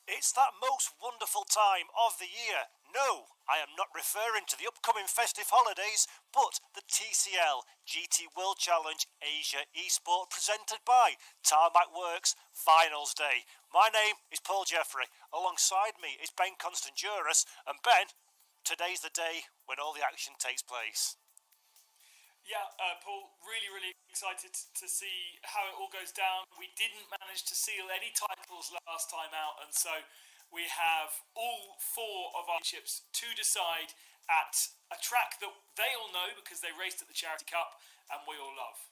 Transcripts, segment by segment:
It's that most wonderful time of the year. No, I am not referring to the upcoming festive holidays, but the TCL GT World Challenge Asia eSport presented by Tarmac Works Finals Day. My name is Paul Jeffrey. Alongside me is Ben Constanduras. And Ben, today's the day when all the action takes place. Yeah, Paul, really excited to see how it all goes down. We didn't manage to seal any titles last time out, and so we have all four of our championships to decide at a track that they all know because they raced at the Charity Cup and we all love.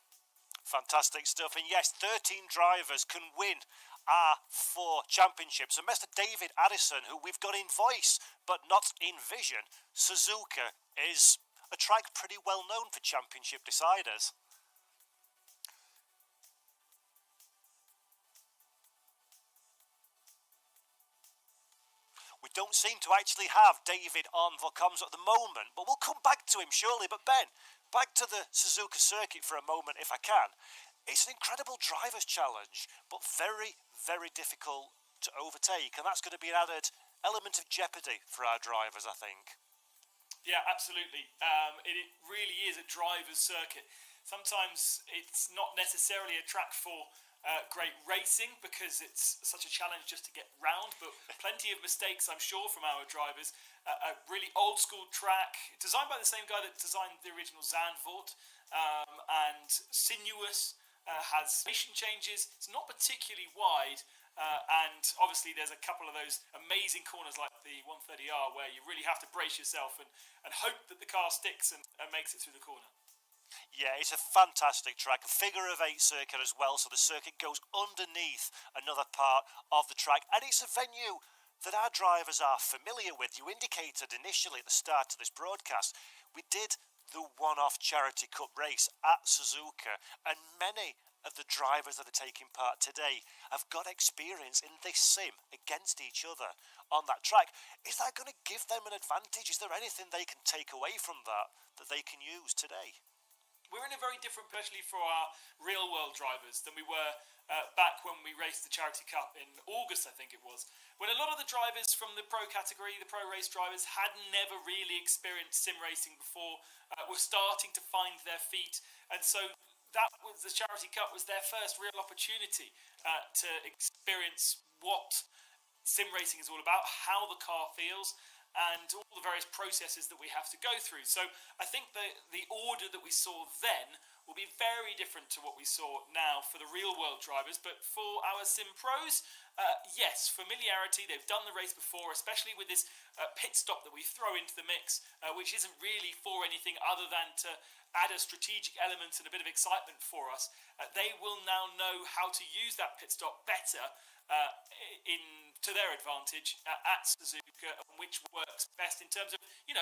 Fantastic stuff. And yes, 13 drivers can win our 4 championships. And Mr. David Addison, who we've got in voice but not in vision, Suzuka is a track pretty well known for championship deciders. We don't seem to actually have David on Vocomms at the moment, but we'll come back to him surely. But Ben, back to the Suzuka circuit for a moment if I can. It's an incredible driver's challenge, but very difficult to overtake, and that's going to be an added element of jeopardy for our drivers, I think. Yeah, absolutely. It really is a driver's circuit. Sometimes it's not necessarily a track for great racing because it's such a challenge just to get round, but plenty of mistakes, I'm sure, from our drivers. A really old school track, designed by the same guy that designed the original Zandvoort, and sinuous, has station changes. It's not particularly wide. And obviously there's a couple of those amazing corners like the 130R where you really have to brace yourself and hope that the car sticks and makes it through the corner. Yeah, it's a fantastic track, a figure of 8 circuit as well, so the circuit goes underneath another part of the track, and it's a venue that our drivers are familiar with. You indicated initially at the start of this broadcast, we did the one-off Charity Cup race at Suzuka, and many of the drivers that are taking part today have got experience in this sim against each other on that track. Is that going to give them an advantage? Is there anything they can take away from that they can use today? We're in a very different position for our real-world drivers than we were back when we raced the Charity Cup in August, I think it was, when a lot of the drivers from the pro category, the pro race drivers, had never really experienced sim racing before, were starting to find their feet, and so that was the Charity Cup was their first real opportunity to experience what sim racing is all about, how the car feels, and all the various processes that we have to go through. So I think the order that we saw then will be very different to what we saw now for the real world drivers. But for our sim pros, yes, familiarity. They've done the race before, especially with this pit stop that we throw into the mix, which isn't really for anything other than to add a strategic element and a bit of excitement for us. They will now know how to use that pit stop better to their advantage at Suzuka, which works best in terms of, you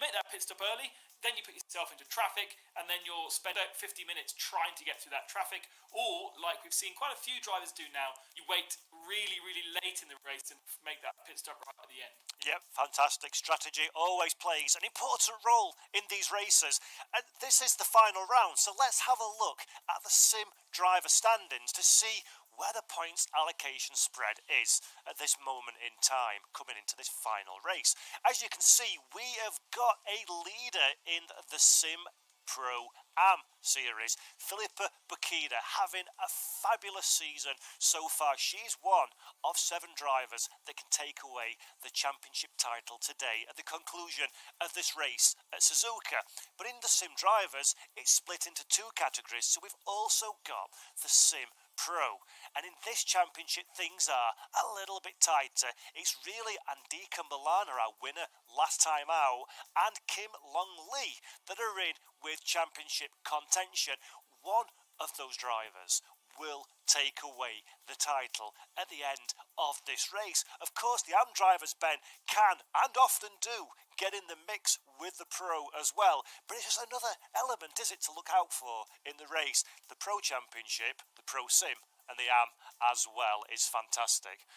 make that pit stop early, then you put yourself into traffic, and then you'll spend about 50 minutes trying to get through that traffic, or, like we've seen quite a few drivers do now, you wait really, really late in the race and make that pit stop right at the end. Yep, fantastic strategy. Always plays an important role in these races. And this is the final round, so let's have a look at the sim driver standings to see where the points allocation spread is at this moment in time coming into this final race. As you can see, we have got a leader in the Sim Pro Am series. Philippa Bukida having a fabulous season so far. She's one of 7 drivers that can take away the championship title today at the conclusion of this race at Suzuka. But in the sim drivers, it's split into 2 categories. So we've also got the Sim Pro, and in this championship things are a little bit tighter. It's really Andika Milana, our winner last time out, and Kim Long Lee that are in with championship contention. One of those drivers will take away the title at the end of this race. Of course, the AM drivers, Ben, can and often do get in the mix with the Pro as well, but it's just another element, is it, to look out for in the race. The Pro Championship, the Pro Sim, and the AM as well is fantastic.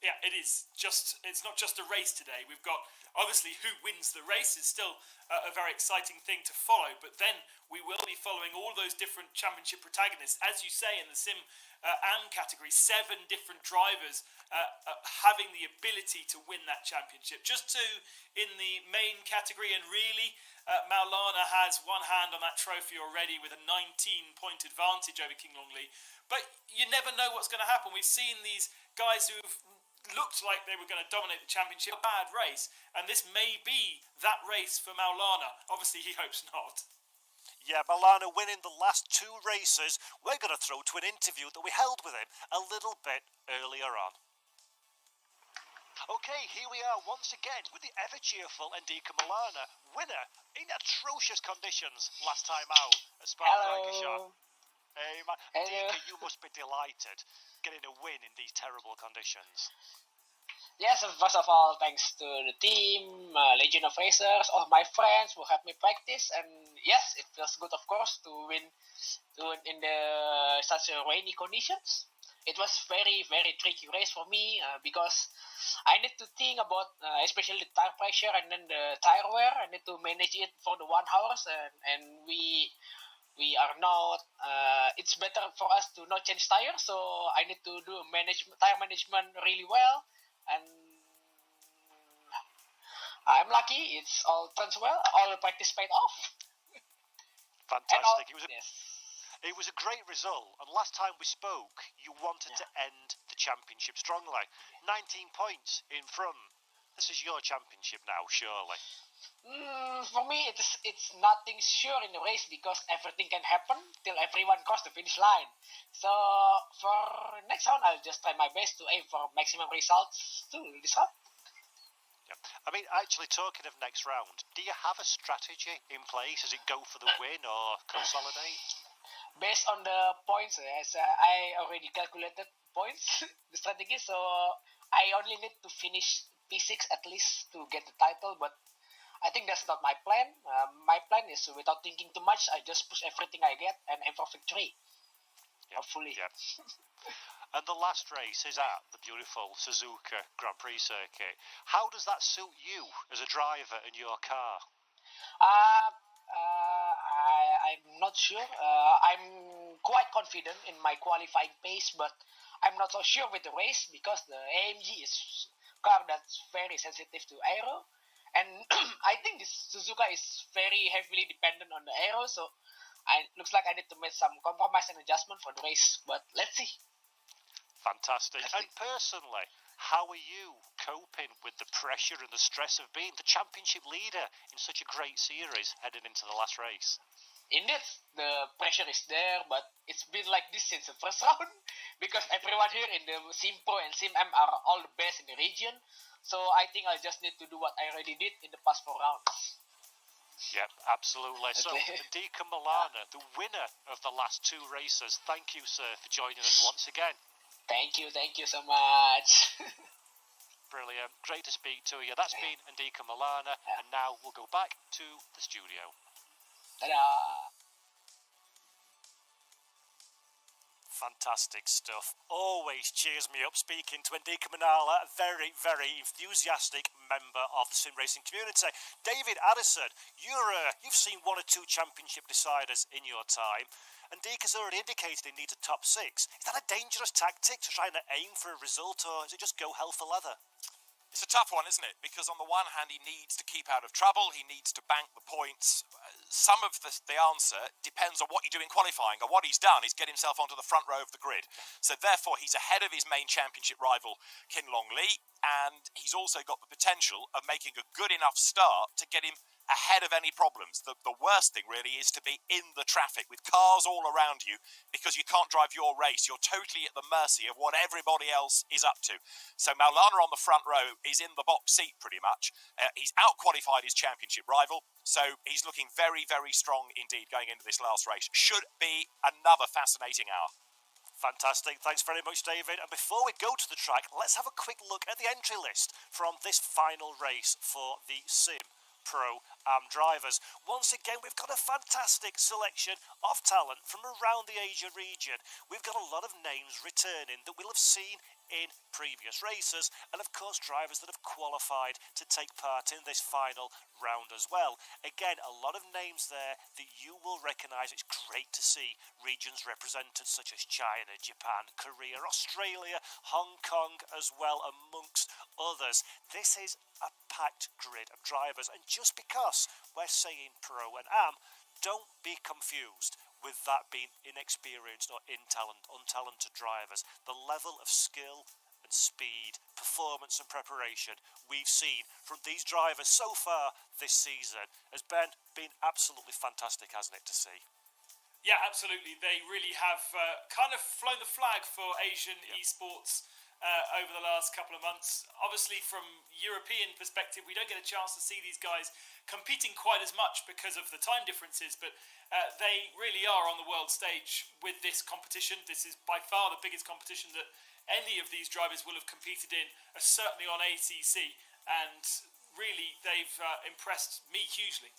Yeah, it is it's not just a race today. We've got, obviously, who wins the race is still a very exciting thing to follow, but then we will be following all those different championship protagonists. As you say, in the Sim AM category, 7 different drivers having the ability to win that championship. Just 2 in the main category, and really, Maulana has one hand on that trophy already with a 19-point advantage over King Long Lee. But you never know what's going to happen. We've seen these guys who've looked like they were going to dominate the championship. A bad race, and this may be that race for Maulana. Obviously, he hopes not. Yeah, Maulana winning the last 2 races. We're going to throw to an interview that we held with him a little bit earlier on. Okay, here we are once again with the ever-cheerful Andika Milana, winner in atrocious conditions last time out at Spa-Francorchamps. Hey, man. Andika, you must be delighted getting a win in these terrible conditions. Yes, first of all, thanks to the team, Legion of Racers, all my friends who helped me practice, and yes, it feels good, of course, to win in such rainy conditions. It was very, very tricky race for me because I need to think about especially the tire pressure and then the tire wear. I need to manage it for the 1 hours, and we are not. It's better for us to not change tires, so I need to do tire management really well, and I'm lucky. It's all turns well. All the practice paid off. Fantastic. It was a great result, and last time we spoke, you wanted to end the championship strongly. 19 points in front. This is your championship now, surely. For me, it's nothing sure in the race because everything can happen till everyone cross the finish line. So for next round, I'll just try my best to aim for maximum results too this round. Yeah. I mean, actually, talking of next round, do you have a strategy in place? Does it go for the win or consolidate? Based on the points, as I already calculated points, the strategy, so I only need to finish P6 at least to get the title, but I think that's not my plan. My plan is, without thinking too much, I just push everything I get and aim for victory. Yep. Hopefully. Yep. And the last race is at the beautiful Suzuka Grand Prix circuit. How does that suit you as a driver in your car? I'm not sure. I'm quite confident in my qualifying pace, but I'm not so sure with the race because the AMG is car that's very sensitive to aero, and I think this Suzuka is very heavily dependent on the aero. So looks like I need to make some compromise and adjustment for the race, but let's see. Fantastic. And personally, how are you coping with the pressure and the stress of being the championship leader in such a great series heading into the last race? Indeed, the pressure is there, but it's been like this since the first round because everyone here in the Sim Pro and Sim M are all the best in the region. So I think I just need to do what I already did in the past 4 rounds. Yep, absolutely. So, Ndika Milana, the winner of the last 2 races, thank you, sir, for joining us once again. Thank you so much. Brilliant. Great to speak to you. That's been Ndika Milana, and now we'll go back to the studio. Ta-da! Fantastic stuff. Always cheers me up speaking to Ndika Milana, a very, very enthusiastic member of the sim racing community. David Addison, you've seen 1 or 2 championship deciders in your time. Ndika's already indicated he needs a top 6. Is that a dangerous tactic to try and aim for a result, or is it just go hell for leather? It's a tough one, isn't it? Because on the one hand, he needs to keep out of trouble. He needs to bank the points. Some of the answer depends on what you do in qualifying. And what he's done is get himself onto the front row of the grid. So therefore, he's ahead of his main championship rival, Kinlong Lee. And he's also got the potential of making a good enough start to get him ahead of any problems. The worst thing really is to be in the traffic with cars all around you because you can't drive your race. You're totally at the mercy of what everybody else is up to. So Maulana on the front row is in the box seat pretty much. He's out-qualified his championship rival, so he's looking very, very strong indeed going into this last race. Should be another fascinating hour. Fantastic. Thanks very much, David. And before we go to the track, let's have a quick look at the entry list from this final race for the Sim Pro drivers. Once again, we've got a fantastic selection of talent from around the Asia region. We've got a lot of names returning that we'll have seen in previous races, and of course drivers that have qualified to take part in this final round as well. Again, a lot of names there that you will recognise. It's great to see regions represented such as China, Japan, Korea, Australia, Hong Kong as well, amongst others. This is a packed grid of drivers, and just because we're saying Pro and Am, don't be confused with that being inexperienced or untalented drivers. The level of skill and speed, performance and preparation we've seen from these drivers so far this season has been absolutely fantastic, hasn't it, to see? Yeah, absolutely. They really have kind of flown the flag for Asian eSports over the last couple of months. Obviously, from European perspective, we don't get a chance to see these guys competing quite as much because of the time differences, but they really are on the world stage with this competition. This is by far the biggest competition that any of these drivers will have competed in, certainly on ACC, and really they've impressed me hugely.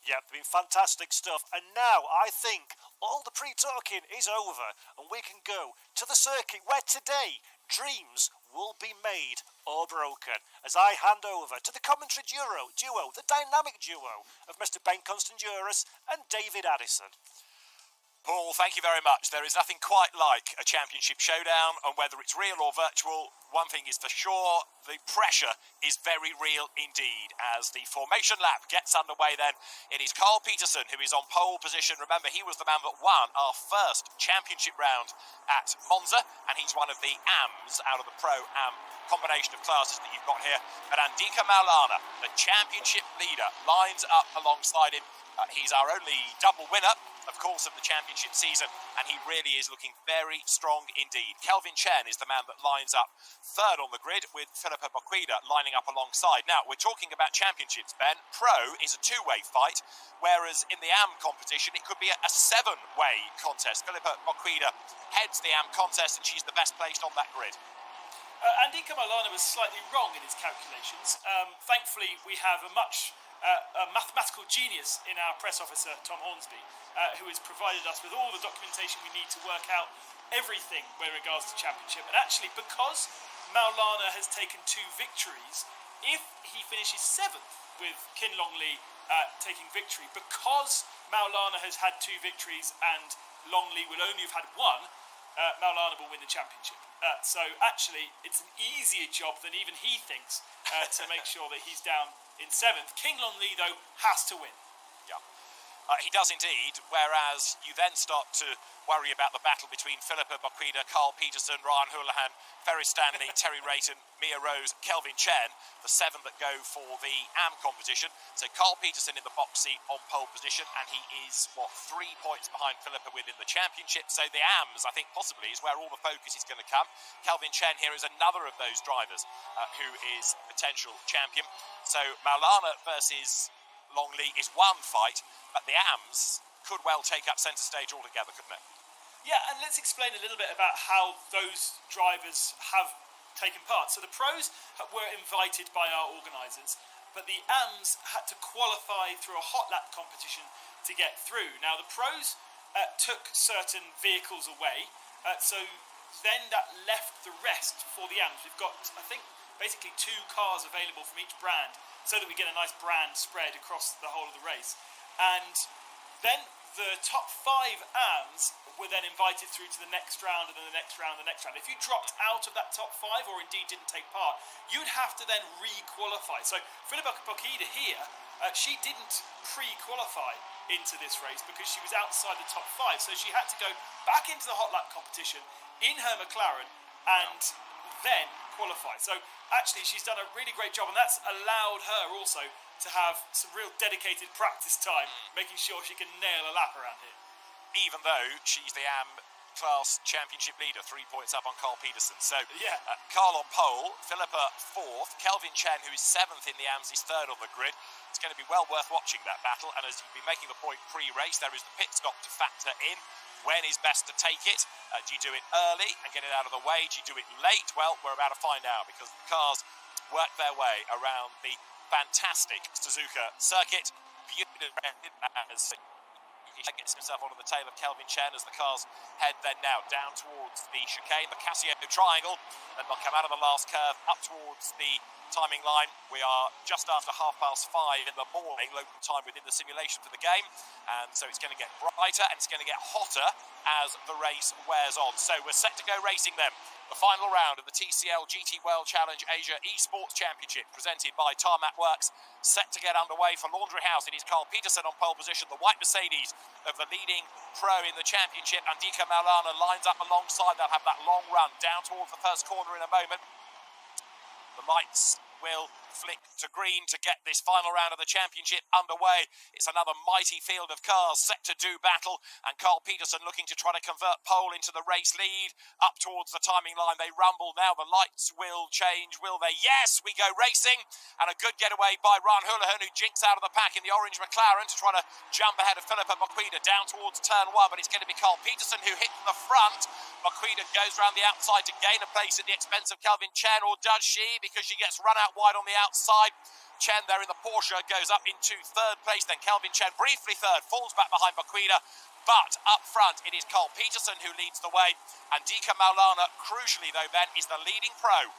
Yeah, been fantastic stuff. And now I think all the pre-talking is over and we can go to the circuit where today dreams will be made or broken, as I hand over to the commentary duo, the dynamic duo of Mr. Ben Constanduras and David Addison. Paul, thank you very much. There is nothing quite like a championship showdown, and whether it's real or virtual, one thing is for sure, the pressure is very real indeed as the formation lap gets underway then. It is Carl Peterson who is on pole position. Remember, he was the man that won our first championship round at Monza, and he's one of the AMs out of the Pro-Am combination of classes that you've got here. And Ndika Maulana, the championship leader, lines up alongside him. He's our only double winner, of course, of the championship season, and he really is looking very strong indeed. Kelvin Chen is the man that lines up third on the grid, with Philippa Boquida lining up alongside. Now, we're talking about championships, Ben. Pro is a two-way fight, whereas in the AM competition, it could be a seven-way contest. Philippa Boquida heads the AM contest, and she's the best placed on that grid. Ndika Maulana was slightly wrong in his calculations. Thankfully, we have a mathematical genius in our press officer, Tom Hornsby, who has provided us with all the documentation we need to work out everything with regards to championship. And actually, because Maulana has taken 2 victories, if he finishes 7th with Kinlong Lee taking victory, because Maulana has had 2 victories and Long Lee will only have had 1, Maulana will win the championship. So actually, it's an easier job than even he thinks to make sure that he's down in 7th. Kinlong Lee, though, has to win. Yeah. He does indeed, whereas you then start to worry about the battle between Philippa Boquida, Carl Peterson, Ryan Houlihan, Ferry Stanley, Terry Rayton, Mia Rose, Kelvin Chen, the 7 that go for the AM competition. So Carl Peterson in the box seat on pole position, and he is, 3 points behind Philippa within the championship. So the AMs, I think, possibly is where all the focus is going to come. Kelvin Chen here is another of those drivers who is potential champion. So Maulana versus Longley is one fight, but the AMs could well take up centre stage altogether, couldn't it? Yeah, and let's explain a little bit about how those drivers have taken part. So the pros were invited by our organisers, but the AMs had to qualify through a hot lap competition to get through. Now, the pros took certain vehicles away, so then that left the rest for the AMs. We've got, I think, basically 2 cars available from each brand, so that we get a nice brand spread across the whole of the race. And then the top 5 AMs were then invited through to the next round, and then the next round, and the next round. If you dropped out of that top 5, or indeed didn't take part, you'd have to then re-qualify. So Philippa Boquida here, she didn't pre-qualify into this race because she was outside the top 5. So she had to go back into the hot lap competition in her McLaren and then qualify. So actually she's done a really great job, and that's allowed her also to have some real dedicated practice time, making sure she can nail a lap around here. Even though she's the AM class championship leader, 3 points up on Carl Peterson. So yeah, Carl on pole, Philippa 4th, Kelvin Chen, who is 7th in the AMs, is 3rd on the grid. It's going to be well worth watching that battle, and as you've been making the point pre-race, there is the pit stop to factor in. When is best to take it? Do you do it early and get it out of the way? Do you do it late? Well, we're about to find out, because the cars work their way around the fantastic Suzuka circuit. Beautifully as he gets himself onto the tail of Kelvin Chen as the cars head then now down towards the chicane, the Casio triangle, and they'll come out of the last curve up towards the timing line. We are just after 5:30 in the morning, local time within the simulation for the game, and so it's going to get brighter and it's going to get hotter as the race wears on. So we're set to go racing then. The final round of the TCL GT World Challenge Asia eSports Championship, presented by Tarmac Works, set to get underway for Laundry House. It is Carl Peterson on pole position, the white Mercedes of the leading pro in the championship. Andika Maulana lines up alongside. They'll have that long run down towards the first corner in a moment. The lights will flick to green to get this final round of the championship underway. It's another mighty field of cars set to do battle, and Carl Peterson looking to try to convert pole into the race lead. Up towards the timing line they rumble now. The lights will change, will they? Yes, we go racing, and a good getaway by Ryan Houlihan, who jinks out of the pack in the orange McLaren to try to jump ahead of Philippa Boquida down towards turn 1, but it's going to be Carl Peterson who hits the front. Boquida goes round the outside to gain a place at the expense of Kelvin Chen, or does she? Because she gets run out wide on the outside. Chen there in the Porsche goes up into 3rd place, then Kelvin Chen briefly 3rd, falls back behind Boquida, but up front it is Carl Peterson who leads the way. Andika Maulana, crucially though, Ben, is the leading pro.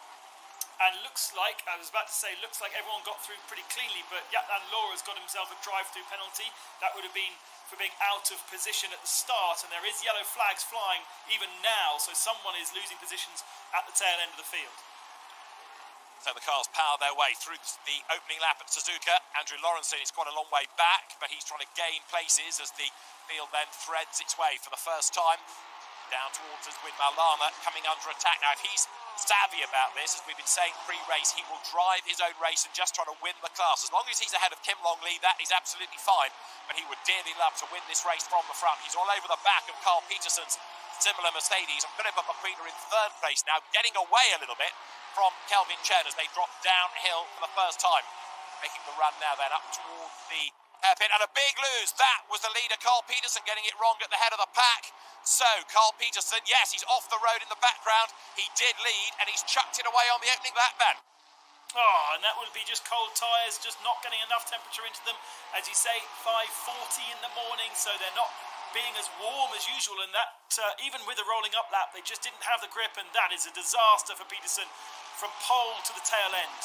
And looks like, I was about to say, looks like everyone got through pretty cleanly, but Yatlan Laura's got himself a drive-through penalty. That would have been for being out of position at the start, and there is yellow flags flying even now, so someone is losing positions at the tail end of the field. So the cars power their way through the opening lap at Suzuka. Andrew Lawrenson is quite a long way back, but he's trying to gain places as the field then threads its way for the first time down towards us with Maulana coming under attack. Now, if he's savvy about this, as we've been saying pre-race, he will drive his own race and just try to win the class. As long as he's ahead of Kim Longley, that is absolutely fine, but he would dearly love to win this race from the front. He's all over the back of Carl Peterson's similar Mercedes, and Philippa Boquida in 3rd place now, getting away a little bit from Kelvin Chen as they drop downhill for the first time. Making the run now then up towards the hairpin, and a big lose. That was the leader, Carl Peterson, getting it wrong at the head of the pack. So Carl Peterson, yes, he's off the road in the background. He did lead, and he's chucked it away on the opening lap, Ben. Oh, and that would be just cold tyres, just not getting enough temperature into them. As you say, 5:40 in the morning, so they're not being as warm as usual, and that even with the rolling up lap, they just didn't have the grip, and that is a disaster for Peterson from pole to the tail end.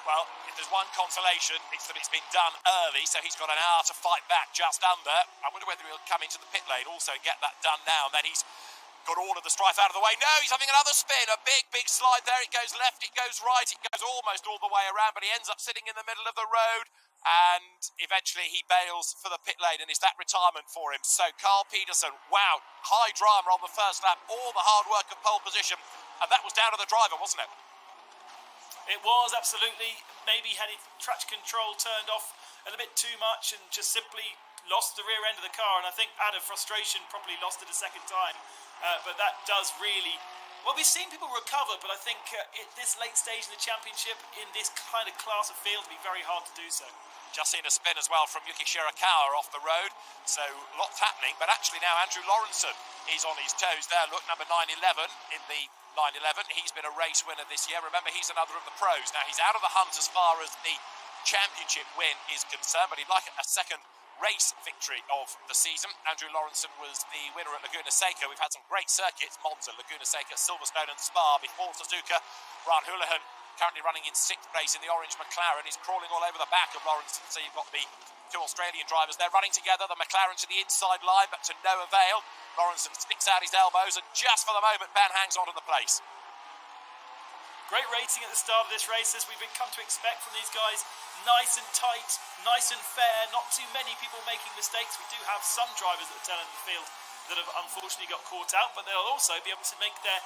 Well, if there's one consolation, it's that it's been done early, so he's got an hour to fight back just under. I wonder whether he'll come into the pit lane also and get that done now, and then he's got all of the strife out of the way. No, he's having another spin, a big slide there. It goes left, it goes right, it goes almost all the way around, but he ends up sitting in the middle of the road. and eventually he bails for the pit lane, and is that retirement for him? So Carl Peterson, wow, high drama on the first lap, all the hard work of pole position, and that was down to the driver, wasn't it? It was, absolutely. Maybe had his traction control turned off a little bit too much and just simply lost the rear end of the car, and I think out of frustration probably lost it a second time. But that does really... Well, we've seen people recover, but I think at this late stage in the championship, in this kind of class of field, it'd be very hard to do so. Just seen a spin as well from Yuki Shirakawa off the road, so lots happening. But actually now Andrew Lawrenson is on his toes there. Look, number 911 in the 911. He's been a race winner this year. Remember, he's another of the pros. Now, he's out of the hunt as far as the championship win is concerned, but he'd like a second race victory of the season. Andrew Lawrenson was the winner at Laguna Seca. We've had some great circuits: Monza, Laguna Seca, Silverstone and Spa before Suzuka. Ron Houlihan currently running in 6th place in the orange McLaren. He's crawling all over the back of Lawrenson. So you've got the two Australian drivers there running together. The McLaren to the inside line, but to no avail. Lawrenson sticks out his elbows, and just for the moment Ben hangs on to the place. Great racing at the start of this race, as we've come to expect from these guys. Nice and tight, nice and fair, not too many people making mistakes. We do have some drivers at the tail end of the field that have unfortunately got caught out, but they'll also be able to make their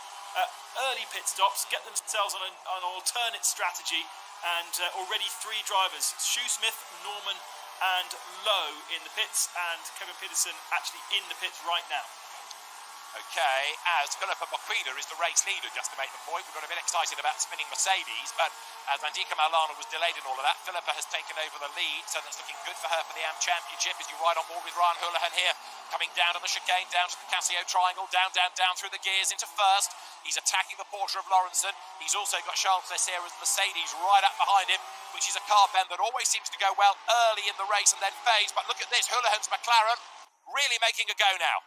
early pit stops, get themselves on an alternate strategy, and already 3 drivers, Shoesmith, Norman and Lowe in the pits, and Kevin Peterson actually in the pits right now. Okay, as Philippa Bocquida is the race leader, just to make the point. We've got a bit excited about spinning Mercedes, but as Mandika Maulana was delayed in all of that, Philippa has taken over the lead, so that's looking good for her for the AM Championship. As you ride on board with Ryan Houlihan here, coming down to the chicane, down to the Casio triangle, down through the gears into first. He's attacking the Porsche of Lawrenson. He's also got Charles Leclerc's Mercedes right up behind him, which is a car bend that always seems to go well early in the race and then fades. But look at this, Houlihan's McLaren really making a go now.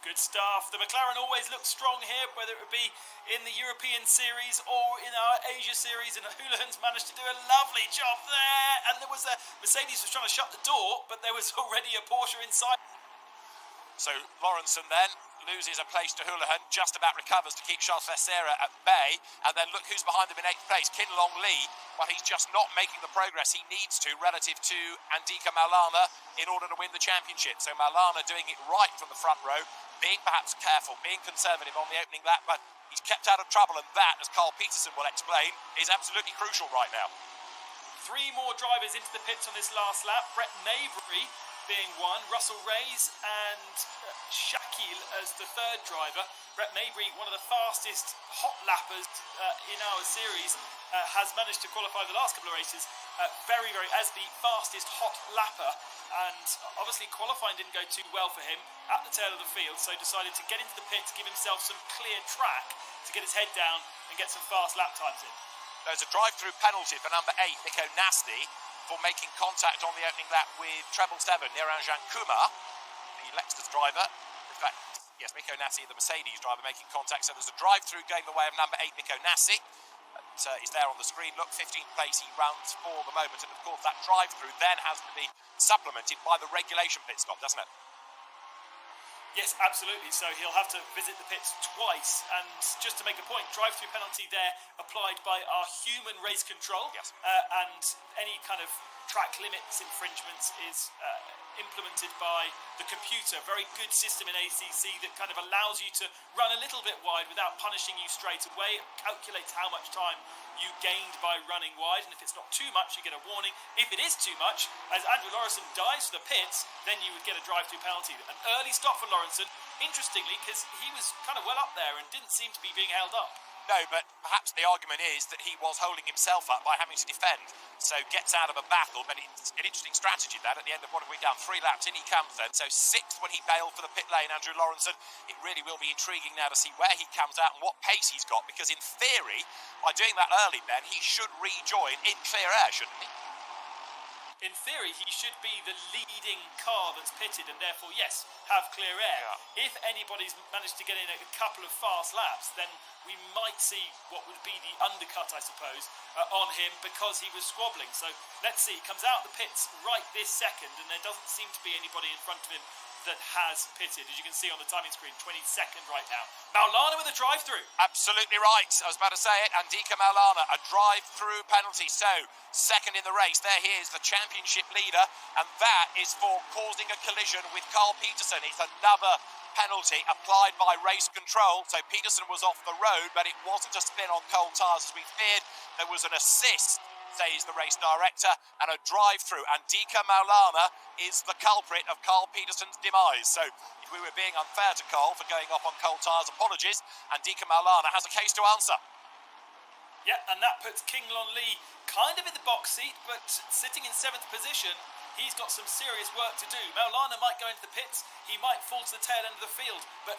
Good stuff. The McLaren always looks strong here, whether it would be in the European Series or in our Asia Series, and Houlihan's managed to do a lovely job there. And there was a Mercedes was trying to shut the door, but there was already a Porsche inside. So Lawrenson then loses a place to Houlihan, just about recovers to keep Charles Leclerc at bay, and then look who's behind them in 8th place, Kin Long Lee. But he's just not making the progress he needs to relative to Andika Maulana in order to win the championship. So Maulana doing it right from the front row, being perhaps careful, being conservative on the opening lap, but he's kept out of trouble, and that, as Carl Peterson will explain, is absolutely crucial right now. 3 more drivers into the pits on this last lap. Brett Mabry being one, Russell Reyes and Shakil as the 3rd driver. Brett Mabry, one of the fastest hot lappers in our series, has managed to qualify the last couple of races very, as the fastest hot lapper. And obviously qualifying didn't go too well for him at the tail of the field, so decided to get into the pit to give himself some clear track to get his head down and get some fast lap times in. There's a drive-through penalty for number 8, Nico Nasty, for making contact on the opening lap with treble 7, Niranjan Kumar, the Lexus driver. In fact, yes, Nico Nasty, the Mercedes driver, making contact. So there's a drive-through going the way of number 8, Nico Nasty. Is there on the screen. Look, 15th place he runs for the moment, and of course that drive-through then has to be supplemented by the regulation pit stop, doesn't it? Yes, absolutely. So he'll have to visit the pits twice, and just to make a point, drive-through penalty there applied by our human race control. Yes. And any kind of track limits infringements is implemented by the computer. Very good system in ACC that kind of allows you to run a little bit wide without punishing you straight away. It calculates how much time you gained by running wide, and if it's not too much, you get a warning. If it is too much, as Andrew Lawrenson dives for the pits, then you would get a drive-through penalty. An early stop for Lawrenson, interestingly, because he was kind of well up there and didn't seem to be being held up. No, but perhaps the argument is that he was holding himself up by having to defend, so gets out of a battle. But it's an interesting strategy that at the end of what have we done, 3 laps in he comes then. So 6th when he bailed for the pit lane, Andrew Lawrenson. It really will be intriguing now to see where he comes out and what pace he's got, because in theory, by doing that early then, he should rejoin in clear air, shouldn't he? In theory, he should be the leading car that's pitted and therefore, yes, have clear air. Yeah. If anybody's managed to get in a couple of fast laps, then we might see what would be the undercut, I suppose, on him because he was squabbling. So let's see. He comes out the pits right this second, and there doesn't seem to be anybody in front of him that has pitted. As you can see on the timing screen, 22nd right now. Maulana with a drive-through. Absolutely right. I was about to say it. Andika Maulana, a drive-through penalty. So, second in the race. There he is, the championship leader. And that is for causing a collision with Carl Peterson. It's another penalty applied by race control. So Peterson was off the road, but it wasn't a spin on cold tyres as we feared. There was an assist, says the race director, and a drive-through. Andika Maulana is the culprit of Carl Peterson's demise. So if we were being unfair to Carl for going off on cold tyres, apologies. Andika Maulana has a case to answer. Yeah, and that puts King Lon Lee kind of in the box seat, but sitting in 7th position. He's got some serious work to do. Maulana might go into the pits, he might fall to the tail end of the field, but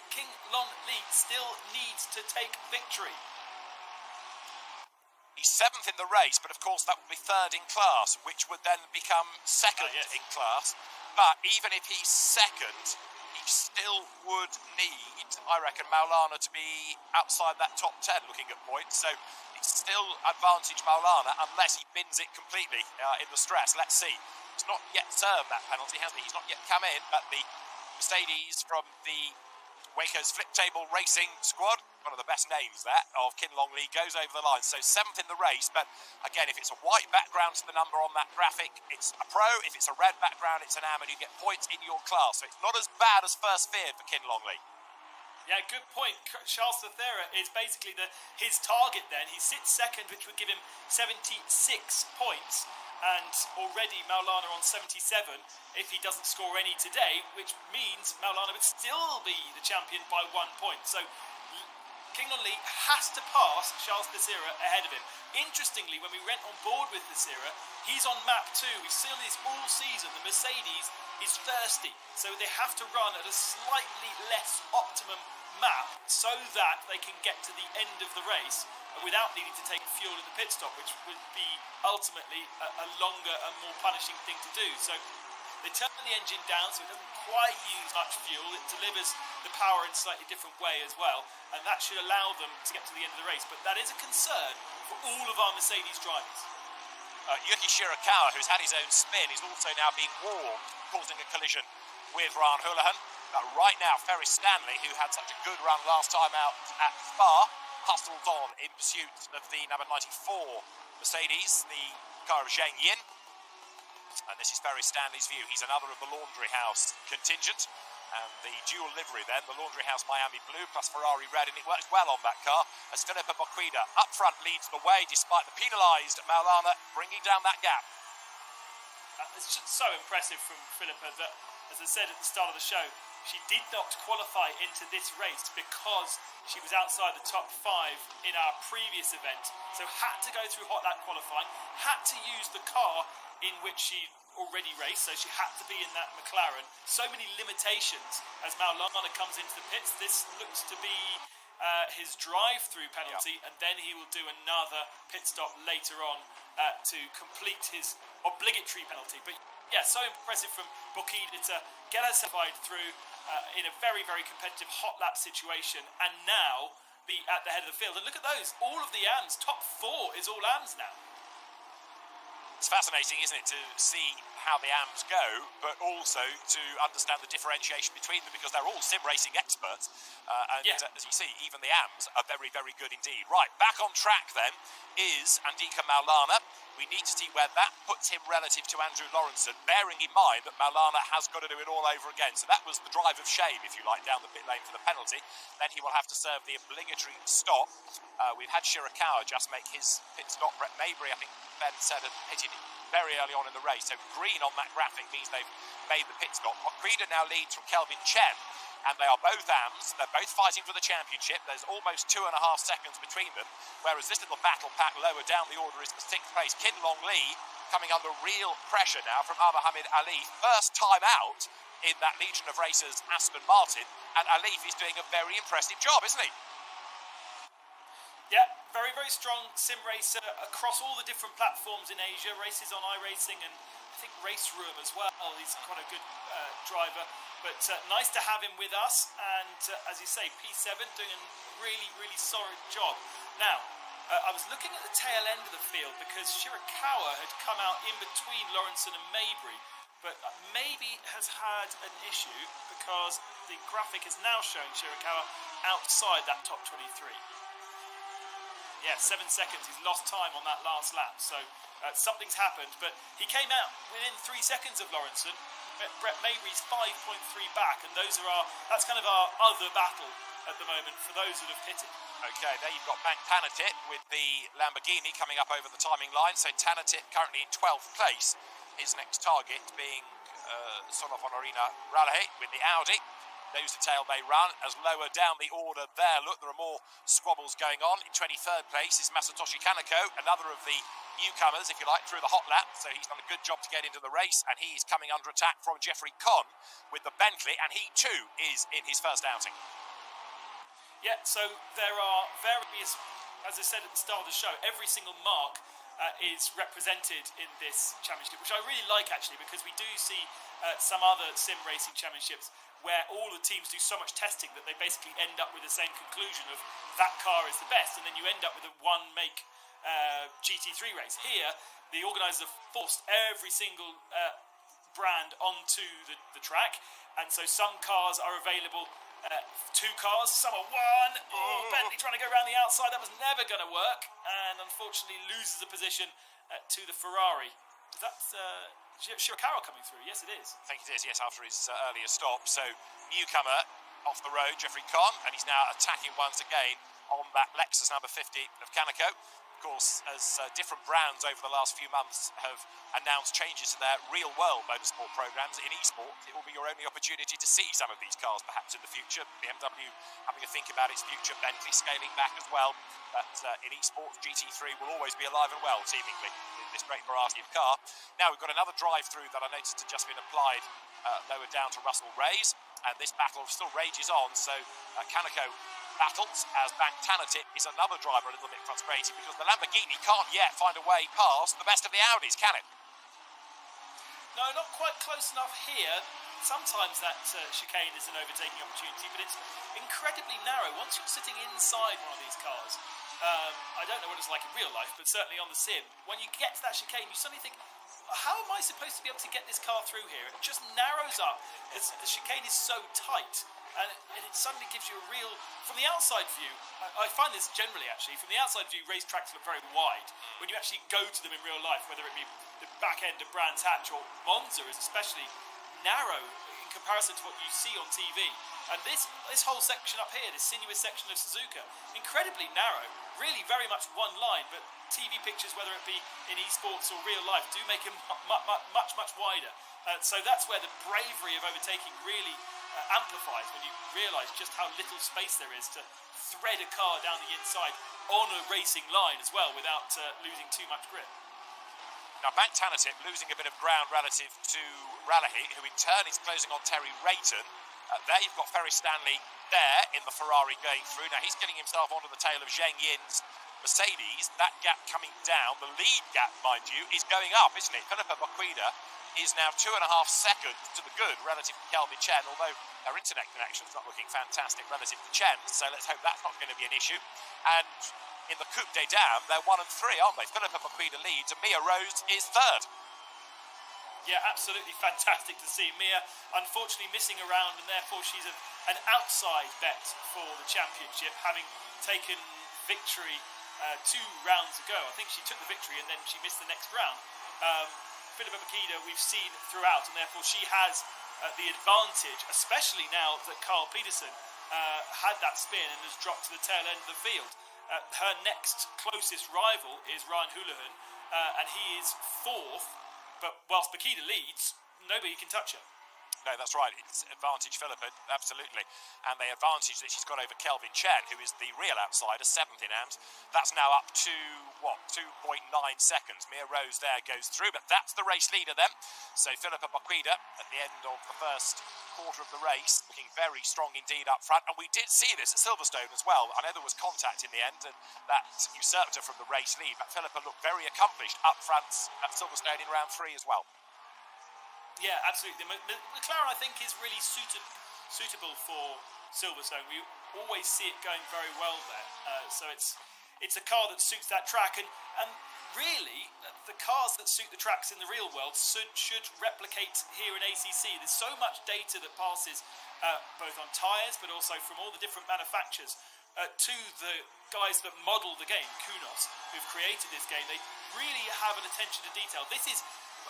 King Lon Lee still needs to take victory. He's 7th in the race, but of course that would be 3rd in class, which would then become 2nd in class. But even if he's 2nd, he still would need, I reckon, Maulana to be outside that top 10 looking at points. So it's still advantage Maulana unless he bins it completely in the stress. Let's see. He's not yet served that penalty, has he? He's not yet come in, but the Mercedes from the Waco's Flip Table Racing squad, one of the best names that, of Kin Long Lee, goes over the line. So 7th in the race, but again, if it's a white background to the number on that graphic, it's a pro. If it's a red background, it's an am, and you get points in your class. So it's not as bad as first feared for Kin Long Lee. Yeah, good point. Charles Thethera is basically his target then. He sits 2nd, which would give him 76 points. And already Maulana on 77 if he doesn't score any today, which means Maulana would still be the champion by 1 point. So King Lon Lee has to pass Charles Thethera ahead of him. Interestingly, when we went on board with Thethera, he's on map 2. We've seen this all season. The Mercedes is thirsty, so they have to run at a slightly less optimum map so that they can get to the end of the race without needing to take fuel in the pit stop, which would be ultimately a longer and more punishing thing to do. So they turn the engine down so it doesn't quite use much fuel. It delivers the power in a slightly different way as well, and that should allow them to get to the end of the race. But that is a concern for all of our Mercedes drivers. Yuki Shirakawa, who's had his own spin, is also now being warned, causing a collision with Ryan Houlihan. Right now, Ferry Stanley, who had such a good run last time out at Spa, hustles on in pursuit of the number 94 Mercedes, the car of Zhang Yin. And this is Ferry Stanley's view. He's another of the Laundry House contingent. And the dual livery then, the Laundry House Miami Blue plus Ferrari Red, and it works well on that car as Filippo Boquida up front leads the way despite the penalised Maulana bringing down that gap. It's just so impressive from Filippa that, as I said at the start of the show, she did not qualify into this race because she was outside the top 5 in our previous event, so had to go through hot lap qualifying, had to use the car in which she already raced, so she had to be in that McLaren. So many limitations as Maulana comes into the pits. This looks to be his drive-through penalty, and then he will do another pit stop later on to complete his obligatory penalty. But yeah, so impressive from Boquida to get herself through in a very, very competitive hot lap situation, and now be at the head of the field. And look at those, all of the AMs, top 4 is all AMs now. It's fascinating, isn't it, to see how the AMs go, but also to understand the differentiation between them, because they're all sim racing experts. As you see, even the AMs are very, very good indeed. Right, back on track then is Andika Maulana. We need to see where that puts him relative to Andrew Lawrenson, bearing in mind that Maulana has got to do it all over again. So that was the drive of shame, if you like, down the pit lane for the penalty. Then he will have to serve the obligatory stop. We've had Shirakawa just make his pit stop. Brett Maybury, I think Ben said, had pitted very early on in the race. So green on that graphic means they've made the pit stop. Oquida now leads from Kelvin Chen, and they are both AMs. They're both fighting for the championship. There's almost 2.5 seconds between them, whereas this little battle pack lower down the order is the 6th place. Kin Long Lee coming under real pressure now from Mohammed Ali. First time out in that Legion of Racers Aston Martin, and Alif is doing a very impressive job, isn't he? Yeah, very, very strong sim racer across all the different platforms in Asia. Races on iRacing and I think Race Room as well. He's quite a good driver, but nice to have him with us. And as you say, P7 doing a really, really solid job. Now, I was looking at the tail end of the field because Shirakawa had come out in between Lawrenson and Maybury. but maybe has had an issue because the graphic is now showing Shirakawa outside that top 23. Yeah, 7 seconds. He's lost time on that last lap, so something's happened. But he came out within 3 seconds of Lawrenson. Brett Mabry's 5.3 back, and that's kind of our other battle at the moment for those that have pitted. Okay, there you've got Bank Tanatit with the Lamborghini coming up over the timing line. So Tanatit currently in 12th place. His next target being Sonof Honorina Raleigh with the Audi. Nose to tail they run as lower down the order there. Look, there are more squabbles going on. In 23rd place is Masatoshi Kaneko, another of the newcomers, if you like, through the hot lap. So he's done a good job to get into the race, and he's coming under attack from Jeffrey Conn with the Bentley, and he too is in his first outing. Yeah, so there are various, as I said at the start of the show, every single mark is represented in this championship, which I really like actually, because we do see some other sim racing championships where all the teams do so much testing that they basically end up with the same conclusion of that car is the best, and then you end up with a one-make GT3 race. Here, the organisers have forced every single brand onto the track, and so some cars are available, 2 cars, some are 1. Oh, Bentley trying to go around the outside, that was never going to work, and unfortunately loses the position to the Ferrari. That's Shirakawa coming through. Yes, it is. I think it is, yes, after his earlier stop. So, newcomer off the road, Jeffrey Conn, and he's now attacking once again on that Lexus number 50 of Kaneko. Of course, as different brands over the last few months have announced changes to their real-world motorsport programs in eSports, it will be your only opportunity to see some of these cars perhaps in the future. BMW having a think about its future, Bentley scaling back as well. But in eSports, GT3 will always be alive and well, seemingly, in this great variety of car. Now, we've got another drive-through that I noticed had just been applied lower down to Russell Ray's, and this battle still rages on. So, Kaneko battles as Bank Tanatit is another driver a little bit frustrated because the Lamborghini can't yet find a way past the best of the Audis, can it? No, not quite close enough here. Sometimes that chicane is an overtaking opportunity, but it's incredibly narrow. Once you're sitting inside one of these cars, I don't know what it's like in real life, but certainly on the sim, when you get to that chicane, you suddenly think, how am I supposed to be able to get this car through here? It just narrows up. The chicane is so tight, and it suddenly gives you a real... From the outside view, I find this generally actually, from the outside view, racetracks look very wide. When you actually go to them in real life, whether it be the back end of Brands Hatch or Monza is especially narrow in comparison to what you see on TV. And this whole section up here, this sinuous section of Suzuka, incredibly narrow, really very much one line, but TV pictures, whether it be in eSports or real life, do make it much wider. So that's where the bravery of overtaking really amplifies, when you realise just how little space there is to thread a car down the inside on a racing line as well without losing too much grip. Now, Bank Tanatit losing a bit of ground relative to Raleigh, who in turn is closing on Terry Rayton. There you've got Ferry Stanley there in the Ferrari going through. Now, he's getting himself onto the tail of Zheng Yin's Mercedes. That gap coming down, the lead gap, mind you, is going up, isn't it? Philippa Baquida is now 2.5 seconds to the good relative to Kelvin Chen, although our internet connection is not looking fantastic relative to Chen, so let's hope that's not going to be an issue. And in the Coupe des Dames, they're 1 and 3, aren't they? Philippa Baquida leads, and Mia Rose is third. Yeah, absolutely fantastic to see. Mia, unfortunately, missing around, and therefore she's an outside bet for the championship, having taken victory 2 rounds ago. I think she took the victory and then she missed the next round. Philippa Baquida we've seen throughout, and therefore she has the advantage, especially now that Carl Peterson had that spin and has dropped to the tail end of the field. Her next closest rival is Ryan Houlihan, and he is 4th, but whilst Baquida leads, nobody can touch her. No, that's right. It's advantage Philippa, absolutely. And the advantage that she's got over Kelvin Chen, who is the real outsider, 7th in AMS. That's now up to, 2.9 seconds. Mia Rose there goes through, but that's the race leader then. So Philippa Baquida, at the end of the first quarter of the race, looking very strong indeed up front. And we did see this at Silverstone as well. I know there was contact in the end, and that usurped her from the race lead, but Philippa looked very accomplished up front at Silverstone in round 3 as well. Yeah, absolutely. McLaren, I think, is really suitable for Silverstone. We always see it going very well there. So it's a car that suits that track. And really, the cars that suit the tracks in the real world should replicate here in ACC. There's so much data that passes both on tyres, but also from all the different manufacturers to the guys that model the game, Kunos, who've created this game. They really have an attention to detail. This is,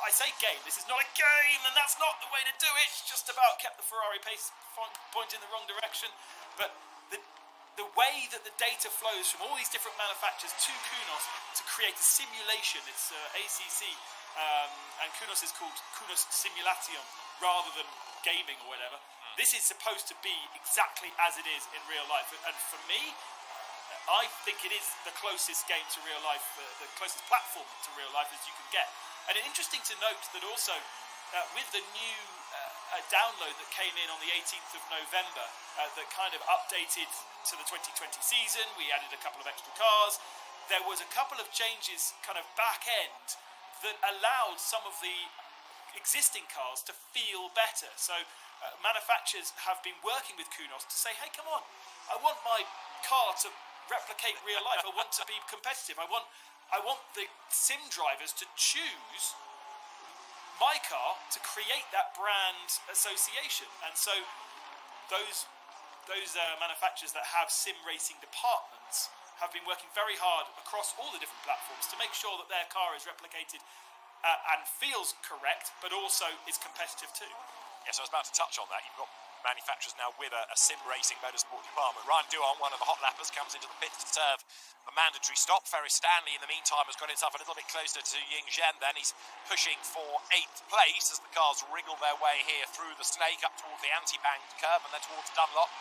I say game, this is not a game, and that's not the way to do it. It's just about kept the Ferrari pace point in the wrong direction. But the way that the data flows from all these different manufacturers to Kunos to create a simulation, it's ACC, and Kunos is called Kunos Simulation rather than gaming or whatever. This is supposed to be exactly as it is in real life, and for me, I think it is the closest game to real life, the closest platform to real life as you can get. And it's interesting to note that also with the new download that came in on the 18th of November that kind of updated to the 2020 season, we added a couple of extra cars. There was a couple of changes kind of back end that allowed some of the existing cars to feel better. So manufacturers have been working with Kunos to say, hey, come on, I want my car to replicate real life. I want to be competitive. I want the sim drivers to choose my car to create that brand association. And so those manufacturers that have sim racing departments have been working very hard across all the different platforms to make sure that their car is replicated and feels correct, but also is competitive too. Yes, I was about to touch on that. You've got manufacturers now with a sim racing motorsport department. Ryan Duhon, one of the hot lappers, comes into the pits to serve a mandatory stop. Ferris Stanley, in the meantime, has got himself a little bit closer to Ying Zhen. Then he's pushing for 8th place as the cars wriggle their way here through the snake up towards the anti-banked curve and then towards Dunlop.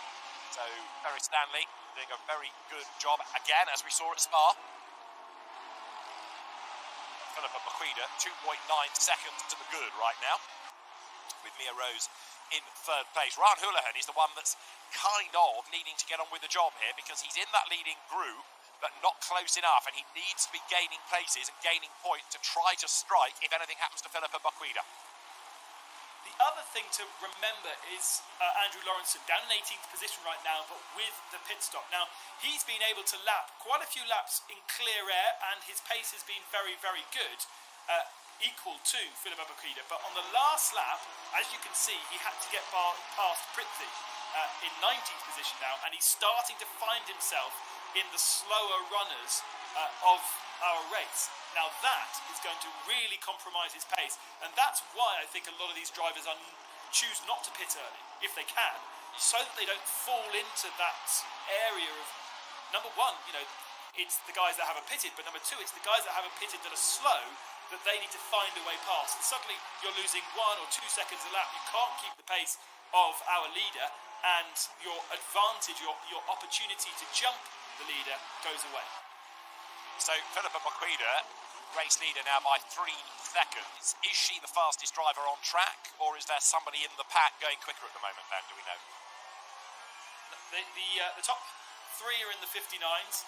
So Ferris Stanley doing a very good job again, as we saw at Spa. Philippa Maqueda, 2.9 seconds to the good right now, with Mia Rose in 3rd place. Ryan Houlihan is the one that's kind of needing to get on with the job here because he's in that leading group but not close enough, and he needs to be gaining places and gaining points to try to strike if anything happens to Philippa Maqueda. The other thing to remember is Andrew Lawrenson down in 18th position right now, but with the pit stop. Now, he's been able to lap quite a few laps in clear air, and his pace has been very, very good, equal to Philippa Maqueda. But on the last lap, as you can see, he had to get past Prithvi in 19th position now, and he's starting to find himself in the slower runners of our race. Now that is going to really compromise his pace, and that's why I think a lot of these drivers choose not to pit early, if they can, so that they don't fall into that area of, number one, it's the guys that haven't pitted, but number two, it's the guys that haven't pitted that are slow, that they need to find a way past. And suddenly you're losing 1 or 2 seconds a lap. You can't keep the pace of our leader, and your advantage, your opportunity to jump the leader goes away. So Philippa Maqueda, race leader now by 3 seconds. Is she the fastest driver on track, or is there somebody in the pack going quicker at the moment, Ben? Do we know? The top 3 are in the 59s,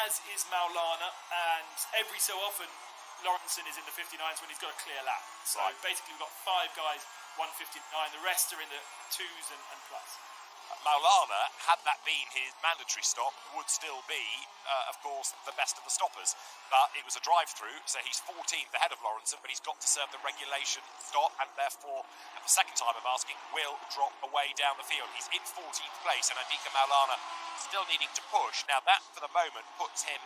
as is Maulana, and every so often Lawrenson is in the 59s when he's got a clear lap. So basically we've got 5 guys, 159, the rest are in the 2s and plus. Maulana, had that been his mandatory stop, would still be, of course, the best of the stoppers. But it was a drive-through, so he's 14th ahead of Lawrenson, but he's got to serve the regulation stop, and therefore, at the second time of asking, will drop away down the field. He's in 14th place, and Andika Maulana still needing to push. Now, that, for the moment, puts him,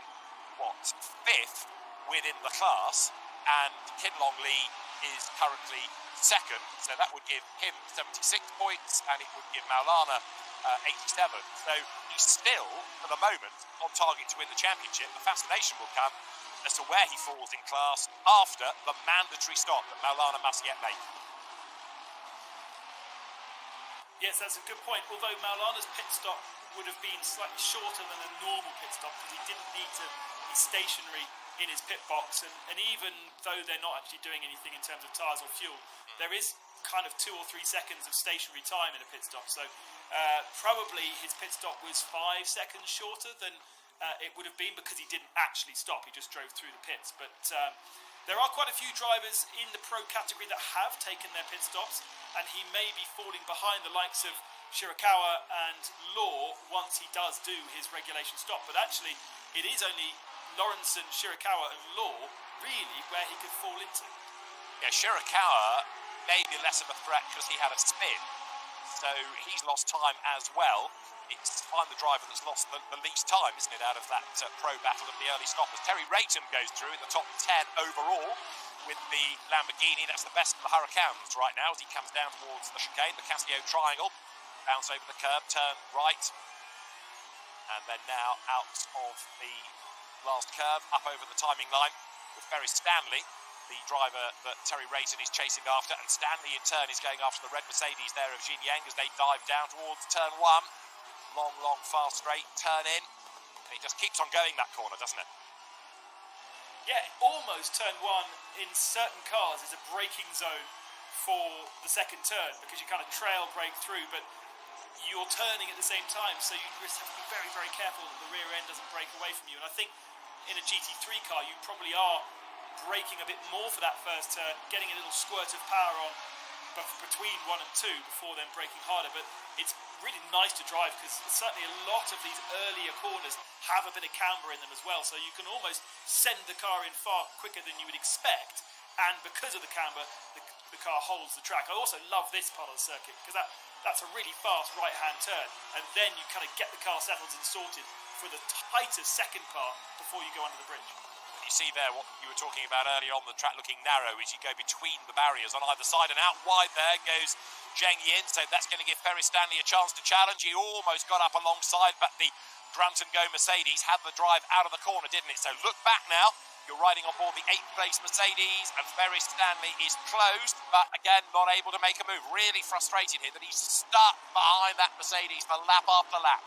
5th within the class, and Kinlong Lee is currently 2nd, so that would give him 76 points, and it would give Maulana 87. So he's still, for the moment, on target to win the championship. The fascination will come as to where he falls in class after the mandatory stop that Maulana must yet make. Yes, that's a good point. Although Maulana's pit stop would have been slightly shorter than a normal pit stop because he didn't need to be stationary in his pit box, and even though they're not actually doing anything in terms of tyres or fuel, there is kind of 2 or 3 seconds of stationary time in a pit stop. So probably his pit stop was 5 seconds shorter than it would have been because he didn't actually stop. He just drove through the pits. But there are quite a few drivers in the pro category that have taken their pit stops, and he may be falling behind the likes of Shirakawa and Law once he does do his regulation stop. But actually, it is only Lawrenson, Shirakawa and Law really where he could fall into. Yeah, Shirakawa may be less of a threat because he had a spin, so he's lost time as well. It's find the driver that's lost the least time, isn't it, out of that pro battle of the early stoppers. Terry Rayton goes through in the top 10 overall with the Lamborghini. That's the best of the Hurricanes right now as he comes down towards the chicane, the Casio triangle. Bounce over the curb, turn right, and then now out of the last curve, up over the timing line with Ferry Stanley, the driver that Terry Rayton is chasing after, and Stanley in turn is going after the red Mercedes there of Jin Yang as they dive down towards turn 1. Long, fast straight, turn in, and it just keeps on going that corner, doesn't it? Yeah, almost turn 1 in certain cars is a braking zone for the second turn because you kind of trail brake through, but you're turning at the same time, so you just have to be very, very careful that the rear end doesn't break away from you. And I think in a GT3 car, you probably are braking a bit more for that first turn, getting a little squirt of power on between 1 and 2 before then braking harder. But it's really nice to drive because certainly a lot of these earlier corners have a bit of camber in them as well, so you can almost send the car in far quicker than you would expect, and because of the camber the car holds the track. I also love this part of the circuit because that's a really fast right hand turn, and then you kind of get the car settled and sorted for the tighter second part before you go under the bridge. You see there what you were talking about earlier on, the track looking narrow as you go between the barriers on either side, and out wide there goes Zheng Yin, so that's going to give Ferry Stanley a chance to challenge. He almost got up alongside, but the Grunt and Go Mercedes had the drive out of the corner, didn't it? So look back now, you're riding on board the 8th place Mercedes, and Ferry Stanley is closed, but again not able to make a move. Really frustrated here that he's stuck behind that Mercedes for lap after lap.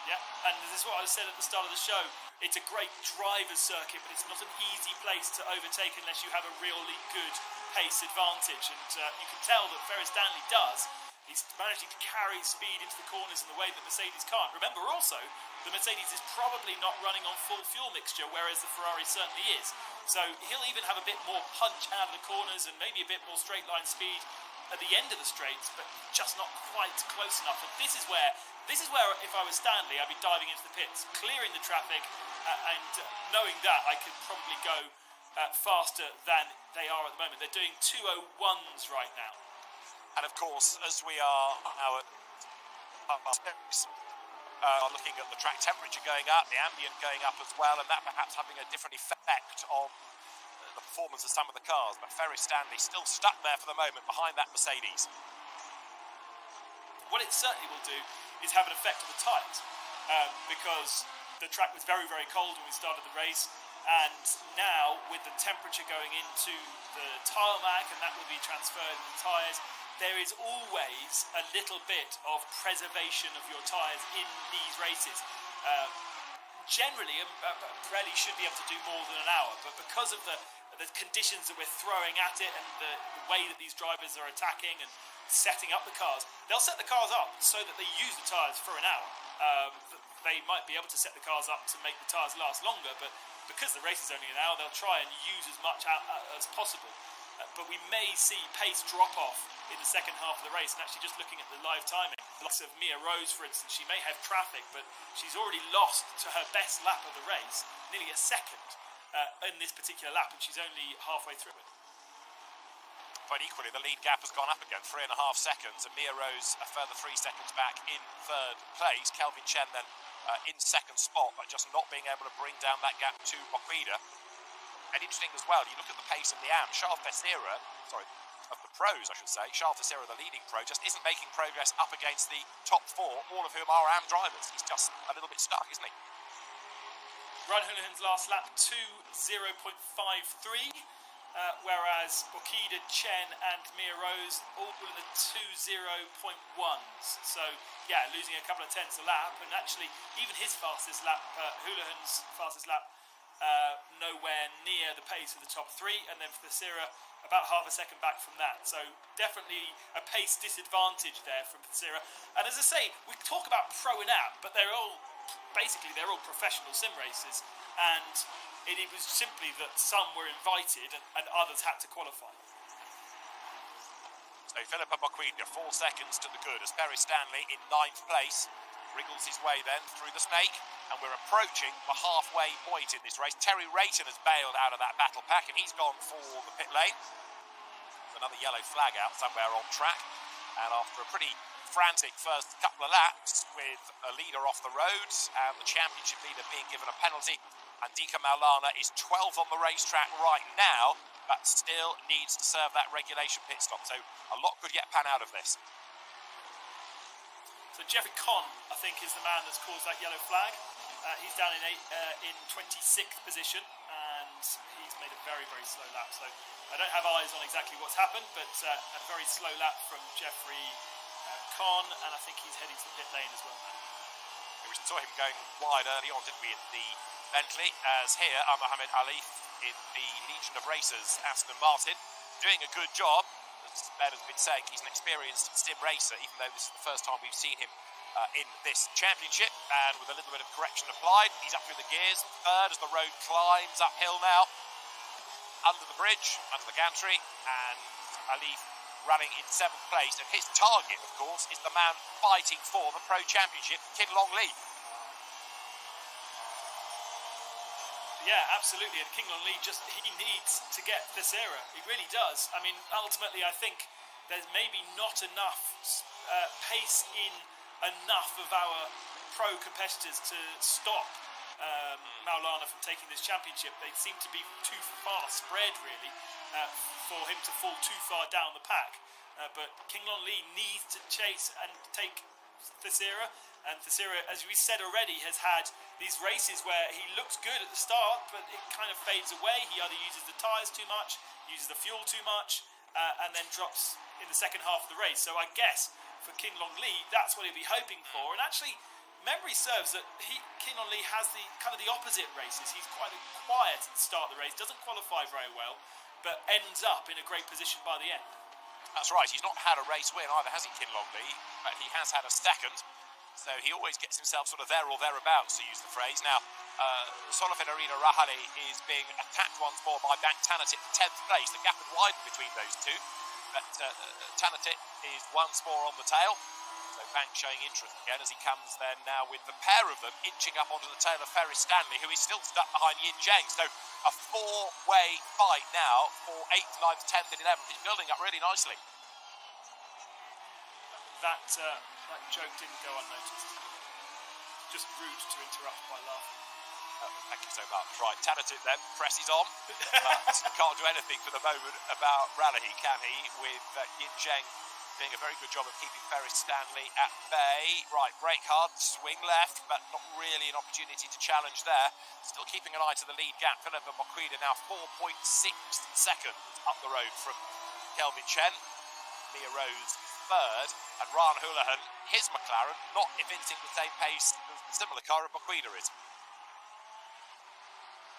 Yeah, and this is what I said at the start of the show. It's a great driver's circuit, but it's not an easy place to overtake unless you have a really good pace advantage. And you can tell that Ferry Stanley does. He's managing to carry speed into the corners in the way that Mercedes can't. Remember also, the Mercedes is probably not running on full fuel mixture, whereas the Ferrari certainly is. So he'll even have a bit more punch out of the corners and maybe a bit more straight line speed at the end of the straights, but just not quite close enough. And this is where if I was Stanley, I'd be diving into the pits, clearing the traffic, and knowing that I could probably go faster than they are at the moment. They're doing 2:01s right now. And of course, as we are now looking at the track temperature going up, the ambient going up as well, and that perhaps having a different effect on the performance of some of the cars. But Ferry Stanley still stuck there for the moment behind that Mercedes. What it certainly will do is have an effect on the tyres, because the track was very, very cold when we started the race, and now with the temperature going into the tarmac, and that will be transferred to the tyres, there is always a little bit of preservation of your tyres in these races. Generally, Pirelli should be able to do more than an hour, but because of the conditions that we're throwing at it and the way that these drivers are attacking and setting up the cars, they'll set the cars up so that they use the tyres for an hour. They might be able to set the cars up to make the tyres last longer, but because the race is only an hour, they'll try and use as much as possible. But we may see pace drop off in the second half of the race, and actually just looking at the live timing, the likes of Mia Rose, for instance, she may have traffic, but she's already lost to her best lap of the race, nearly a second in this particular lap, and she's only halfway through it. But equally, the lead gap has gone up again, 3.5 seconds, and Mia Rose a further 3 seconds back in third place. Kelvin Chen then in second spot, but just not being able to bring down that gap to Moquida. And interesting as well, you look at the pace of the AM, Charles Becerra, of the pros I should say, Charles Becerra, the leading pro, just isn't making progress up against the top 4, all of whom are AM drivers. He's just a little bit stuck, isn't he? Ryan Houlihan's last lap, 2:0.53. Whereas Moquida, Chen and Mia Rose all in the 2:0.1s. So, yeah, losing a couple of tenths a lap. And actually, even his fastest lap, Houlihan's fastest lap, nowhere near the pace of the top 3. And then for Becerra, about half a second back from that. So, definitely a pace disadvantage there from Becerra. And as I say, we talk about pro and app, but they're all professional sim races. And it was simply that some were invited and others had to qualify. So Philippa Moquida, 4 seconds to the good as Ferry Stanley in 9th place. wriggles his way then through the snake, and we're approaching the halfway point in this race. Terry Rayton has bailed out of that battle pack, and he's gone for the pit lane. There's another yellow flag out somewhere on track, and after a pretty frantic first couple of laps with a leader off the road and the championship leader being given a penalty, Andika Maulana is 12th on the racetrack right now, but still needs to serve that regulation pit stop, so a lot could yet pan out of this. So Jeffrey Conn, I think, is the man that's caused that yellow flag. He's down in 26th position, and he's made a very, very slow lap. So I don't have eyes on exactly what's happened, but a very slow lap from Jeffrey Conn, and I think he's heading to the pit lane as well now. We saw him going wide early on, didn't we, in the Bentley, as here Mohammed Ali in the Legion of Racers Aston Martin, doing a good job. As Ben has been saying, he's an experienced sim racer, even though this is the first time we've seen him in this championship, and with a little bit of correction applied, he's up through the gears, third as the road climbs uphill now, under the bridge, under the gantry, and Ali running in 7th place, and his target, of course, is the man fighting for the Pro Championship, Kin Long Lee. Yeah, absolutely, and King Long Lee he needs to get Thesera. He really does. I mean, ultimately, I think there's maybe not enough pace in enough of our pro competitors to stop Maulana from taking this championship. They seem to be too far spread, really, for him to fall too far down the pack. But King Long Lee needs to chase and take Thesera. And Thesera, as we said already, has had these races where he looks good at the start, but it kind of fades away. He either uses the tyres too much, uses the fuel too much, and then drops in the second half of the race. So I guess for King Long Lee, that's what he'll be hoping for. And actually, memory serves that King Long Lee has the kind of the opposite races. He's quite quiet at the start of the race, doesn't qualify very well, but ends up in a great position by the end. That's right, he's not had a race win either, has he, Kin Long Lee? But he has had a second. So he always gets himself sort of there or thereabouts, to use the phrase. Now, Solofin Arena Rahali is being attacked once more by Bank Tanatit in 10th place. The gap had widened between those two, but Tanatit is once more on the tail. So Bank showing interest again as he comes then now with the pair of them inching up onto the tail of Ferris Stanley, who is still stuck behind Yin Zheng. So a four-way fight now for 8th, 9th, 10th and 11th. It's building up really nicely. That joke didn't go unnoticed. Just rude to interrupt by laughing. Thank you so much. Right, Tanatit then presses on, but can't do anything for the moment about Ralahi, can he? With Yin Zheng doing a very good job of keeping Ferris Stanley at bay. Right, brake hard, swing left, but not really an opportunity to challenge there. Still keeping an eye to the lead gap. Philip Maquida now 4.6 seconds up the road from Kelvin Chen. Leah Rose third, and Ran Houlihan, his McLaren, not evincing the same pace as the similar car of Maquida is.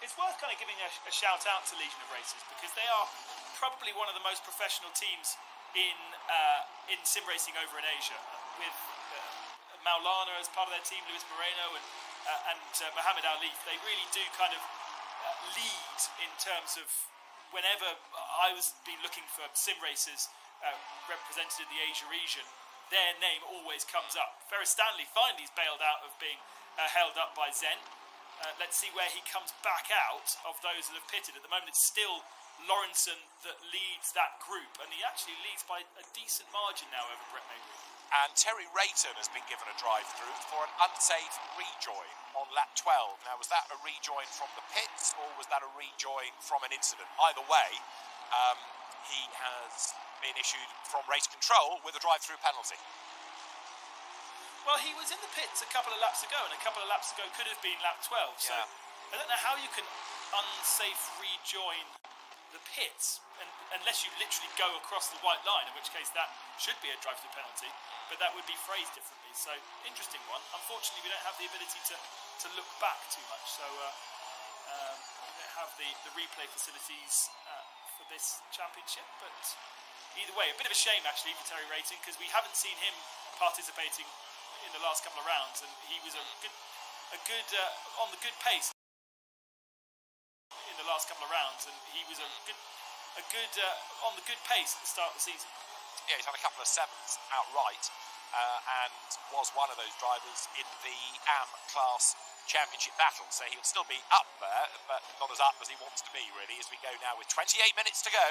It's worth kind of giving a shout out to Legion of Racers, because they are probably one of the most professional teams in sim racing over in Asia, with Maulana as part of their team, Luis Moreno and Mohammed Ali. They really do kind of lead in terms of whenever I was been looking for sim racers represented in the Asia region, their name always comes up. Ferris Stanley finally is bailed out of being held up by Zen. Let's see where he comes back out of those that have pitted. At the moment, it's still Lawrenson that leads that group, and he actually leads by a decent margin now over Brett Maybury. And Terry Rayton has been given a drive-through for an unsafe rejoin on lap 12. Now, was that a rejoin from the pits, or was that a rejoin from an incident? Either way, he has been issued from race control with a drive-through penalty. Well, he was in the pits a couple of laps ago, and a couple of laps ago could have been lap 12. So I don't know how you can unsafe rejoin the pits unless you literally go across the white line, in which case that should be a drive-through penalty, but that would be phrased differently. So interesting one. Unfortunately, we don't have the ability to look back too much, so we don't have the replay facilities for this championship. But either way, a bit of a shame actually for Terry Rayton, because we haven't seen him participating in the last couple of rounds, and he was on the good pace in the last couple of rounds, and he was on the good pace at the start of the season. Yeah, he's had a couple of sevens outright and was one of those drivers in the AM class championship battle. So he'll still be up there, but not as up as he wants to be, really, as we go now with 28 minutes to go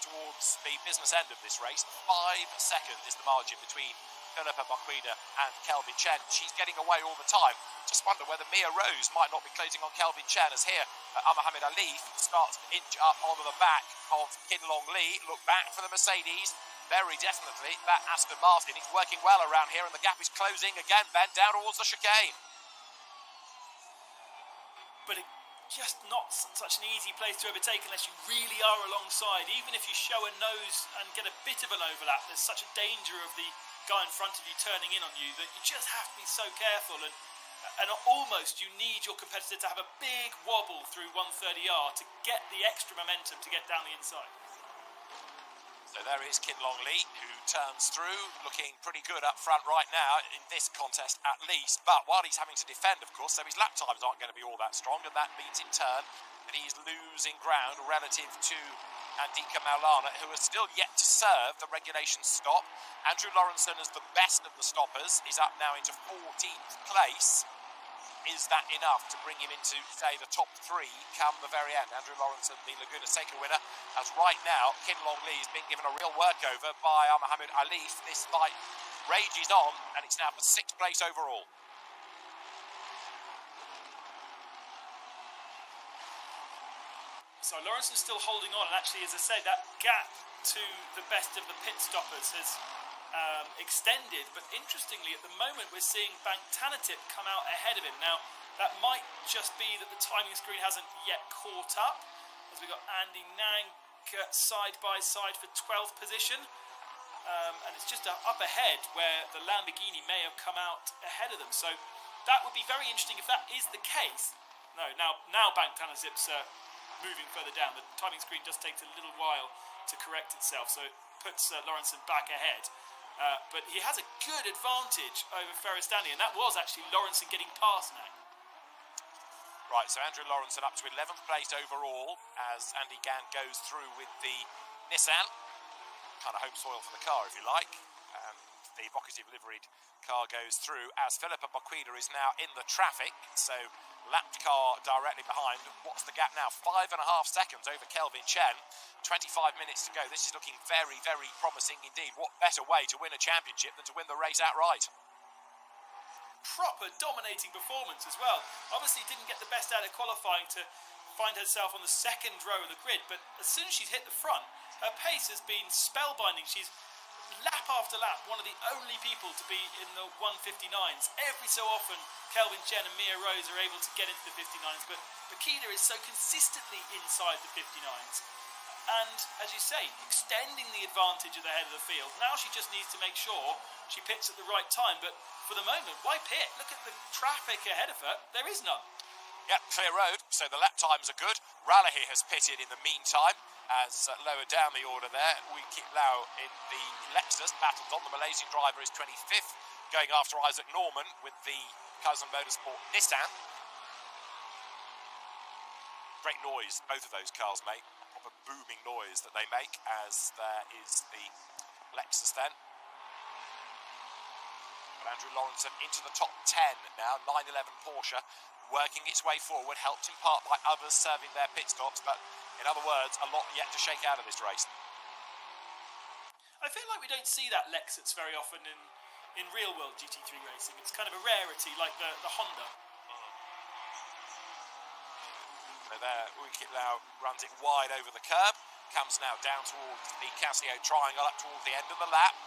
towards the business end of this race. 5 seconds is the margin between Philippa Bakwida and Kelvin Chen. She's getting away all the time. Just wonder whether Mia Rose might not be closing on Kelvin Chen, as here Mohamed Ali starts to inch up onto the back of Kin Long Lee. Look back for the Mercedes. Very definitely that Aston Martin. He's working well around here, and the gap is closing again. Ben down towards the chicane. But just not such an easy place to overtake unless you really are alongside. Even if you show a nose and get a bit of an overlap, there's such a danger of the guy in front of you turning in on you that you just have to be so careful, and almost you need your competitor to have a big wobble through 130R to get the extra momentum to get down the inside. So there is Kin Long Lee, who turns through, looking pretty good up front right now, in this contest at least. But while he's having to defend, of course, so his lap times aren't going to be all that strong, and that means in turn that he's losing ground relative to Andika Maulana, who has still yet to serve the regulation stop. Andrew Lawrenson, as the best of the stoppers, is up now into 14th place. Is that enough to bring him into, say, the top 3 come the very end? Andrew Lawrenson, the Laguna Seca winner, as right now Kin Long Lee is being given a real workover by Mohamed Ali. This fight rages on, and it's now for 6th place overall. So Lawrenson's still holding on, and actually, as I say, that gap to the best of the pit stoppers has extended. But interestingly, at the moment, we're seeing Bangtanatip come out ahead of him. Now, that might just be that the timing screen hasn't yet caught up, as we've got Andy Nang side by side for 12th position. And it's just up ahead where the Lamborghini may have come out ahead of them. So that would be very interesting if that is the case. No, now Bangtanatip's moving further down. The timing screen just takes a little while to correct itself, so it puts Lawrenson back ahead. But he has a good advantage over Ferrastani, and that was actually Lawrenson getting past now. Right, so Andrew Lawrenson up to 11th place overall as Andy Gann goes through with the Nissan. Kind of home soil for the car, if you like. And the vocative liveried car goes through as Philippa Bakwida is now in the traffic. So lapped car directly behind. What's the gap now? 5.5 seconds over Kelvin Chen. 25 minutes to go. This is looking very, very promising indeed. What better way to win a championship than to win the race outright? Proper dominating performance as well. Obviously didn't get the best out of qualifying to find herself on the 2nd row of the grid, but as soon as she's hit the front, her pace has been spellbinding. She's lap after lap one of the only people to be in the 159s. Every so often Kelvin Chen and Mia Rose are able to get into the 59s, but Bakwida is so consistently inside the 59s. And, as you say, extending the advantage at the head of the field. Now she just needs to make sure she pits at the right time. But for the moment, why pit? Look at the traffic ahead of her. There is none. Yeah, clear road, so the lap times are good. Ralahi has pitted in the meantime, as lower down the order there. We keep Lau in the Lexus. Battles on. The Malaysian driver is 25th, going after Isaac Norman with the Cousin Motorsport Nissan. Great noise both of those cars make. Proper booming noise that they make, as there is the Lexus then. But Andrew Lawrenson into the top 10 now. 911 Porsche working its way forward, helped in part by others serving their pit stops, but in other words, a lot yet to shake out of this race. I feel like we don't see that Lexus very often in real world GT3 racing. It's kind of a rarity, like the Honda. So there, Ukit Lau runs it wide over the curb, comes now down towards the Casio triangle up towards the end of the lap.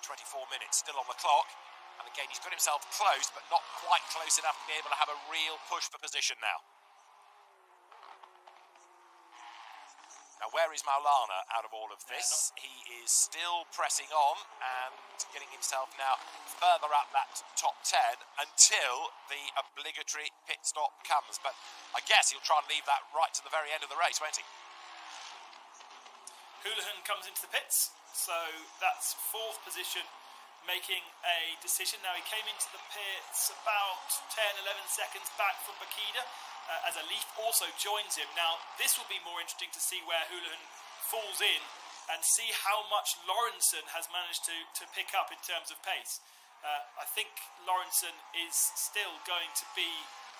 24 minutes still on the clock, and again he's got himself close, but not quite close enough to be able to have a real push for position now. Now, where is Maulana out of all of this? He is still pressing on and getting himself now further up that top 10 until the obligatory pit stop comes. But I guess he'll try and leave that right to the very end of the race, won't he? Houlihan comes into the pits, so that's 4th position, making a decision. Now, he came into the pits about 10, 11 seconds back from Bakwida, as Alif also joins him. Now, this will be more interesting to see where Houlihan falls in and see how much Lawrenson has managed to pick up in terms of pace. I think Lawrenson is still going to be...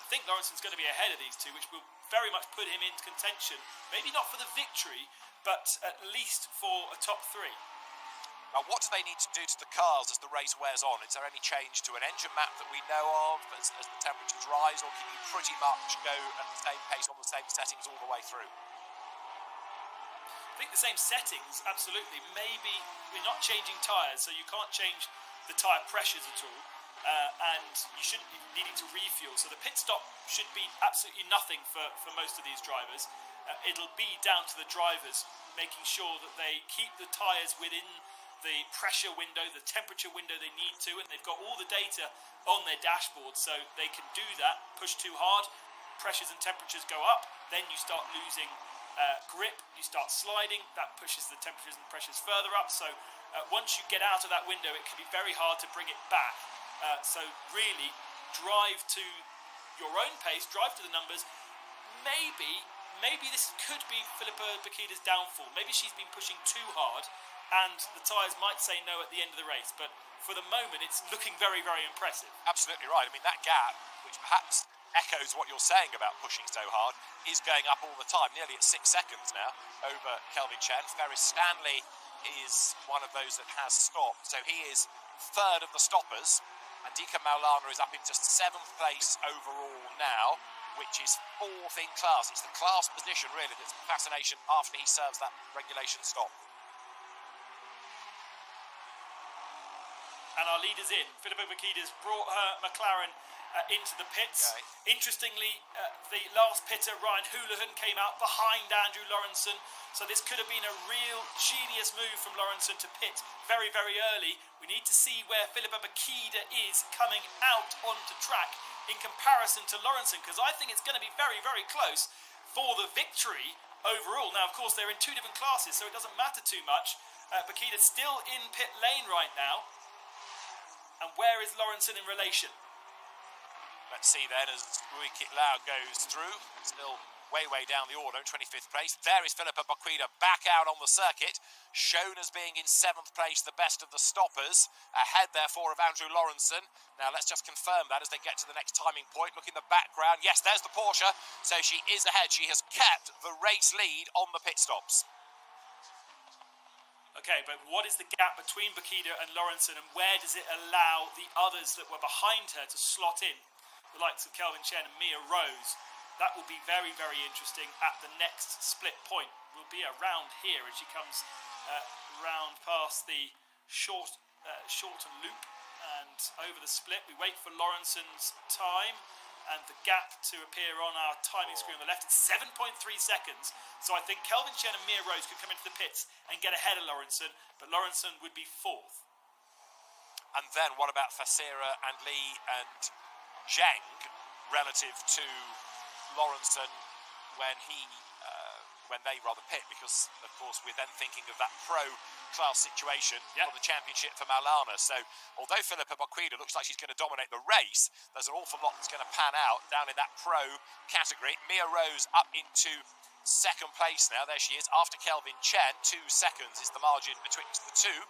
I think Lawrenson's going to be ahead of these two, which will very much put him into contention. Maybe not for the victory, but at least for a top three. Now, what do they need to do to the cars as the race wears on? Is there any change to an engine map that we know of as the temperatures rise, or can you pretty much go at the same pace on the same settings all the way through? I think the same settings, absolutely. Maybe we're not changing tyres, so you can't change the tyre pressures at all, and you shouldn't be needing to refuel. So the pit stop should be absolutely nothing for most of these drivers. It'll be down to the drivers making sure that they keep the tyres within the pressure window, the temperature window they need to, and they've got all the data on their dashboard, so they can do that. Push too hard, pressures and temperatures go up, then you start losing grip, you start sliding, that pushes the temperatures and pressures further up. So once you get out of that window, it can be very hard to bring it back. So really drive to your own pace, drive to the numbers. Maybe this could be Filippa Bakida's downfall. Maybe she's been pushing too hard and the tyres might say no at the end of the race, but for the moment it's looking very, very impressive. Absolutely right. I mean, that gap, which perhaps echoes what you're saying about pushing so hard, is going up all the time, nearly at 6 seconds now over Kelvin Chen. Ferris Stanley is one of those that has stopped, so he is third of the stoppers. Andika Maulana is up into 7th place overall now, which is 4th in class. It's the class position, really, that's the fascination after he serves that regulation stop. And our leader's in. Filippa Bakida's brought her McLaren into the pits. Okay. Interestingly, the last pitter, Ryan Houlihan, came out behind Andrew Lawrenson. So this could have been a real genius move from Lawrenson to pit very, very early. We need to see where Filippa Bakida is coming out onto track in comparison to Lawrenson, because I think it's going to be very, very close for the victory overall. Now, of course, they're in two different classes, so it doesn't matter too much. Bakida's still in pit lane right now. And where is Lawrenson in relation? Let's see then as Rui Kit Lau goes through, still way down the order, 25th place. There is Filippa Baquida back out on the circuit, shown as being in 7th place, the best of the stoppers, ahead therefore of Andrew Lawrenson. Now let's just confirm that as they get to the next timing point. Look in the background, yes, there's the Porsche, so she is ahead. She has kept the race lead on the pit stops. Okay, but what is the gap between Bakida and Lawrenson, and where does it allow the others that were behind her to slot in? The likes of Kelvin Chen and Mia Rose. That will be very, very interesting at the next split point. Will be around here as she comes round past the shorten loop and over the split. We wait for Lawrenson's time and the gap to appear on our timing screen on the left. It's 7.3 seconds. So I think Kelvin Chen and Mia Rose could come into the pits and get ahead of Lawrenson, but Lawrenson would be 4th. And then what about Fasira and Lee and Zheng relative to Lawrenson when they pit, because of course we're then thinking of that pro class situation for the championship for Maulana. So although Filippa Baquida looks like she's going to dominate the race, there's an awful lot that's going to pan out down in that pro category. Mia Rose up into 2nd place now. There she is after Kelvin Chen. 2 seconds is the margin betwixt the two.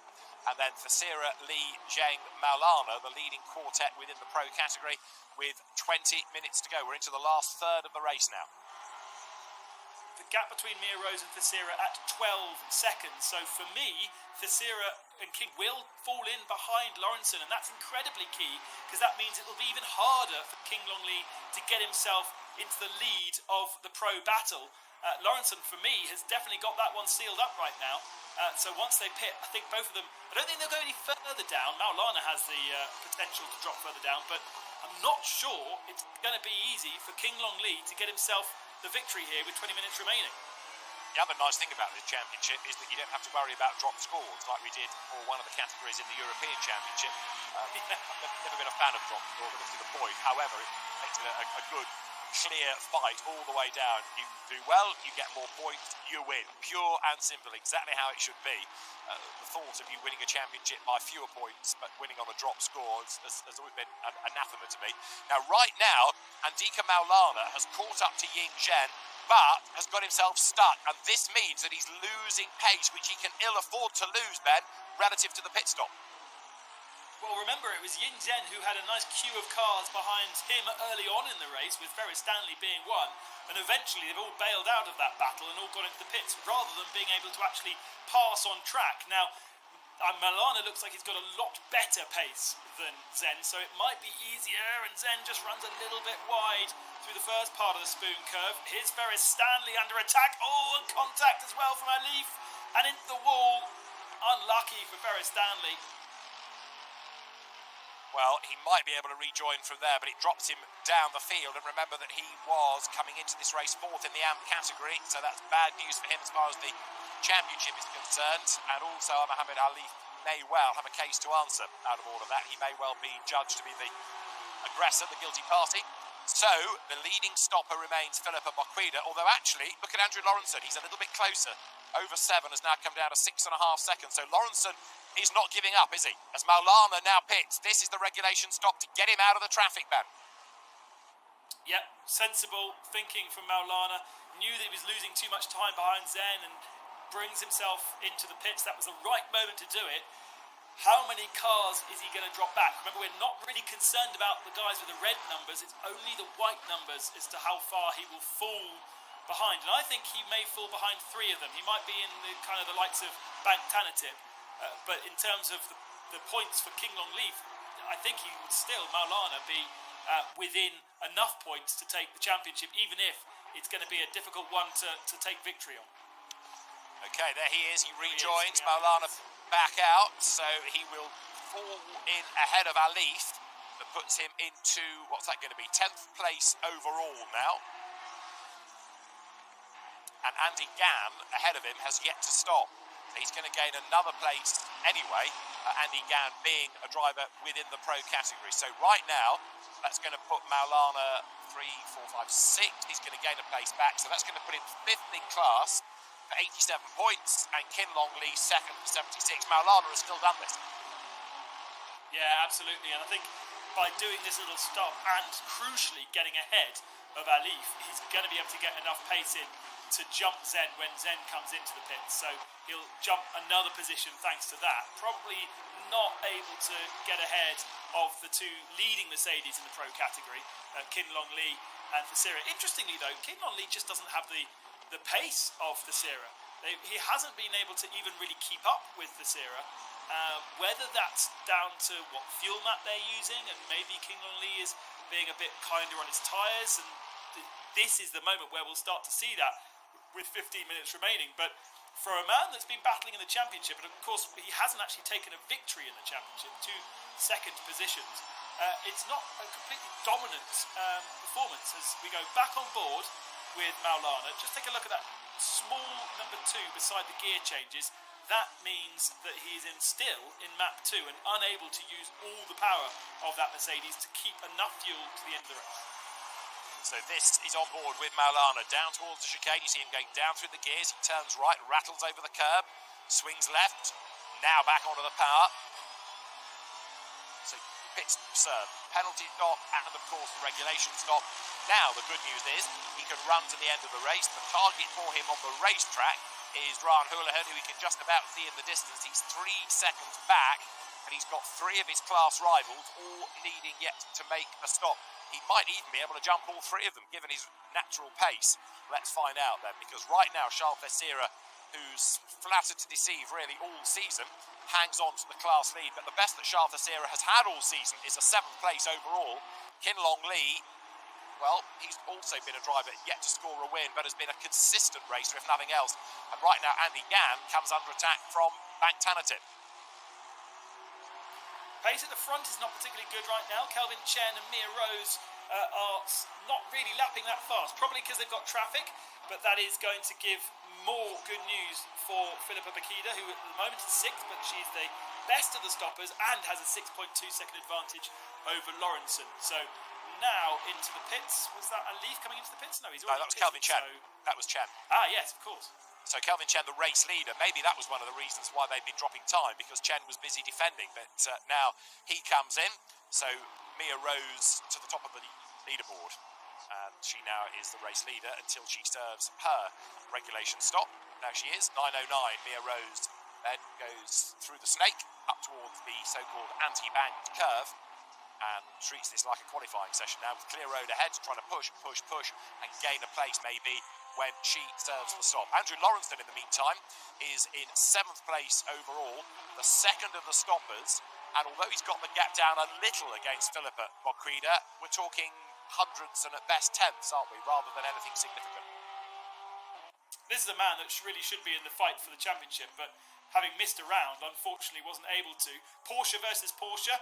And then Fasira, Lee, Zheng, Maulana, the leading quartet within the pro category, with 20 minutes to go. We're into the last third of the race now. The gap between Mia Rose and Fasira at 12 seconds. So for me, Fasira and King will fall in behind Lawrenson, and that's incredibly key, because that means it will be even harder for King Longley to get himself into the lead of the pro battle. Lawrenson, for me, has definitely got that one sealed up right now. So once they pit, I think both of them, I don't think they'll go any further down. Maulana has the potential to drop further down, but I'm not sure it's going to be easy for King Longley to get himself the victory here with 20 minutes remaining. The other nice thing about this championship is that you don't have to worry about drop scores like we did for one of the categories in the European Championship. I've never been a fan of drop score to the point. However, it makes it a good, clear fight all the way down. You do well, you get more points, you win. Pure and simple, exactly how it should be. The thought of you winning a championship by fewer points but winning on a drop score has always been an anathema to me. Now, right now, Andika Maulana has caught up to Ying Zhen but has got himself stuck, and this means that he's losing pace, which he can ill afford to lose, Ben, relative to the pit stop. Well, remember, it was Yin Zhen who had a nice queue of cars behind him early on in the race, with Ferris Stanley being one, and eventually they've all bailed out of that battle and all gone into the pits, rather than being able to actually pass on track. Now, Maulana looks like he's got a lot better pace than Zhen, so it might be easier, and Zhen just runs a little bit wide through the first part of the spoon curve. Here's Ferris Stanley under attack. Oh, and contact as well from Alif, and into the wall. Unlucky for Ferris Stanley. Well, he might be able to rejoin from there, but it drops him down the field. And remember that he was coming into this race fourth in the AMP category, so that's bad news for him as far as the championship is concerned. And also, Mohammed Ali may well have a case to answer out of all of that. He may well be judged to be the aggressor, the guilty party. So, the leading stopper remains Philippa Boquida, although actually, look at Andrew Lawrenson. He's a little bit closer. Over 7 has now come down to 6.5 seconds. So, Lawrenson is not giving up, is he? As Maulana now pits, this is the regulation stop to get him out of the traffic ban. Yep, sensible thinking from Maulana. Knew that he was losing too much time behind Zhen and brings himself into the pits. That was the right moment to do it. How many cars is he going to drop back? Remember, we're not really concerned about the guys with the red numbers. It's only the white numbers as to how far he will fall behind. And I think he may fall behind 3 of them. He might be in the kind of the likes of Bank Tanatip. But in terms of the points for King Long Leaf, I think he would still, Maulana, be within enough points to take the championship, even if it's going to be a difficult one to take victory on. Okay, there he is. He rejoins. Maulana back out, so he will fall in ahead of Alif. That puts him into, what's that going to be, 10th place overall now. And Andy Gann, ahead of him, has yet to stop. He's going to gain another place anyway, Andy Gann being a driver within the pro category. So right now, that's going to put Maulana 3, 4, 5, 6. He's going to gain a place back. So that's going to put him 5th in class for 87 points, and Kin Long Lee 2nd for 76. Maulana has still done this. Yeah, absolutely. And I think by doing this little stop and crucially getting ahead of Alif, he's going to be able to get enough pace in to jump Zhen when Zhen comes into the pits. So he'll jump another position thanks to that. Probably not able to get ahead of the 2 leading Mercedes in the pro category, Kin Long Lee and Thesira. Interestingly though, Kin Long Lee just doesn't have the pace of Thesira. He hasn't been able to even really keep up with Thesira. Whether that's down to what fuel map they're using, and maybe King Long Lee is being a bit kinder on his tyres, and this is the moment where we'll start to see that with 15 minutes remaining. But for a man that's been battling in the championship, and of course he hasn't actually taken a victory in the championship, 2 second positions, it's not a completely dominant performance. As we go back on board with Maulana, just take a look at that small number 2 beside the gear changes. That means that he is still in map 2 and unable to use all the power of that Mercedes to keep enough fuel to the end of the race. So this is on board with Maulana down towards the chicane. You see him going down through the gears. He turns right, rattles over the curb, swings left, now back onto the power. So pit serve, penalty stop, and of course the regulation stop. Now the good news is he can run to the end of the race. The target for him on the racetrack is Ryan Houlihan, who he can just about see in the distance. He's 3 seconds back, and he's got 3 of his class rivals all needing yet to make a stop. He might even be able to jump all 3 of them, given his natural pace. Let's find out then, because right now Charles Thesira, who's flattered to deceive really all season, hangs on to the class lead. But the best that Charles Thesira has had all season is a 7th place overall. Kin Long Lee, well, he's also been a driver yet to score a win, but has been a consistent racer, if nothing else. And right now Andy Gann comes under attack from Bank Tanatip. Pace at the front is not particularly good right now. Kelvin Chen and Mia Rose are not really lapping that fast, probably because they've got traffic, but that is going to give more good news for Philippa Boquida, who at the moment is 6th, but she's the best of the stoppers and has a 6.2 second advantage over Lawrenson. So now into the pits. Was that Alif coming into the pits? No, he's already that was Kelvin Chen. So... That was Chen. Ah, yes, of course. So Kelvin Chen, the race leader, maybe that was one of the reasons why they've been dropping time, because Chen was busy defending. But now he comes in, so Mia Rose to the top of the leaderboard. and she now is the race leader until she serves her regulation stop. Now she is 9:09. Mia Rose then goes through the snake up towards the so-called anti-banked curve and treats this like a qualifying session now, with clear road ahead, trying to push and gain a place maybe when she serves the stop. Andrew Lawrenston, in the meantime, is in 7th place overall, the second of the stoppers, and although he's got the gap down a little against Philippa Boquida, we're talking hundreds and at best tenths, aren't we, rather than anything significant. This is a man that really should be in the fight for the championship, but having missed a round, unfortunately wasn't able to. Porsche versus Porsche.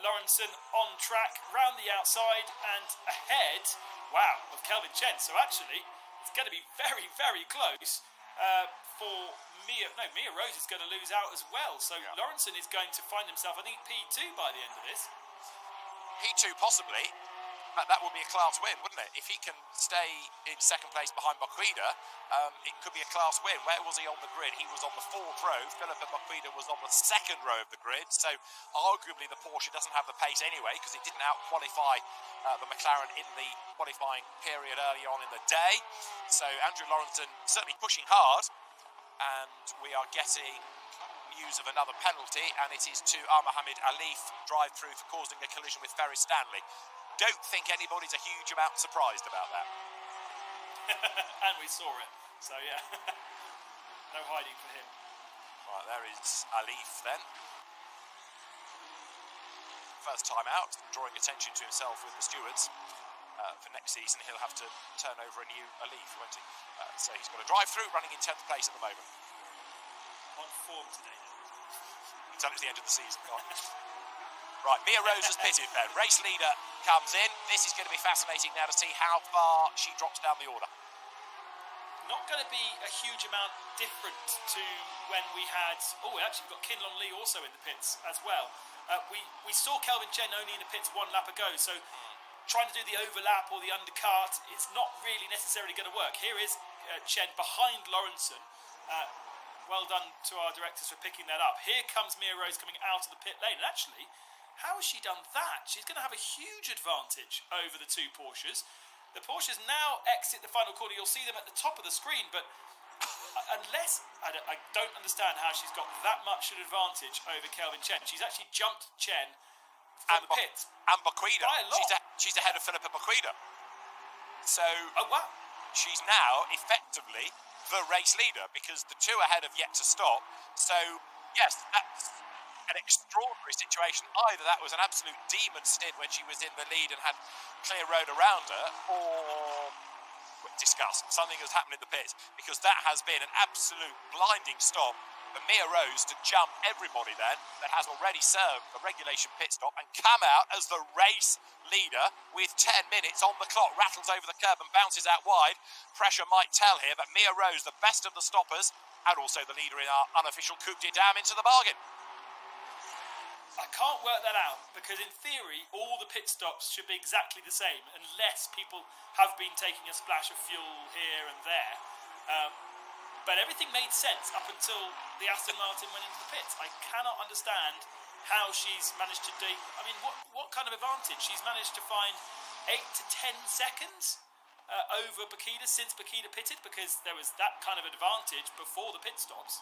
Lawrenson on track, round the outside and ahead, wow, of Kelvin Chen. So actually, it's going to be very, very close for Mia. No, Mia Rose is going to lose out as well. So yeah. Lawrenson is going to find himself, I think, P2 by the end of this. P2 possibly. That would be a class win, wouldn't it? If he can stay in second place behind Boquida, it could be a class win. Where was he on the grid? He was on the 4th row. Philippa Boquida was on the 2nd row of the grid. So arguably the Porsche doesn't have the pace anyway, because it didn't out-qualify the McLaren in the qualifying period early on in the day. So Andrew Lawrenson certainly pushing hard, and we are getting news of another penalty, and it is to Mohamed Alif drive through for causing a collision with Ferris Stanley. Don't think anybody's a huge amount surprised about that. And we saw it, so yeah, no hiding for him. Right, there is Alif then. First time out, drawing attention to himself with the stewards. For next season, he'll have to turn over a new Alif, won't he? So he's got a drive through, running in 10th place at the moment. On form today. Until it's the end of the season, can't it? Right, Mia Rose has pitted then. Race leader comes in. This is going to be fascinating now to see how far she drops down the order. Not going to be a huge amount different to when we had... Oh, actually, we've got Kinlon Lee also in the pits as well. We saw Kelvin Chen only in the pits 1 lap ago, so trying to do the overlap or the undercut is not really necessarily going to work. Here is Chen behind Lawrenson. Well done to our directors for picking that up. Here comes Mia Rose coming out of the pit lane. And actually, how has she done that? She's going to have a huge advantage over the 2 Porsches. The Porsches now exit the final corner. You'll see them at the top of the screen, but unless... I don't understand how she's got that much an advantage over Kelvin Chen. She's actually jumped Chen from the pit. And Boquida. By a lot. She's ahead of Philippa Boquida. So... Oh, wow. She's now effectively the race leader, because the 2 ahead have yet to stop. So, yes, that's an extraordinary situation. Either that was an absolute demon stint when she was in the lead and had clear road around her, or discuss something has happened in the pits, because that has been an absolute blinding stop for Mia Rose to jump everybody then that has already served the regulation pit stop and come out as the race leader with 10 minutes on the clock. Rattles over the curb and bounces out wide. Pressure might tell here, but Mia Rose, the best of the stoppers, and also the leader in our unofficial Coupe de Dame, into the bargain. I can't work that out, because in theory all the pit stops should be exactly the same unless people have been taking a splash of fuel here and there. But everything made sense up until the Aston Martin went into the pits. I cannot understand how she's managed to do... I mean, what kind of advantage? She's managed to find 8 to 10 seconds over Boquida since Boquida pitted, because there was that kind of advantage before the pit stops.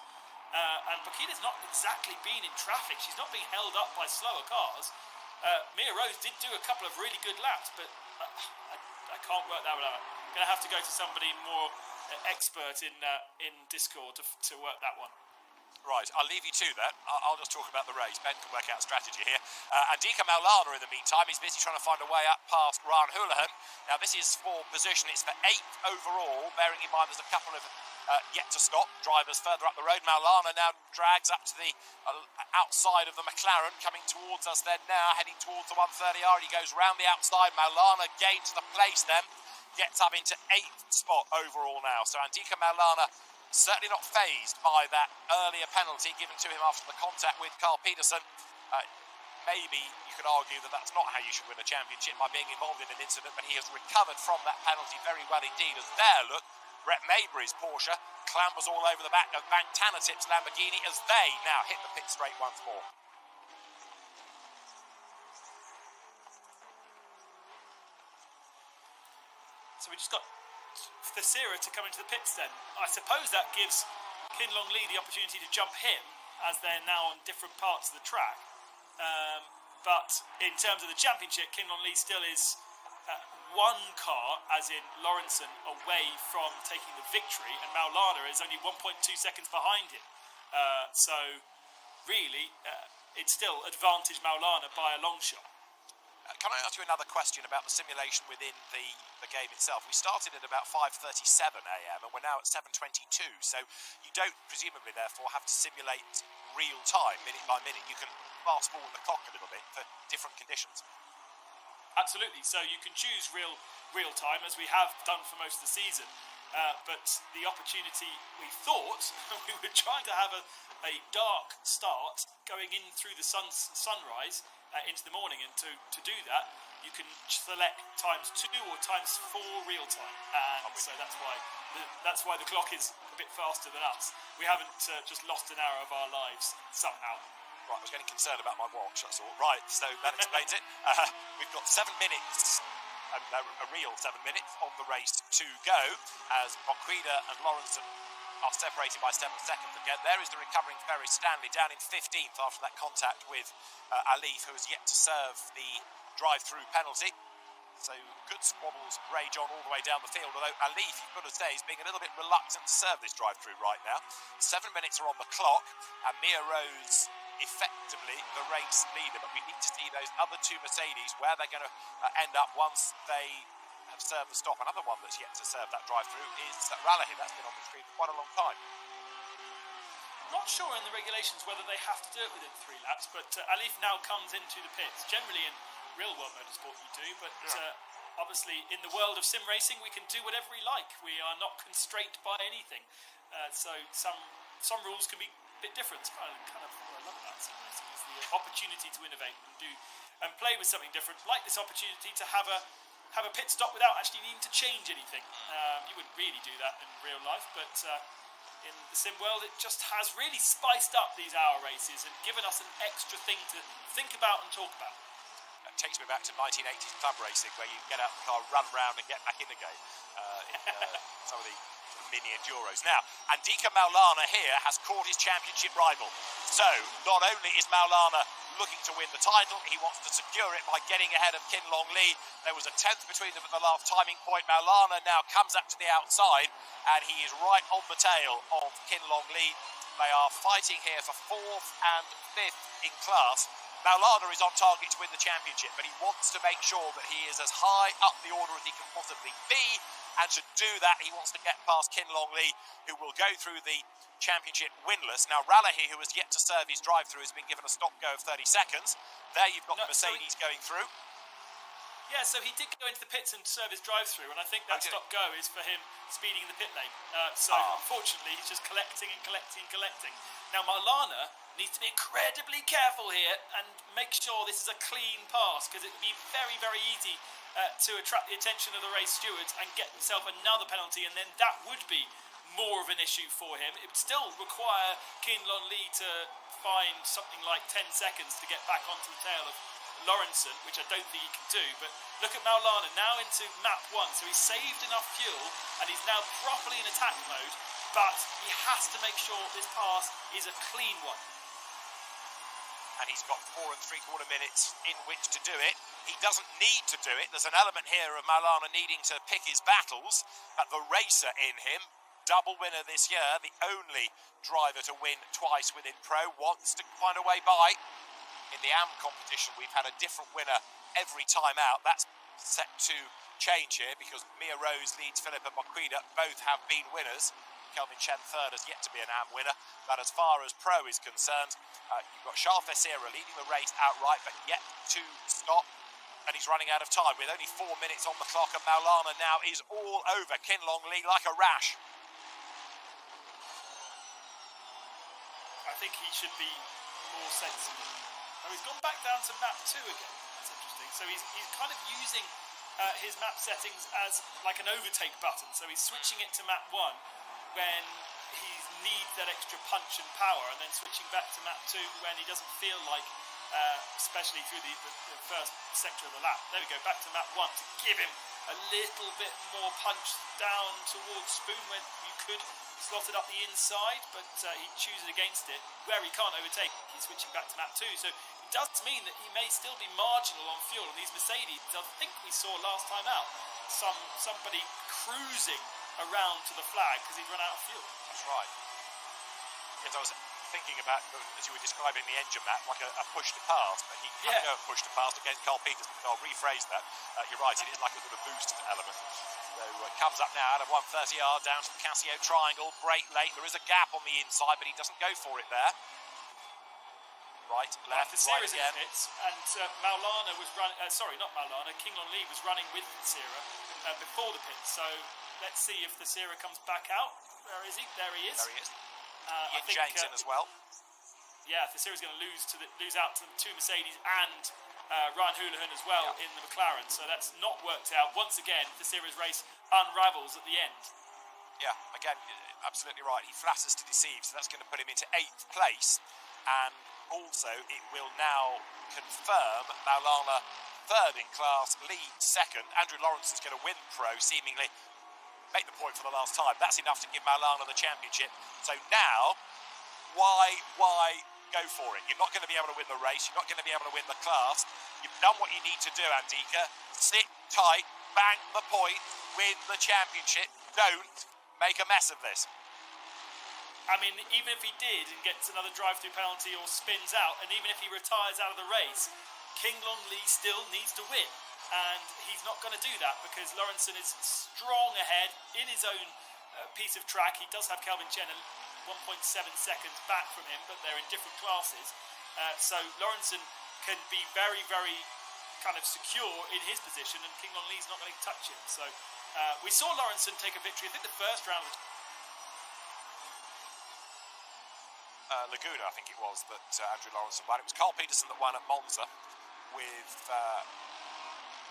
And Boquida's not exactly been in traffic. She's not being held up by slower cars. Mia Rose did do a couple of really good laps, but I can't work that one out. I'm going to have to go to somebody more expert in Discord to work that one. Right, I'll leave you to that. I'll just talk about the race. Ben can work out strategy here. Andika Maulana, in the meantime, is busy trying to find a way up past Ryan Houlihan. Now, this is for position. It's for 8th overall, bearing in mind there's a couple of yet to stop drivers further up the road. Maulana now drags up to the outside of the McLaren, coming towards us then now, heading towards the 130R. He goes round the outside. Maulana gains the place then, gets up into 8th spot overall now. So Andika Maulana certainly not fazed by that earlier penalty given to him after the contact with Carl Peterson. Maybe you could argue that that's not how you should win a championship, by being involved in an incident, but he has recovered from that penalty very well indeed. As there, look, Brett Maybury's Porsche clambers all over the back of Bank Tanatip's Lamborghini as they now hit the pit straight once more. So we just got Thesira to come into the pits then. I suppose that gives Kinlong Lee the opportunity to jump him, as they're now on different parts of the track. But in terms of the championship, Kinlong Lee still is one car, as in Lawrenson, away from taking the victory, and Maulana is only 1.2 seconds behind him. So really, it's still advantage Maulana by a long shot. Can I ask you another question about the simulation within the game itself? We started at about 5:37 a.m. and we're now at 7:22, so you don't presumably therefore have to simulate real time, minute by minute. You can fast forward the clock a little bit for different conditions. Absolutely, so you can choose real time, as we have done for most of the season, but the opportunity, we thought, we were trying to have a dark start going in through the sunrise into the morning, and to do that you can select times 2 or times 4 real time, and so that's why the clock is a bit faster than us. We haven't just lost an hour of our lives somehow. Right, I was getting concerned about my watch, that's all. Right, so that explains it. We've got 7 minutes, a real 7 minutes on the race to go, as Mokwida and Lawrenson are separated by 7 seconds again. There is the recovering Ferry Stanley down in 15th after that contact with Alif, who has yet to serve the drive-through penalty. So good squabbles rage on all the way down the field, although Alif, you've got to say, is being a little bit reluctant to serve this drive-through right now. 7 minutes are on the clock, and Mia Rose effectively the race leader, but we need to see those other 2 Mercedes where they're going to end up once they have served the stop. Another one that's yet to serve that drive-through is Ralahi. That's been on the screen for quite a long time. Not sure in the regulations whether they have to do it within 3 laps, but Alif now comes into the pits. Generally in real world motorsport you do, but obviously in the world of sim racing we can do whatever we like. We are not constrained by anything, so some rules can be a bit different. It's kind of what I love about sim racing, is the opportunity to innovate and play with something different, like this opportunity to have a pit stop without actually needing to change anything. You wouldn't really do that in real life, but in the sim world it just has really spiced up these hour races and given us an extra thing to think about and talk about. It takes me back to 1980s club racing, where you get out the car, run round and get back in the game in some of the mini enduros. Now, Andika Maulana here has caught his championship rival. So, not only is Maulana looking to win the title, he wants to secure it by getting ahead of Kinlong Lee. There was a 10th between them at the last timing point. Maulana now comes up to the outside, and he is right on the tail of Kinlong Lee. They are fighting here for 4th and 5th in class. Maulana is on target to win the championship, but he wants to make sure that he is as high up the order as he can possibly be, and to do that he wants to get past Kinlong Lee, who will go through the championship winless. Now Ralahi, who has yet to serve his drive-through, has been given a stop go of 30 seconds. There you've got the Mercedes going through. Yeah, so he did go into the pits and serve his drive-through, and I think that stop-go is for him speeding in the pit lane. Unfortunately, he's just collecting and collecting and collecting. Now, Maulana needs to be incredibly careful here and make sure this is a clean pass, because it would be very, very easy to attract the attention of the race stewards and get himself another penalty, and then that would be more of an issue for him. It would still require Kinlong Lee to find something like 10 seconds to get back onto the tail of Lawrenson, which I don't think he can do. But look at Maulana now into map 1, so he's saved enough fuel and he's now properly in attack mode, but he has to make sure this pass is a clean one. And he's got 4 3/4 minutes in which to do it. He doesn't need to do it. There's an element here of Maulana needing to pick his battles, but the racer in him, double winner this year, the only driver to win twice within Pro, wants to find a way by. In the AM competition, we've had a different winner every time out. That's set to change here, because Mia Rose leads Philip and Mokwida. Both have been winners. Kelvin Chen third has yet to be an AM winner. But as far as Pro is concerned, you've got Charles Thesira leading the race outright, but yet to stop. And he's running out of time with only 4 minutes on the clock, and Maulana now is all over Kinlong Lee like a rash. I think he should be more sensible. Oh, he's gone back down to map 2 again. That's interesting. So he's kind of using his map settings as like an overtake button. So he's switching it to map 1 when he needs that extra punch and power, and then switching back to map 2 when he doesn't feel like, especially through the first sector of the lap. There we go, back to map 1 to give him a little bit more punch down towards Spoon when you could slot it up the inside, but he chooses against it. Where he can't overtake, he's switching back to map 2, so it does mean that he may still be marginal on fuel. And these Mercedes, I think we saw last time out, somebody cruising around to the flag because he'd run out of fuel. That's right. Yes, I was thinking about, as you were describing the engine map, like a push to pass, but he can't go push to pass against Carl Peterson. I'll rephrase that. You're right, it is like a sort of boost element. So comes up now out of 130 yard down to the Casio triangle, brake late. There is a gap on the inside, but he doesn't go for it there. Right, left, the right series again. Pits, and Maulana was running. Sorry, not Maulana. King Long Lee was running with Thesera before the pit. So let's see if Thesera comes back out. Where is he? There he is. There he is. I think James in as well. Yeah, Thesera's going to lose out to the two Mercedes and Ryan Houlihan as well in the McLaren. So that's not worked out. Once again, Thesera's race unravels at the end. Yeah, again, absolutely right. He flatters to deceive, so that's going to put him into 8th place. And also, it will now confirm Maulana 3rd in class, Lee 2nd. Andrew Lawrence is going to win Pro, seemingly make the point for the last time. That's enough to give Maulana the championship. So now, why go for it? You're not going to be able to win the race. You're not going to be able to win the class. You've done what you need to do, Andika. Sit tight, bang the point, win the championship. Don't make a mess of this. I mean, even if he did and gets another drive-through penalty or spins out, and even if he retires out of the race, King Long Lee still needs to win. And he's not going to do that because Lawrenson is strong ahead in his own piece of track. He does have Kelvin Chen 1.7 seconds back from him, but they're in different classes. So Lawrenson can be very, very kind of secure in his position, and King Long Lee's not going to touch him. So we saw Lawrenson take a victory, I think the first round was Laguna, I think it was, that Andrew Lawrenson won. It was Carl Peterson that won at Monza with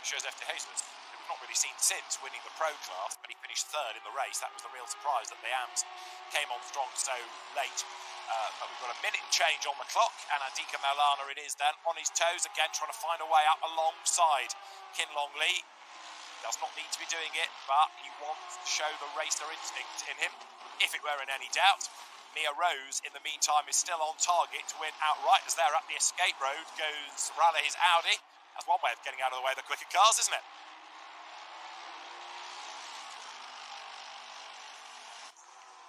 Joseph de Jesus, who we've not really seen since winning the Pro class, but he finished 3rd in the race. That was the real surprise, that the AMs came on strong so late. But we've got a minute change on the clock, and Andika Maulana it is then, on his toes again, trying to find a way up alongside Kin Long Lee. Does not need to be doing it, but he wants to show the racer instinct in him, if it were in any doubt. Mia Rose, in the meantime, is still on target to win outright, as they're up the escape road goes Raleigh, his Audi. That's one way of getting out of the way of the quicker cars, isn't it?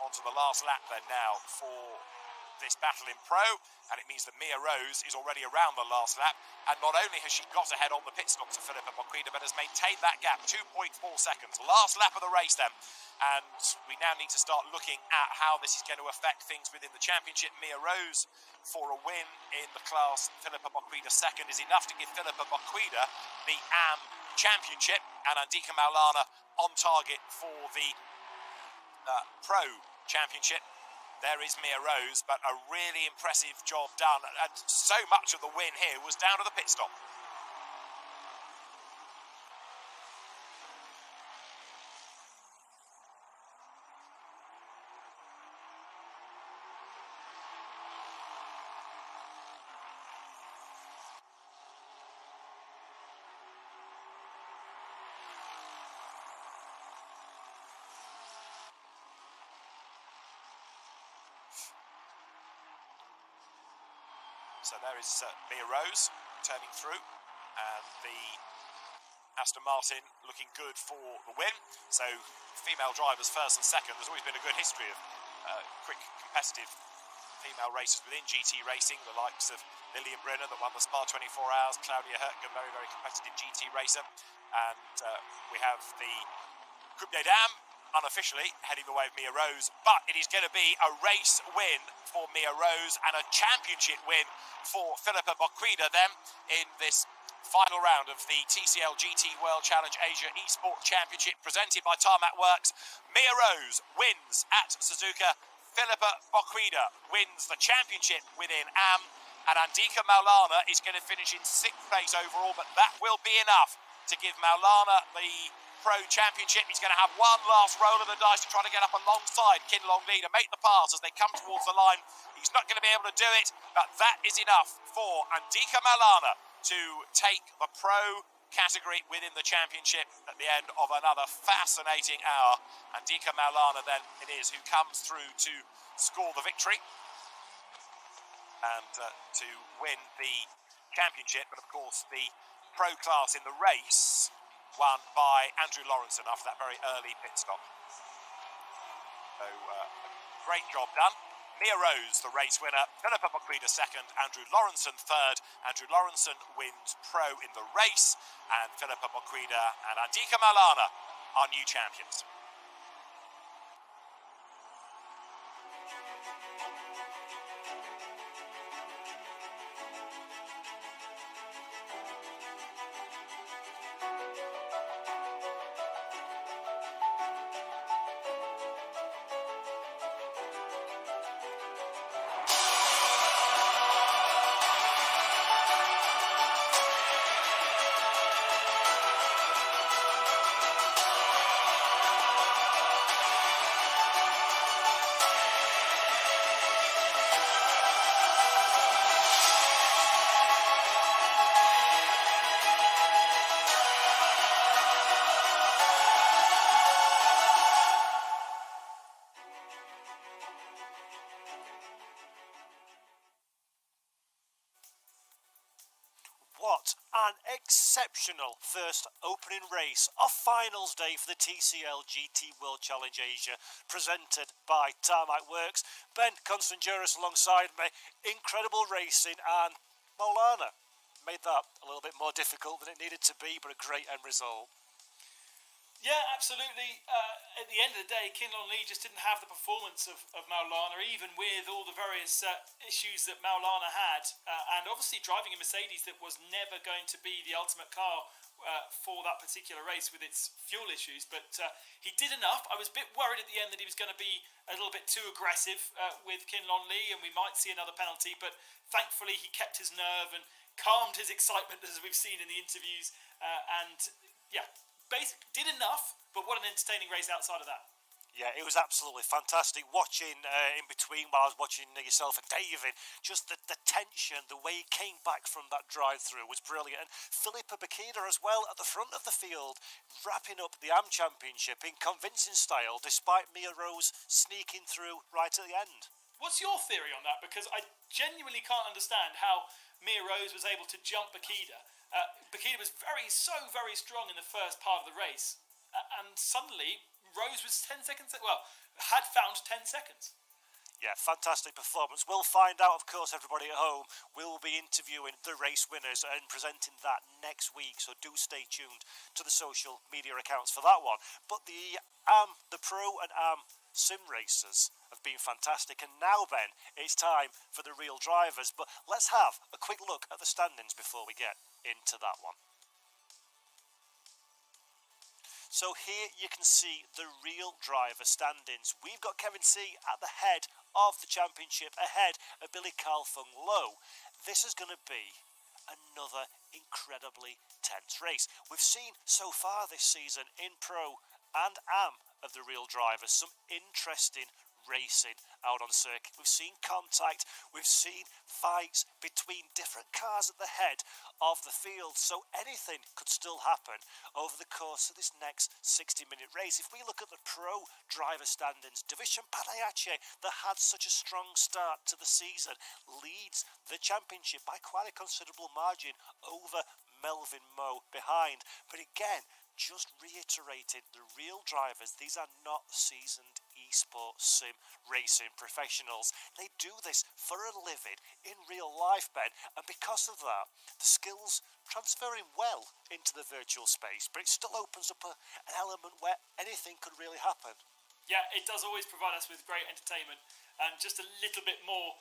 On to the last lap then now for this battle in Pro, and it means that Mia Rose is already around the last lap, and not only has she got ahead on the pit stop to Philippa Boquida, but has maintained that gap, 2.4 seconds. Last lap of the race then, and we now need to start looking at how this is going to affect things within the championship. Mia Rose for a win in the class, Philippa Boquida 2nd, is enough to give Philippa Boquida the AM championship, and Andika Maulana on target for the Pro championship. There is Mia Rose, but a really impressive job done, and so much of the win here was down to the pit stop. So there is Mia Rose turning through, and the Aston Martin looking good for the win. So female drivers 1st and 2nd. There's always been a good history of quick, competitive female racers within GT racing, the likes of Lillian Brenner that won the Spa 24 Hours, Claudia Hertgen, very, very competitive GT racer, and we have the Coupe des Dames unofficially heading the way of Mia Rose, but it is going to be a race win for Mia Rose and a championship win for Philippa Boquida then in this final round of the TCL GT World Challenge Asia eSports Championship presented by Tarmac Works. Mia Rose wins at Suzuka. Philippa Boquida wins the championship within AM, and Andika Maulana is going to finish in 6th place overall, but that will be enough to give Maulana the Pro Championship. He's going to have one last roll of the dice to try to get up alongside Kin Long Lee to make the pass as they come towards the line. He's not going to be able to do it, but that is enough for Andika Maulana to take the Pro category within the championship at the end of another fascinating hour. Andika Maulana then it is who comes through to score the victory and to win the championship. But of course the pro class in the race won by Andrew Lawrenson after that very early pit stop. So great job done. Mia Rose, the race winner, Philippa Boquida second, Andrew Lawrenson third. Andrew Lawrenson wins pro in the race, and Philippa Boquida and Andika Maulana are new champions. What an exceptional first opening race of finals day for the TCL GT World Challenge Asia, presented by Tarmac Works. Ben Constantinos alongside me. Incredible racing, and Maulana made that a little bit more difficult than it needed to be, but a great end result. Yeah, absolutely. At the end of the day, Kinlon Lee just didn't have the performance of Maulana, even with all the various issues that Maulana had. And obviously driving a Mercedes that was never going to be the ultimate car for that particular race with its fuel issues. But he did enough. I was a bit worried at the end that he was going to be a little bit too aggressive with Kinlon Lee, and we might see another penalty. But thankfully he kept his nerve and calmed his excitement, as we've seen in the interviews. Basically did enough, but what an entertaining race outside of that. Yeah, it was absolutely fantastic watching in between while I was watching yourself and David. Just the tension, the way he came back from that drive-through was brilliant. And Philippa Boquida as well at the front of the field, wrapping up the AM Championship in convincing style, despite Mia Rose sneaking through right at the end. What's your theory on that? Because I genuinely can't understand how Mia Rose was able to jump Boquida. Boquida was very strong in the first part of the race, and suddenly Rose was 10 seconds, had found 10 seconds. Yeah, fantastic performance. We'll find out, of course, everybody at home. We'll be interviewing the race winners and presenting that next week, so do stay tuned to the social media accounts for that one. But the Pro and AM sim racers have been fantastic, and now, Ben, it's time for the real drivers. But let's have a quick look at the standings before we get into that one. So here you can see the real driver standings. We've got Kevin C at the head of the championship, ahead of Billy Carlfung Low. This is going to be another incredibly tense race. We've seen so far this season in Pro and AM of the real drivers some interesting racing out on circuit. We've seen contact, we've seen fights between different cars at the head of the field, so anything could still happen over the course of this next 60-minute race. If we look at the Pro driver standings, Division Panayache, that had such a strong start to the season, leads the championship by quite a considerable margin over Melvin Moe behind. But again, just reiterating, the real drivers, these are not seasoned eSports sim racing professionals. They do this for a living in real life, Ben, and because of that, the skills transferring well into the virtual space, but it still opens up an element where anything could really happen. Yeah, it does always provide us with great entertainment and just a little bit more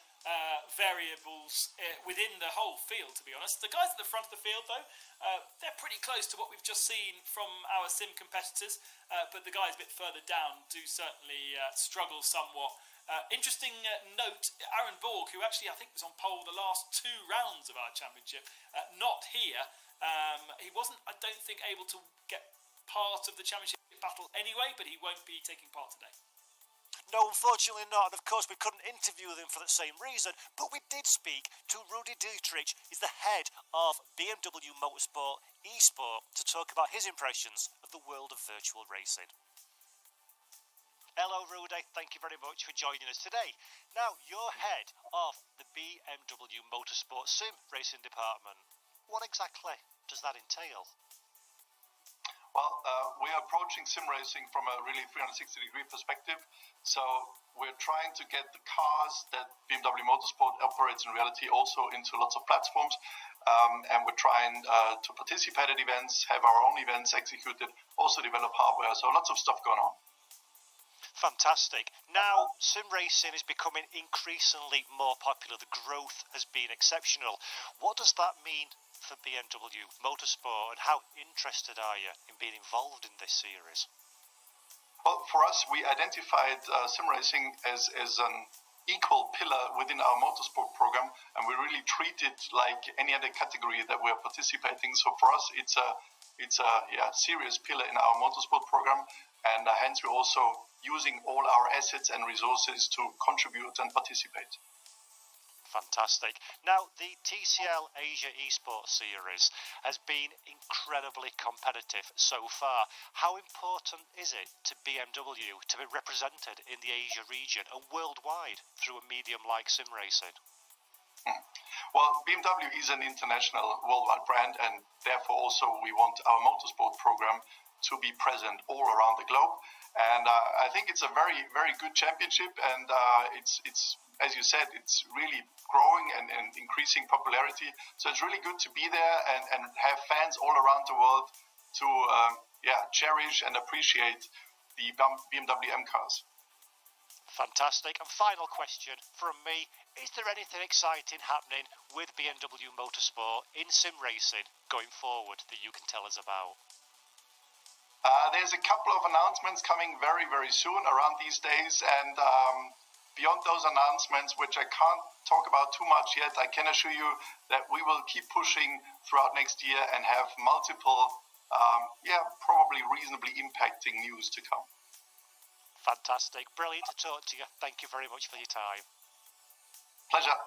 variables within the whole field, to be honest. The guys at the front of the field, though, they're pretty close to what we've just seen from our sim competitors, but the guys a bit further down do certainly struggle somewhat. Interesting note, Aaron Borg, who actually I think was on pole the last 2 rounds of our championship, not here. He wasn't, I don't think, able to get part of the championship battle anyway, but he won't be taking part today. No, unfortunately not. And of course, we couldn't interview them for that same reason. But we did speak to Rudi Dietrich, he's the head of BMW Motorsport eSport, to talk about his impressions of the world of virtual racing. Hello, Rudi. Thank you very much for joining us today. Now, you're head of the BMW Motorsport Sim Racing Department. What exactly does that entail? Well, we are approaching sim racing from a really 360-degree perspective. So we're trying to get the cars that BMW Motorsport operates in reality also into lots of platforms. And we're trying to participate at events, have our own events executed, also develop hardware. So lots of stuff going on. Fantastic. Now, sim racing is becoming increasingly more popular. The growth has been exceptional. What does that mean for BMW Motorsport, and how interested are you in being involved in this series? Well, for us, we identified sim racing as an equal pillar within our motorsport program, and we really treat it like any other category that we are participating. So for us, it's a serious pillar in our motorsport program, and hence we're also using all our assets and resources to contribute and participate. Fantastic. Now, the TCL Asia Esports Series has been incredibly competitive so far. How important is it to BMW to be represented in the Asia region and worldwide through a medium like sim racing? Well, BMW is an international worldwide brand, and therefore also we want our motorsport program to be present all around the globe. And I think it's a very, very good championship, and it's as you said, it's really growing and increasing popularity. So it's really good to be there and have fans all around the world to cherish and appreciate the BMW M cars. Fantastic. And final question from me, is there anything exciting happening with BMW Motorsport in sim racing going forward that you can tell us about? There's a couple of announcements coming very, very soon around these days, and beyond those announcements, which I can't talk about too much yet, I can assure you that we will keep pushing throughout next year and have multiple, probably reasonably impacting news to come. Fantastic. Brilliant to talk to you. Thank you very much for your time. Pleasure.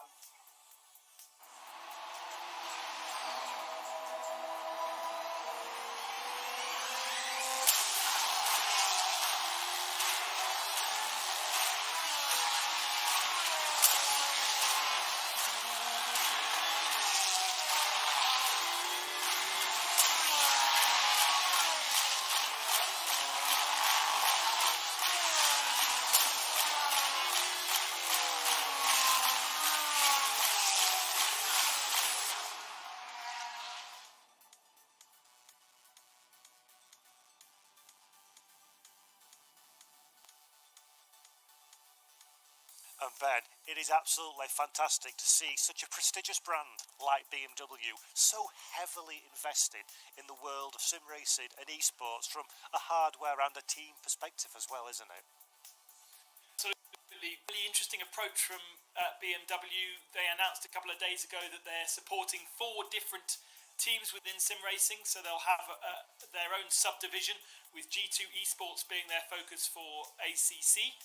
And Ben, it is absolutely fantastic to see such a prestigious brand like BMW so heavily invested in the world of sim racing and esports from a hardware and a team perspective as well, isn't it? Absolutely. Really interesting approach from BMW. They announced a couple of days ago that they're supporting 4 different teams within sim racing, so they'll have their own subdivision, with G2 eSports being their focus for ACC.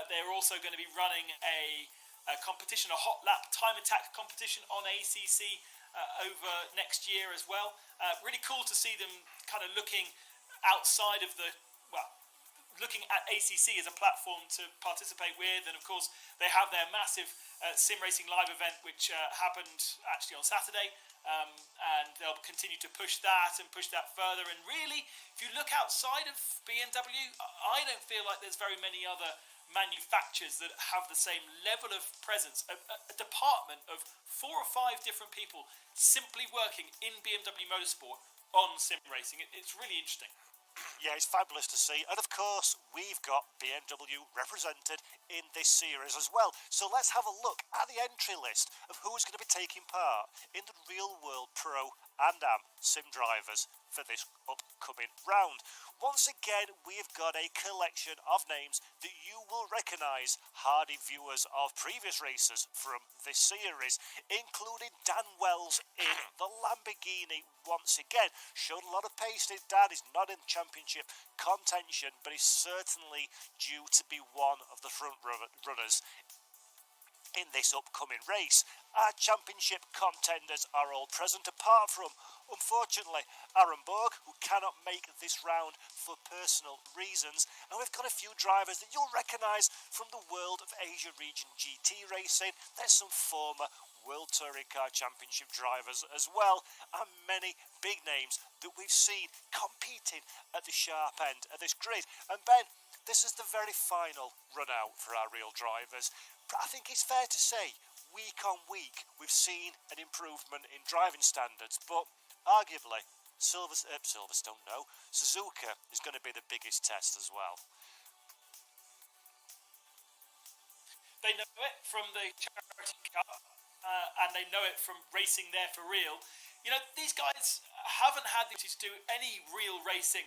They're also going to be running a competition, a hot lap time attack competition on ACC over next year as well. Really cool to see them kind of looking outside of looking at ACC as a platform to participate with, and of course they have their massive sim racing live event which happened actually on Saturday, and they'll continue to push that further. And really, if you look outside of BMW, I don't feel like there's very many other manufacturers that have the same level of presence, a department of 4 or 5 different people simply working in BMW Motorsport on sim racing. It's really interesting. Yeah, it's fabulous to see. And of course, we've got BMW represented in this series as well. So let's have a look at the entry list of who's going to be taking part in the Real World Pro and AM sim drivers for this upcoming round. Once again, we've got a collection of names that you will recognise, hardy viewers of previous races from this series, including Dan Wells in the Lamborghini once again. Showed a lot of pace. His dad is not in championship contention, but is certainly due to be one of the front runners in this upcoming race. Our championship contenders are all present, apart from, unfortunately, Aaron Borg, who cannot make this round for personal reasons. And we've got a few drivers that you'll recognise from the World of Asia Region GT racing. There's some former World Touring Car Championship drivers as well, and many big names that we've seen competing at the sharp end of this grid. And Ben, this is the very final run out for our real drivers. I think it's fair to say, week on week, we've seen an improvement in driving standards, but arguably, Suzuka is going to be the biggest test as well. They know it from the Charity Cup, and they know it from racing there for real. You know, these guys haven't had the opportunity to do any real racing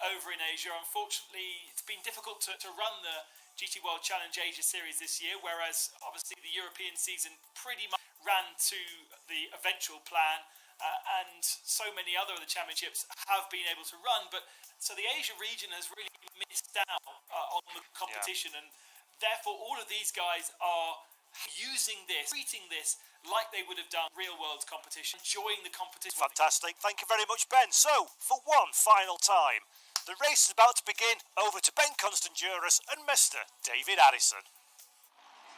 over in Asia. Unfortunately, it's been difficult to run the GT World Challenge Asia Series this year, whereas obviously the European season pretty much ran to the eventual plan, and so many other of the championships have been able to run. But so the Asia region has really missed out on the competition, and therefore all of these guys are using this, treating this like they would have done real world competition, enjoying the competition. Fantastic. Thank you very much, Ben. So, for one final time, the race is about to begin. Over to Ben Constantiouris and Mr. David Addison.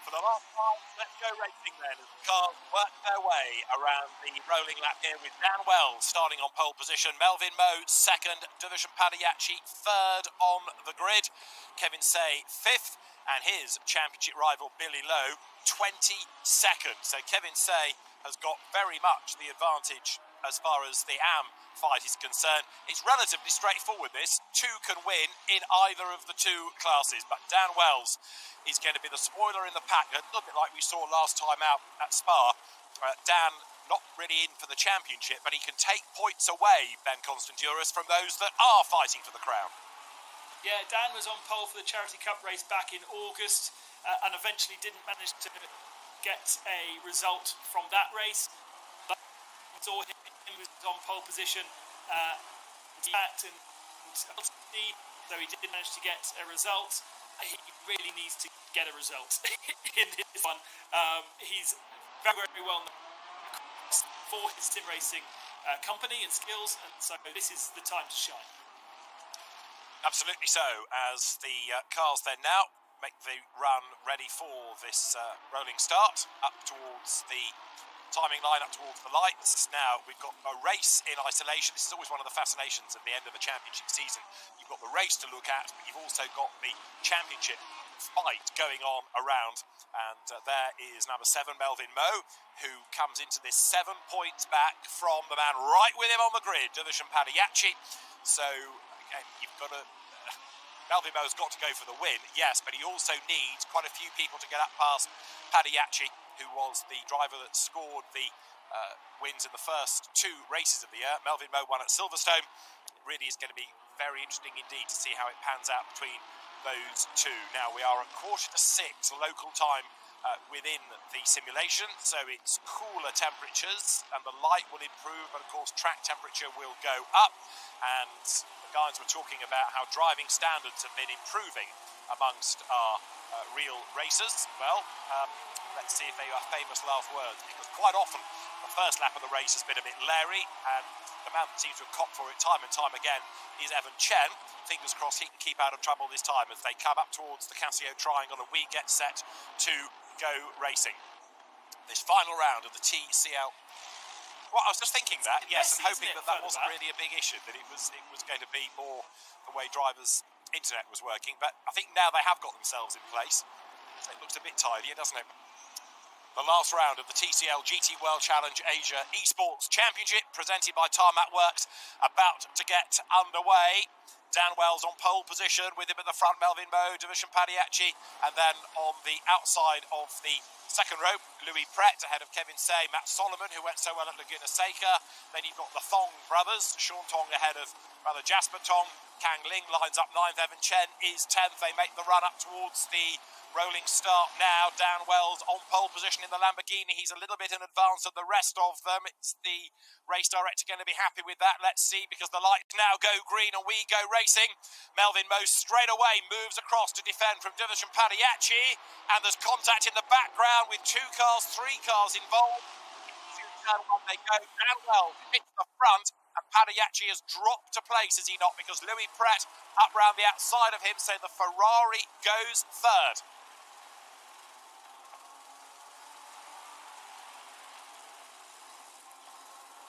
For the last time, let's go racing then as the cars work their way around the rolling lap here with Dan Wells starting on pole position, Melvin Moe second, Division Padiachi third on the grid, Kevin Say fifth, and his championship rival Billy Lowe 22nd. So Kevin Say has got very much the advantage as far as the AM fight is concerned. It's relatively straightforward this. Two can win in either of the two classes, but Dan Wells is going to be the spoiler in the pack, a little bit like we saw last time out at Spa. Dan not really in for the championship, but he can take points away, Ben Constantiouris, from those that are fighting for the crown. Yeah, Dan was on pole for the Charity Cup race back in August, and eventually didn't manage to get a result from that race. But we saw him was on pole position, so he did manage to get a result. He really needs to get a result in this one. He's very, very well known for his sim racing company and skills, and so this is the time to shine. Absolutely so, as the cars then now make the run ready for this rolling start up towards the timing line, up towards the lights. Now we've got a race in isolation. This is always one of the fascinations at the end of a championship season. You've got the race to look at, but you've also got the championship fight going on around. And there is number 7, Melvin Moe, who comes into this 7 points back from the man right with him on the grid, Division Padiachi. So again, you've got to Melvin Moe's got to go for the win, yes, but he also needs quite a few people to get up past Padiachi, who was the driver that scored the wins in the first 2 races of the year. Melvin Moe won at Silverstone. It really is going to be very interesting indeed to see how it pans out between those two. Now we are at 5:45 local time within the simulation, so it's cooler temperatures and the light will improve, but of course track temperature will go up. And the guys were talking about how driving standards have been improving amongst our real racers. Well, let's see if they are famous last words, because quite often the first lap of the race has been a bit leery, and the man that seems to have copped for it time and time again is Evan Chen. Fingers crossed he can keep out of trouble this time as they come up towards the Casio Triangle and we get set to go racing. This final round of the TCL. Well, I was just thinking that, yes, and hoping that wasn't really a big issue, that it was going to be more the way drivers' internet was working. But I think now they have got themselves in place. So it looks a bit tidier, doesn't it? The last round of the TCL GT World Challenge Asia eSports Championship, presented by Tarmac Works, about to get underway. Dan Wells on pole position, with him at the front, Melvin Moe, Division Padiachi, and then on the outside of the second row, Louis Pret ahead of Kevin Say, Matt Solomon, who went so well at Laguna Seca. Then you've got the Thong brothers, Sean Tong ahead of brother Jasper Tong. Kang Ling lines up 9th, Evan Chen is 10th. They make the run up towards the rolling start now. Dan Wells on pole position in the Lamborghini. He's a little bit in advance of the rest of them. It's the race director going to be happy with that. Let's see, because the lights now go green and we go racing. Melvin Moe straight away moves across to defend from Division Padiachi, and there's contact in the background with 2 cars, 3 cars involved. Turn 1 they go. Dan Wells hits the front, and Padiachi has dropped a place, has he not? Because Louis Pret up round the outside of him, so the Ferrari goes third.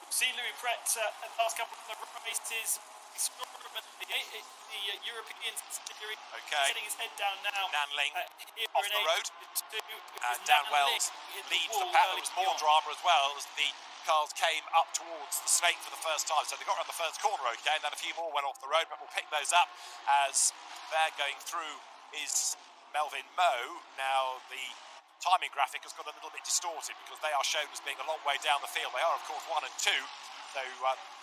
We've seen Louis Pret the last couple of races extraordinarily. The European subsidiary setting his head down now. Dan Ling here off the road. And Dan Wells leads the pack. There was more drama as well as the cars came up towards the snake for the first time. So they got around the first corner okay, and then a few more went off the road, but we'll pick those up as they're going through is Melvin Moe. Now the timing graphic has got a little bit distorted because they are shown as being a long way down the field. They are, of course, 1 and 2. So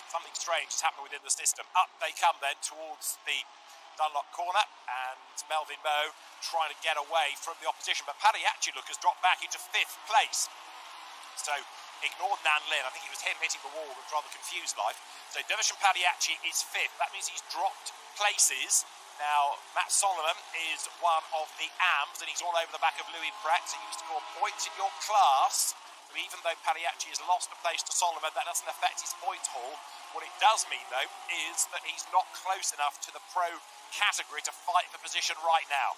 something strange has happened within the system. Up they come then towards the Dunlop corner, and Melvin Moe trying to get away from the opposition. But Padiachi, look, has dropped back into 5th place. So ignore Nan Lin. I think it was him hitting the wall that rather confused life. So Division Padiachi is 5th. That means he's dropped places. Now, Matt Solomon is one of the AMs, and he's all over the back of Louis Pret. So you score points in your class. So even though Padiachi has lost a place to Solomon, that doesn't affect his points haul. What it does mean, though, is that he's not close enough to the pro category to fight for position right now.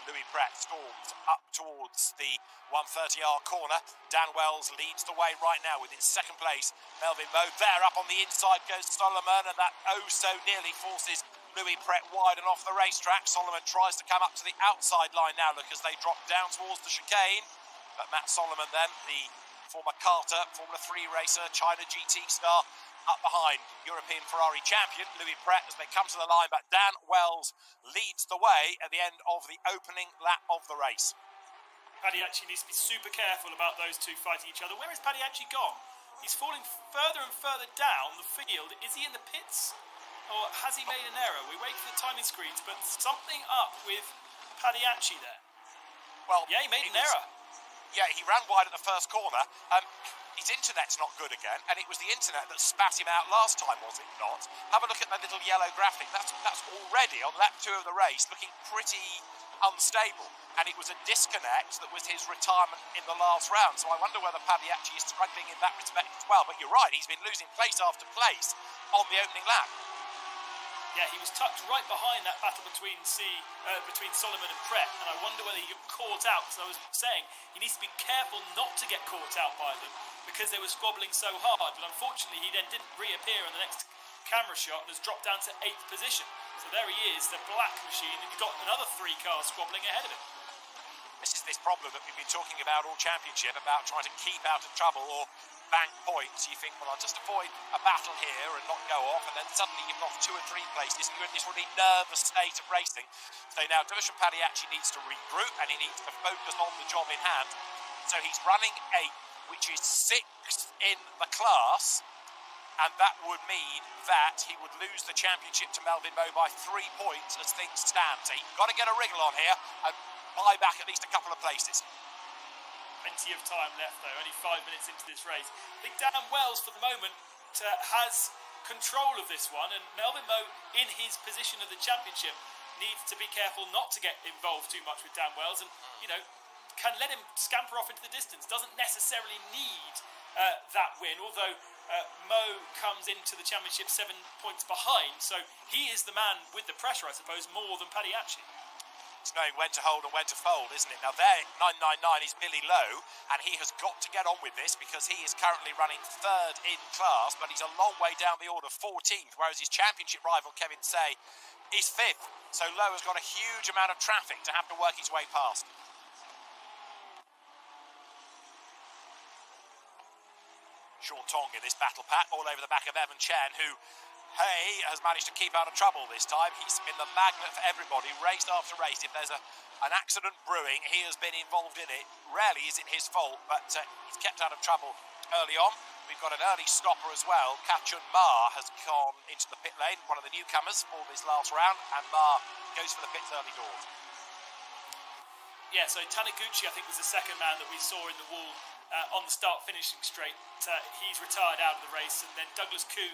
Louis Pret storms up towards the 130R corner. Dan Wells leads the way right now within 2nd place. Melvin Moe there, up on the inside goes Solomon, and that oh so nearly forces Louis Pret wide and off the racetrack. Solomon tries to come up to the outside line now, look, as they drop down towards the chicane. But Matt Solomon then, the former karter, Formula 3 racer, China GT star, up behind European Ferrari champion Louis Pret as they come to the line, but Dan Wells leads the way at the end of the opening lap of the race. Padiachi needs to be super careful about those two fighting each other. Where has Padiachi gone? He's falling further and further down the field. Is he in the pits? Or has he made an error? We wait for the timing screens, but something up with Padiachi there. Well, yeah, he made an error. Yeah, he ran wide at the first corner. His internet's not good again, and it was the internet that spat him out last time, was it not? Have a look at that little yellow graphic. That's already on lap 2 of the race, looking pretty unstable. And it was a disconnect that was his retirement in the last round. So I wonder whether Padiachi is struggling in that respect as well. But you're right, he's been losing place after place on the opening lap. Yeah, he was tucked right behind that battle between Solomon and Pret, and I wonder whether he got caught out, because I was saying he needs to be careful not to get caught out by them because they were squabbling so hard, but unfortunately he then didn't reappear in the next camera shot and has dropped down to 8th position. So there he is, the black machine, and you've got another 3 cars squabbling ahead of him. This is this problem that we've been talking about all championship, about trying to keep out of trouble or bank points. You think, well, I'll just avoid a battle here and not go off, and then suddenly you've lost 2 or 3 places and you're in this really nervous state of racing. So now Division Padiachi needs to regroup and he needs to focus on the job in hand. So he's running 8th, which is 6th in the class, and that would mean that he would lose the championship to Melvin Moe by 3 points as things stand. So he's got to get a wriggle on here and buy back at least a couple of places. Plenty of time left, though, only 5 minutes into this race. I think Dan Wells, for the moment, has control of this one, and Melvin Moe, in his position of the championship, needs to be careful not to get involved too much with Dan Wells, and, you know, can let him scamper off into the distance. Doesn't necessarily need that win, although Moe comes into the championship 7 points behind, so he is the man with the pressure, I suppose, more than Padiachi. It's knowing when to hold and when to fold, isn't it? Now there, 999 is Billy Lowe, and he has got to get on with this because he is currently running 3rd in class, but he's a long way down the order, 14th, whereas his championship rival, Kevin Say, is 5th. So Lowe has got a huge amount of traffic to have to work his way past. Sean Tong in this battle pack, all over the back of Evan Chen, who Hay has managed to keep out of trouble this time. He's been the magnet for everybody, race after race. If there's an accident brewing, he has been involved in it. Rarely is it his fault, but he's kept out of trouble early on. We've got an early stopper as well. Kachun Ma has gone into the pit lane, one of the newcomers for this last round, and Ma goes for the pits early doors. Yeah, so Taniguchi, I think, was the second man that we saw in the wall on the start-finishing straight. He's retired out of the race, and then Douglas Koo,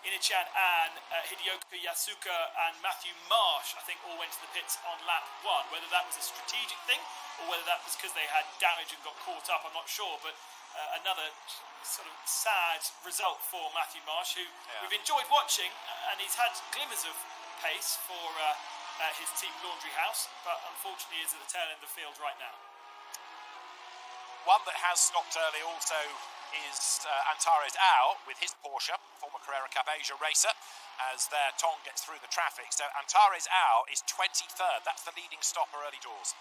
Ine-chan and Hideyoko Yasuka and Matthew Marsh, I think, all went to the pits on lap 1. Whether that was a strategic thing or whether that was because they had damage and got caught up, I'm not sure. But another sort of sad result for Matthew Marsh, who we've enjoyed watching, and he's had glimmers of pace for his team Laundry House, but unfortunately is at the tail end of the field right now. One that has stopped early also is Antares Ao with his Porsche, former Carrera Cup Asia racer, as their Tong gets through the traffic. So Antares Ao is 23rd. That's the leading stopper early doors.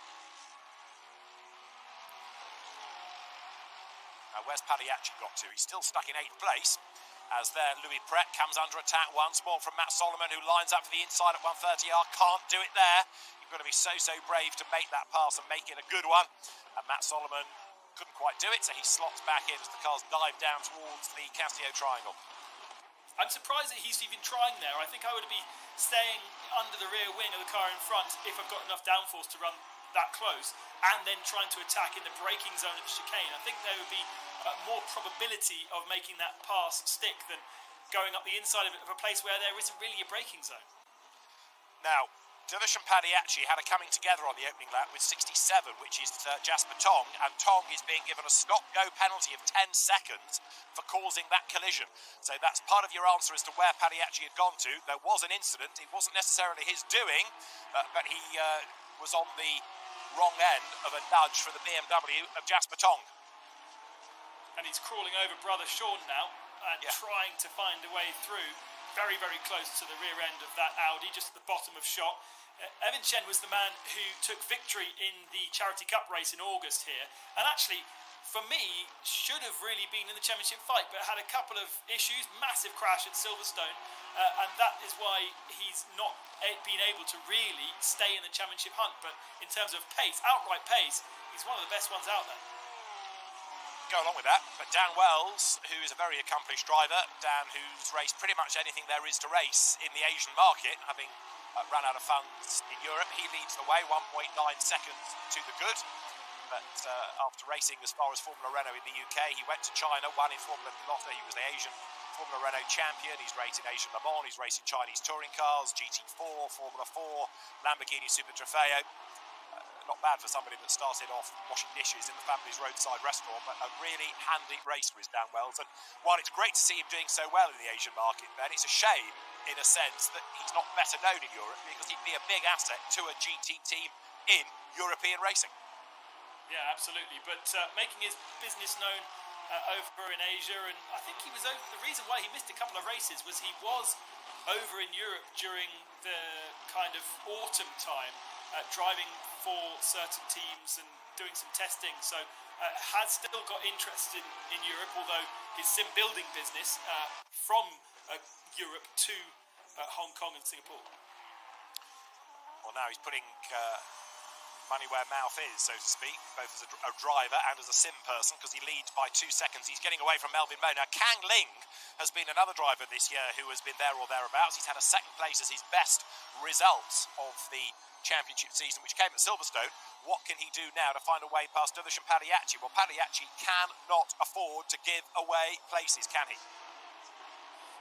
Now, where's Pagliacci got to? He's still stuck in 8th place, as there Louis Pret comes under attack once more from Matt Solomon, who lines up for the inside at 130R. Can't do it there. You've got to be so brave to make that pass and make it a good one. And Matt Solomon couldn't quite do it, so he slots back in as the cars dive down towards the Castillo Triangle. I'm surprised that he's even trying there. I think I would be staying under the rear wing of the car in front if I've got enough downforce to run that close, and then trying to attack in the braking zone of the chicane. I think there would be more probability of making that pass stick than going up the inside of a place where there isn't really a braking zone. Now, Divish and Pagliacci had a coming together on the opening lap with 67, which is Jasper Tong, and Tong is being given a stop-go penalty of 10 seconds for causing that collision. So that's part of your answer as to where Pagliacci had gone to. There was an incident. It wasn't necessarily his doing, but he was on the wrong end of a nudge for the BMW of Jasper Tong. And he's crawling over brother Sean now and trying to find a way through. Very, very close to the rear end of that Audi, just at the bottom of shot. Evan Chen was the man who took victory in the Charity Cup race in August here, and actually, for me, should have really been in the championship fight, but had a couple of issues, massive crash at Silverstone, and that is why he's not been able to really stay in the championship hunt. But in terms of pace, outright pace, he's one of the best ones out there. Go along with that, but Dan Wells, who is a very accomplished driver, Dan who's raced pretty much anything there is to race in the Asian market, having run out of funds in Europe, he leads the way, 1.9 seconds to the good. But after racing as far as Formula Renault in the UK, he went to China, won in Formula Piloto. He was the Asian Formula Renault champion. He's raced in Asian Le Mans, he's raced in Chinese touring cars, GT4, Formula 4, Lamborghini Super Trofeo. Not bad for somebody that started off washing dishes in the family's roadside restaurant, but a really handy racer is Dan Wells. And while it's great to see him doing so well in the Asian market, then it's a shame, in a sense, that he's not better known in Europe, because he'd be a big asset to a GT team in European racing. Yeah, absolutely. But making his business known over in Asia, and I think he was over. The reason why he missed a couple of races was he was over in Europe during the kind of autumn time, driving for certain teams and doing some testing. So has still got interest in Europe, although his sim building business from Europe to Hong Kong and Singapore. Well, now he's putting money where mouth is, so to speak, both as a driver and as a sim person, because he leads by 2 seconds. He's getting away from Melvin Moe. Now, Kang Ling has been another driver this year who has been there or thereabouts. He's had a second place as his best results of the championship season, which came at Silverstone. What can he do now to find a way past Divish and Pagliacci? Well, Pagliacci cannot afford to give away places, can he?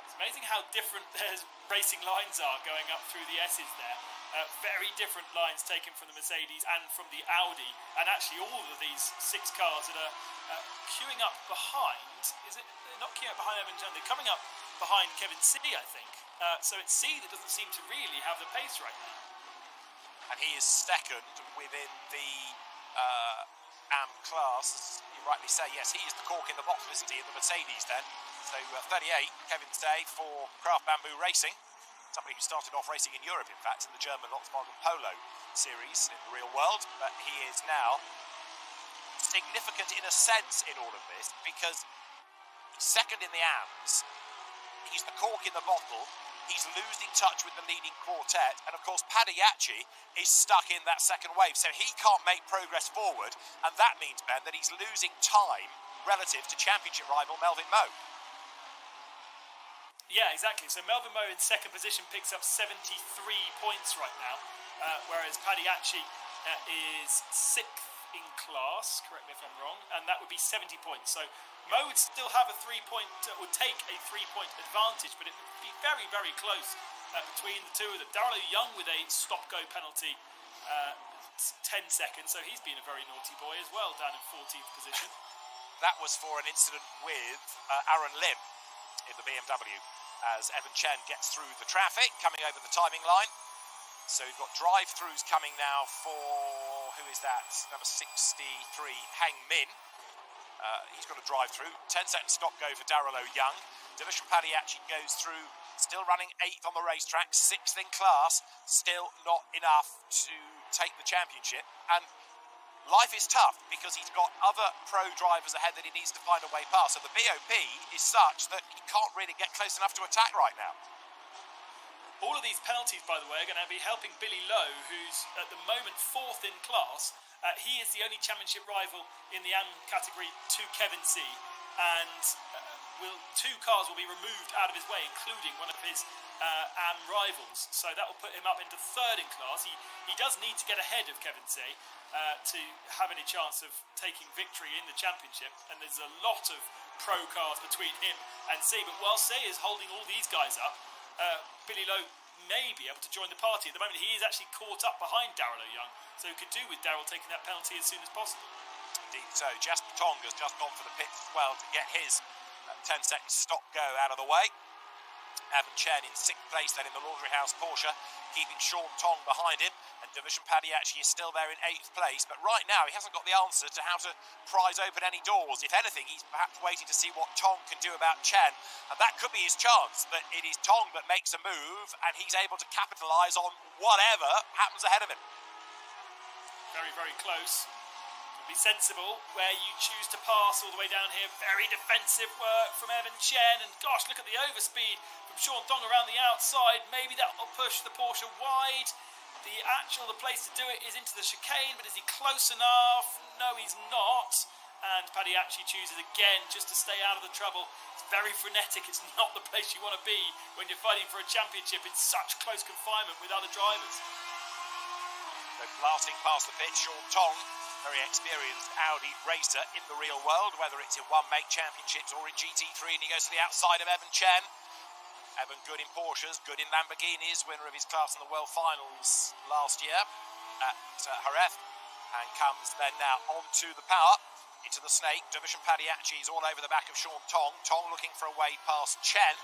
It's amazing how different their racing lines are going up through the S's there. Very different lines taken from the Mercedes and from the Audi, and actually all of these 6 cars that are queuing up behind, is it not queuing up behind Evan Chen, they're coming up behind Kevin C, I think. So it's C that doesn't seem to really have the pace right now. And he is second within the AM class, as you rightly say. Yes, he is the cork in the bottle, isn't he, in the Mercedes then. So 38, Kevin Day for Craft Bamboo Racing. Somebody who started off racing in Europe, in fact, in the German Volkswagen Polo series in the real world. But he is now significant in a sense in all of this, because second in the AMs, he's the cork in the bottle, He's losing touch with the leading quartet, and of course Padiachi is stuck in that second wave, so he can't make progress forward, and that means, Ben, that he's losing time relative to championship rival Melvin Moe. Yeah, exactly. So Melvin Moe in second position picks up 73 points right now, whereas Padiachi is sixth in class, correct me if I'm wrong, and that would be 70 points. So Moe would still have a 3-point, would take a 3-point advantage, but it would be very, very close between the two of them. Darrell Young with a stop-go penalty, 10 seconds, so he's been a very naughty boy as well, down in 14th position. That was for an incident with Aaron Lim in the BMW as Evan Chen gets through the traffic, coming over the timing line. So we've got drive-throughs coming now for, who is that? Number 63, Hang Min. He's got a drive-through. 10-second stop-go for Darrell Young. Division Padiachi goes through, still running 8th on the racetrack, 6th in class, still not enough to take the championship. And life is tough because he's got other pro drivers ahead that he needs to find a way past. So the BOP is such that he can't really get close enough to attack right now. All of these penalties, by the way, are going to be helping Billy Lowe, who's at the moment 4th in class. He is the only championship rival in the AM category to Kevin C. And 2 cars will be removed out of his way, including one of his AM rivals. So that will put him up into 3rd in class. He does need to get ahead of Kevin C to have any chance of taking victory in the championship. And there's a lot of pro cars between him and C. But while C is holding all these guys up, Billy Lowe may be able to join the party. At the moment, he is actually caught up behind Darrell Young, so he could do with Darrell taking that penalty as soon as possible. Indeed so. Jasper Tong has just gone for the pits as well to get his 10-second stop-go out of the way. Evan Chen in 6th place then in the Laundry House Porsche, keeping Sean Tong behind him, and Division Padiachi is still there in 8th place. But right now, he hasn't got the answer to how to prise open any doors. If anything, he's perhaps waiting to see what Tong can do about Chen, and that could be his chance. But it is Tong that makes a move, and he's able to capitalise on whatever happens ahead of him. Very, very close. Be sensible where you choose to pass all the way down here. Very defensive work from Evan Chen, and gosh, look at the overspeed from Sean Tong around the outside. Maybe that will push the Porsche wide. The place to do it is into the chicane, but is he close enough? No, he's not. And Padiachi chooses again just to stay out of the trouble. It's very frenetic. It's not the place you want to be when you're fighting for a championship in such close confinement with other drivers. So blasting past the pit, Sean Tong, very experienced Audi racer in the real world, whether it's in one-make championships or in GT3, and he goes to the outside of Evan Chen. Evan good in Porsches, good in Lamborghinis, winner of his class in the World Finals last year at Jerez, and comes then now onto the power, into the snake. Division Padiachi is all over the back of Sean Tong. Tong looking for a way past Chen,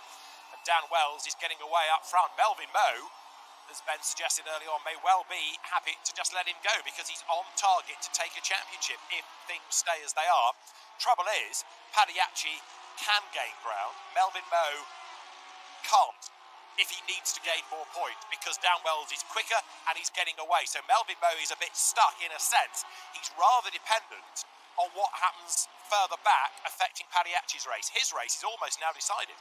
and Dan Wells is getting away up front. Melvin Moe, as Ben suggested early on, may well be happy to just let him go because he's on target to take a championship if things stay as they are. Trouble is, Padiachi can gain ground. Melvin Moe can't if he needs to gain more points because Dan Wells is quicker and he's getting away. So Melvin Moe is a bit stuck in a sense. He's rather dependent on what happens further back affecting Padiachi's race. His race is almost now decided.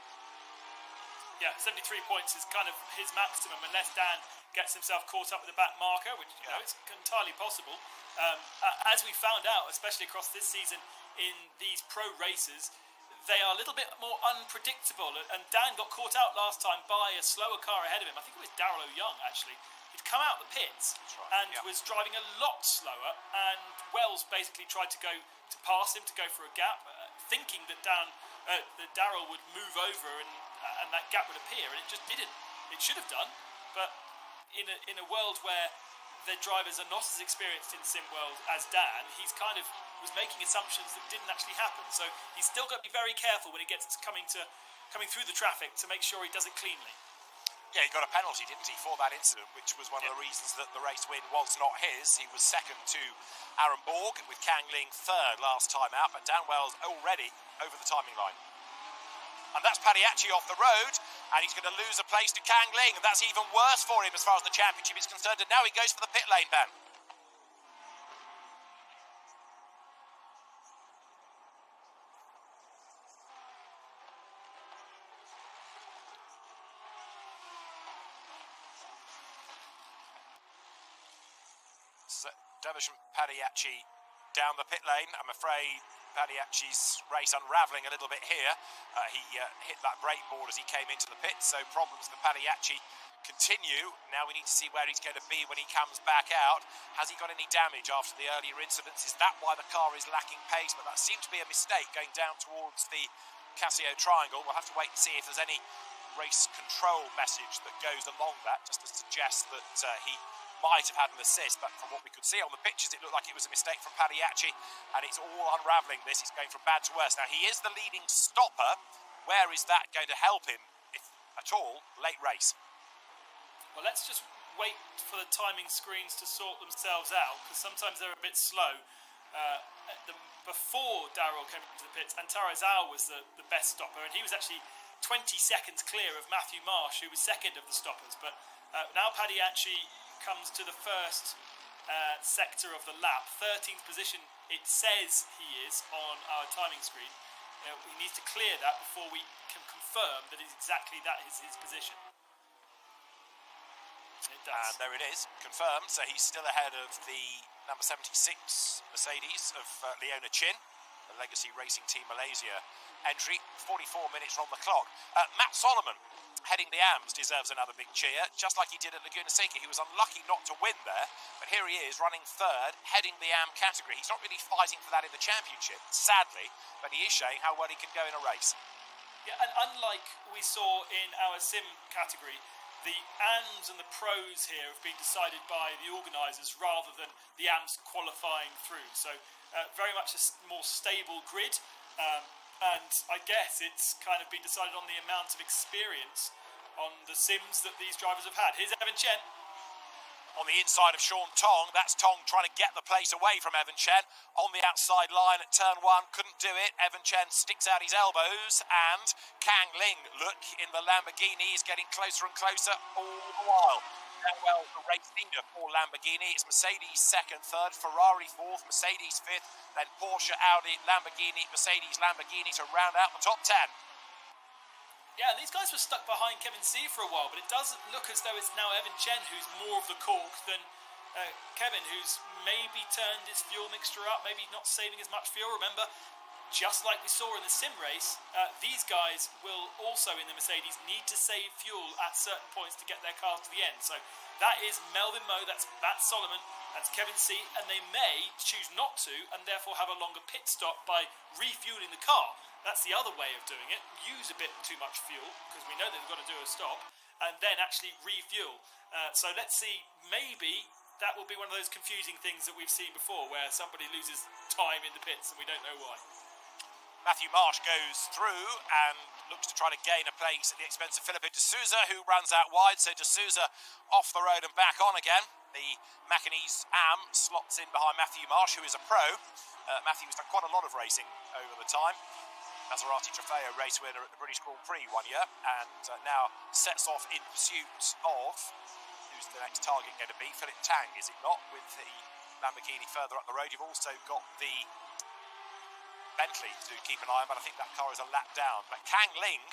Yeah, 73 points is kind of his maximum unless Dan gets himself caught up with the back marker, which you know, it's entirely possible. As we found out, especially across this season in these pro races, they are a little bit more unpredictable. And Dan got caught out last time by a slower car ahead of him. I think it was Darrell Young, actually. He'd come out the pits and was driving a lot slower, and Wells basically tried to pass him, to go for a gap, thinking that Darrell would move over and that gap would appear, and it just didn't. It should have done, but in a world where the drivers are not as experienced in sim world as Dan, he's kind of was making assumptions that didn't actually happen. So he's still got to be very careful when he gets coming through the traffic to make sure he does it cleanly. Yeah, he got a penalty, didn't he, for that incident, which was one of the reasons that the race win was not his. He was second to Aaron Borg, with Kang Ling third last time out, but Dan Wells already over the timing line. And that's Padiachi off the road, and he's going to lose a place to Kang Ling, and that's even worse for him as far as the championship is concerned, and now he goes for the pit lane ban. As Devashan Padiachi down the pit lane, I'm afraid Padiachi's race unravelling a little bit here. He hit that brake board as he came into the pit, so problems for Padiachi continue. Now we need to see where he's going to be when he comes back out. Has he got any damage after the earlier incidents? Is that why the car is lacking pace? But that seemed to be a mistake going down towards the Casio Triangle. We'll have to wait and see if there's any race control message that goes along that, just to suggest that he might have had an assist. But from what we could see on the pictures, it looked like it was a mistake from Padiachi, and it's all unravelling this. It's going from bad to worse. Now, he is the leading stopper. Where is that going to help him, if at all, late race? Well, let's just wait for the timing screens to sort themselves out, because sometimes they're a bit slow. Before Daryl came into the pits, Antarazawa was the best stopper, and he was actually 20 seconds clear of Matthew Marsh, who was second of the stoppers. But now Padiachi comes to the first sector of the lap, 13th position it says he is on our timing screen. He needs to clear that before we can confirm that it's exactly that is his position. And there it is, confirmed. So he's still ahead of the number 76 Mercedes of Leona Chin, the Legacy Racing Team Malaysia entry. 44 minutes on the clock. Matt Solomon, heading the AMS, deserves another big cheer, just like he did at Laguna Seca. He was unlucky not to win there, but here he is running third, heading the AM category. He's not really fighting for that in the championship, sadly, but he is showing how well he can go in a race. Yeah, and unlike we saw in our sim category, the AMs and the pros here have been decided by the organisers rather than the AMs qualifying through. So very much a more stable grid, and I guess it's kind of been decided on the amount of experience on the sims that these drivers have had. Here's Evan Chen. On the inside of Sean Tong, that's Tong trying to get the place away from Evan Chen. On the outside line at turn one, couldn't do it. Evan Chen sticks out his elbows, and Kang Ling, look, in the Lamborghini, is getting closer and closer all the while. Well, the race leader for Lamborghini, it's Mercedes second, third, Ferrari fourth, Mercedes fifth, then Porsche, Audi, Lamborghini, Mercedes, Lamborghini to round out the top 10. Yeah, these guys were stuck behind Kevin C for a while, but it does look as though it's now Evan Chen who's more of the cork than Kevin, who's maybe turned his fuel mixture up, maybe not saving as much fuel. Remember, just like we saw in the sim race, these guys will also in the Mercedes need to save fuel at certain points to get their cars to the end. So that is Melvin Moe, that's Matt Solomon, that's Kevin C, and they may choose not to and therefore have a longer pit stop by refueling the car. That's the other way of doing it. Use a bit too much fuel, because we know they've got to do a stop, and then actually refuel. So let's see, maybe that will be one of those confusing things that we've seen before, where somebody loses time in the pits and we don't know why. Matthew Marsh goes through and looks to try to gain a place at the expense of Felipe de Souza, who runs out wide. So de Souza off the road and back on again. The Macanese AM slots in behind Matthew Marsh, who is a pro. Matthew's done quite a lot of racing over the time. Maserati Trofeo race winner at the British Grand Prix one year, and now sets off in pursuit of, who's the next target going to be? Philip Tang, is it not, with the Lamborghini further up the road. You've also got the Bentley to keep an eye on, but I think that car is a lap down. But Kang Ling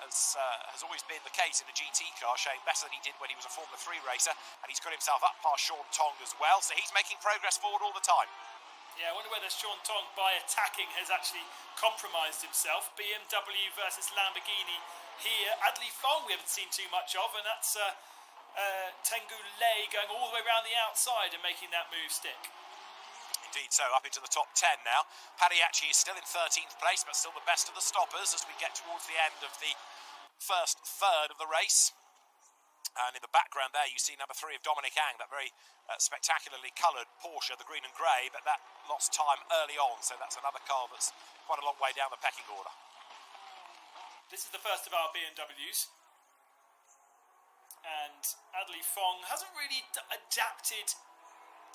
has always been the case in the GT car, showing better than he did when he was a Formula 3 racer, and he's got himself up past Sean Tong as well, so he's making progress forward all the time. Yeah, I wonder whether Sean Tong, by attacking, has actually compromised himself. BMW versus Lamborghini here. Adli Fong we haven't seen too much of, and that's Tengu Lei going all the way around the outside and making that move stick. Indeed so, up into the top 10 now. Padiachi is still in 13th place, but still the best of the stoppers as we get towards the end of the first third of the race. And in the background there you see number 3 of Dominic Ang, that very spectacularly coloured Porsche, the green and grey, but that lost time early on, so that's another car that's quite a long way down the pecking order. This is the first of our BMWs, and Adli Fong hasn't really adapted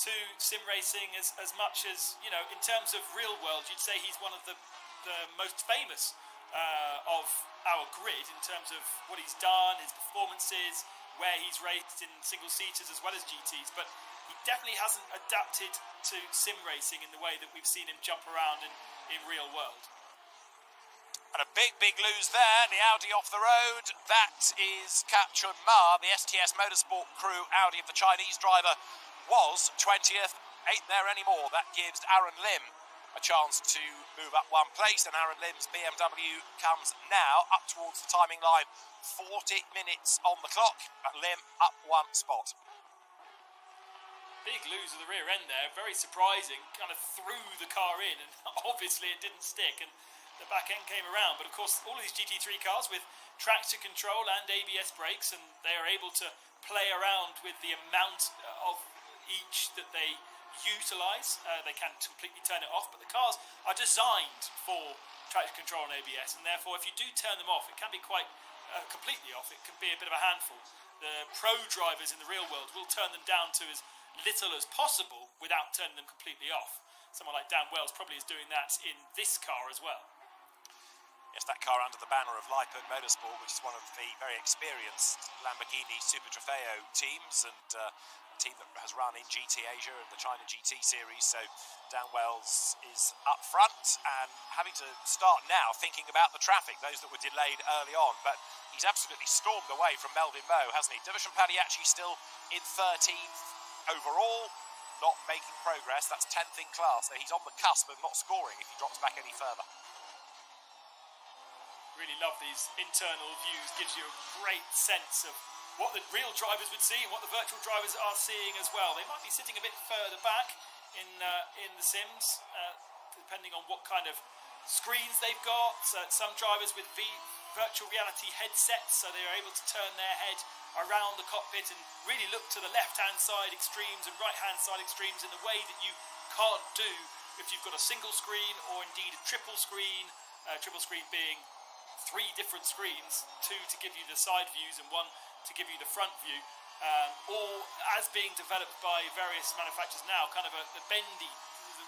to sim racing as much as, you know, in terms of real world, you'd say he's one of the most famous of our grid in terms of what he's done, his performances, where he's raced in single-seaters as well as GTs, but he definitely hasn't adapted to sim racing in the way that we've seen him jump around in real world. And a big lose there, the Audi off the road. That is Ka Chun Ma, the STS Motorsport crew Audi of the Chinese driver, was 20th, ain't there anymore. That gives Aaron Lim a chance to move up one place, and Aaron Lim's BMW comes now up towards the timing line. 40 minutes on the clock, but Lim up one spot. Big lose of the rear end there, very surprising, kind of threw the car in, and obviously it didn't stick, and the back end came around. But of course, all of these GT3 cars with traction control and ABS brakes, and they are able to play around with the amount of each that they utilise. They can completely turn it off, but the cars are designed for traction control and ABS, and therefore if you do turn them off, it can be quite completely off. It can be a bit of a handful. The pro drivers in the real world will turn them down to as little as possible without turning them completely off. Someone like Dan Wells probably is doing that in this car as well. Yes, that car under the banner of Lippert Motorsport, which is one of the very experienced Lamborghini Super Trofeo teams, and a team that has run in GT Asia and the China GT series. So Dan Wells is up front and having to start now thinking about the traffic, those that were delayed early on. But he's absolutely stormed away from Melvin Moe, hasn't he? Division Pagliacci still in 13th overall, not making progress. That's 10th in class, so he's on the cusp of not scoring if he drops back any further. Really love these internal views, gives you a great sense of what the real drivers would see and what the virtual drivers are seeing as well. They might be sitting a bit further back in the sims, depending on what kind of screens they've got. Some drivers with virtual reality headsets, so they're able to turn their head around the cockpit and really look to the left-hand side extremes and right-hand side extremes in the way that you can't do if you've got a single screen or indeed a triple screen being 3 different screens, 2 to give you the side views and 1 to give you the front view, all as being developed by various manufacturers now, kind of the bendy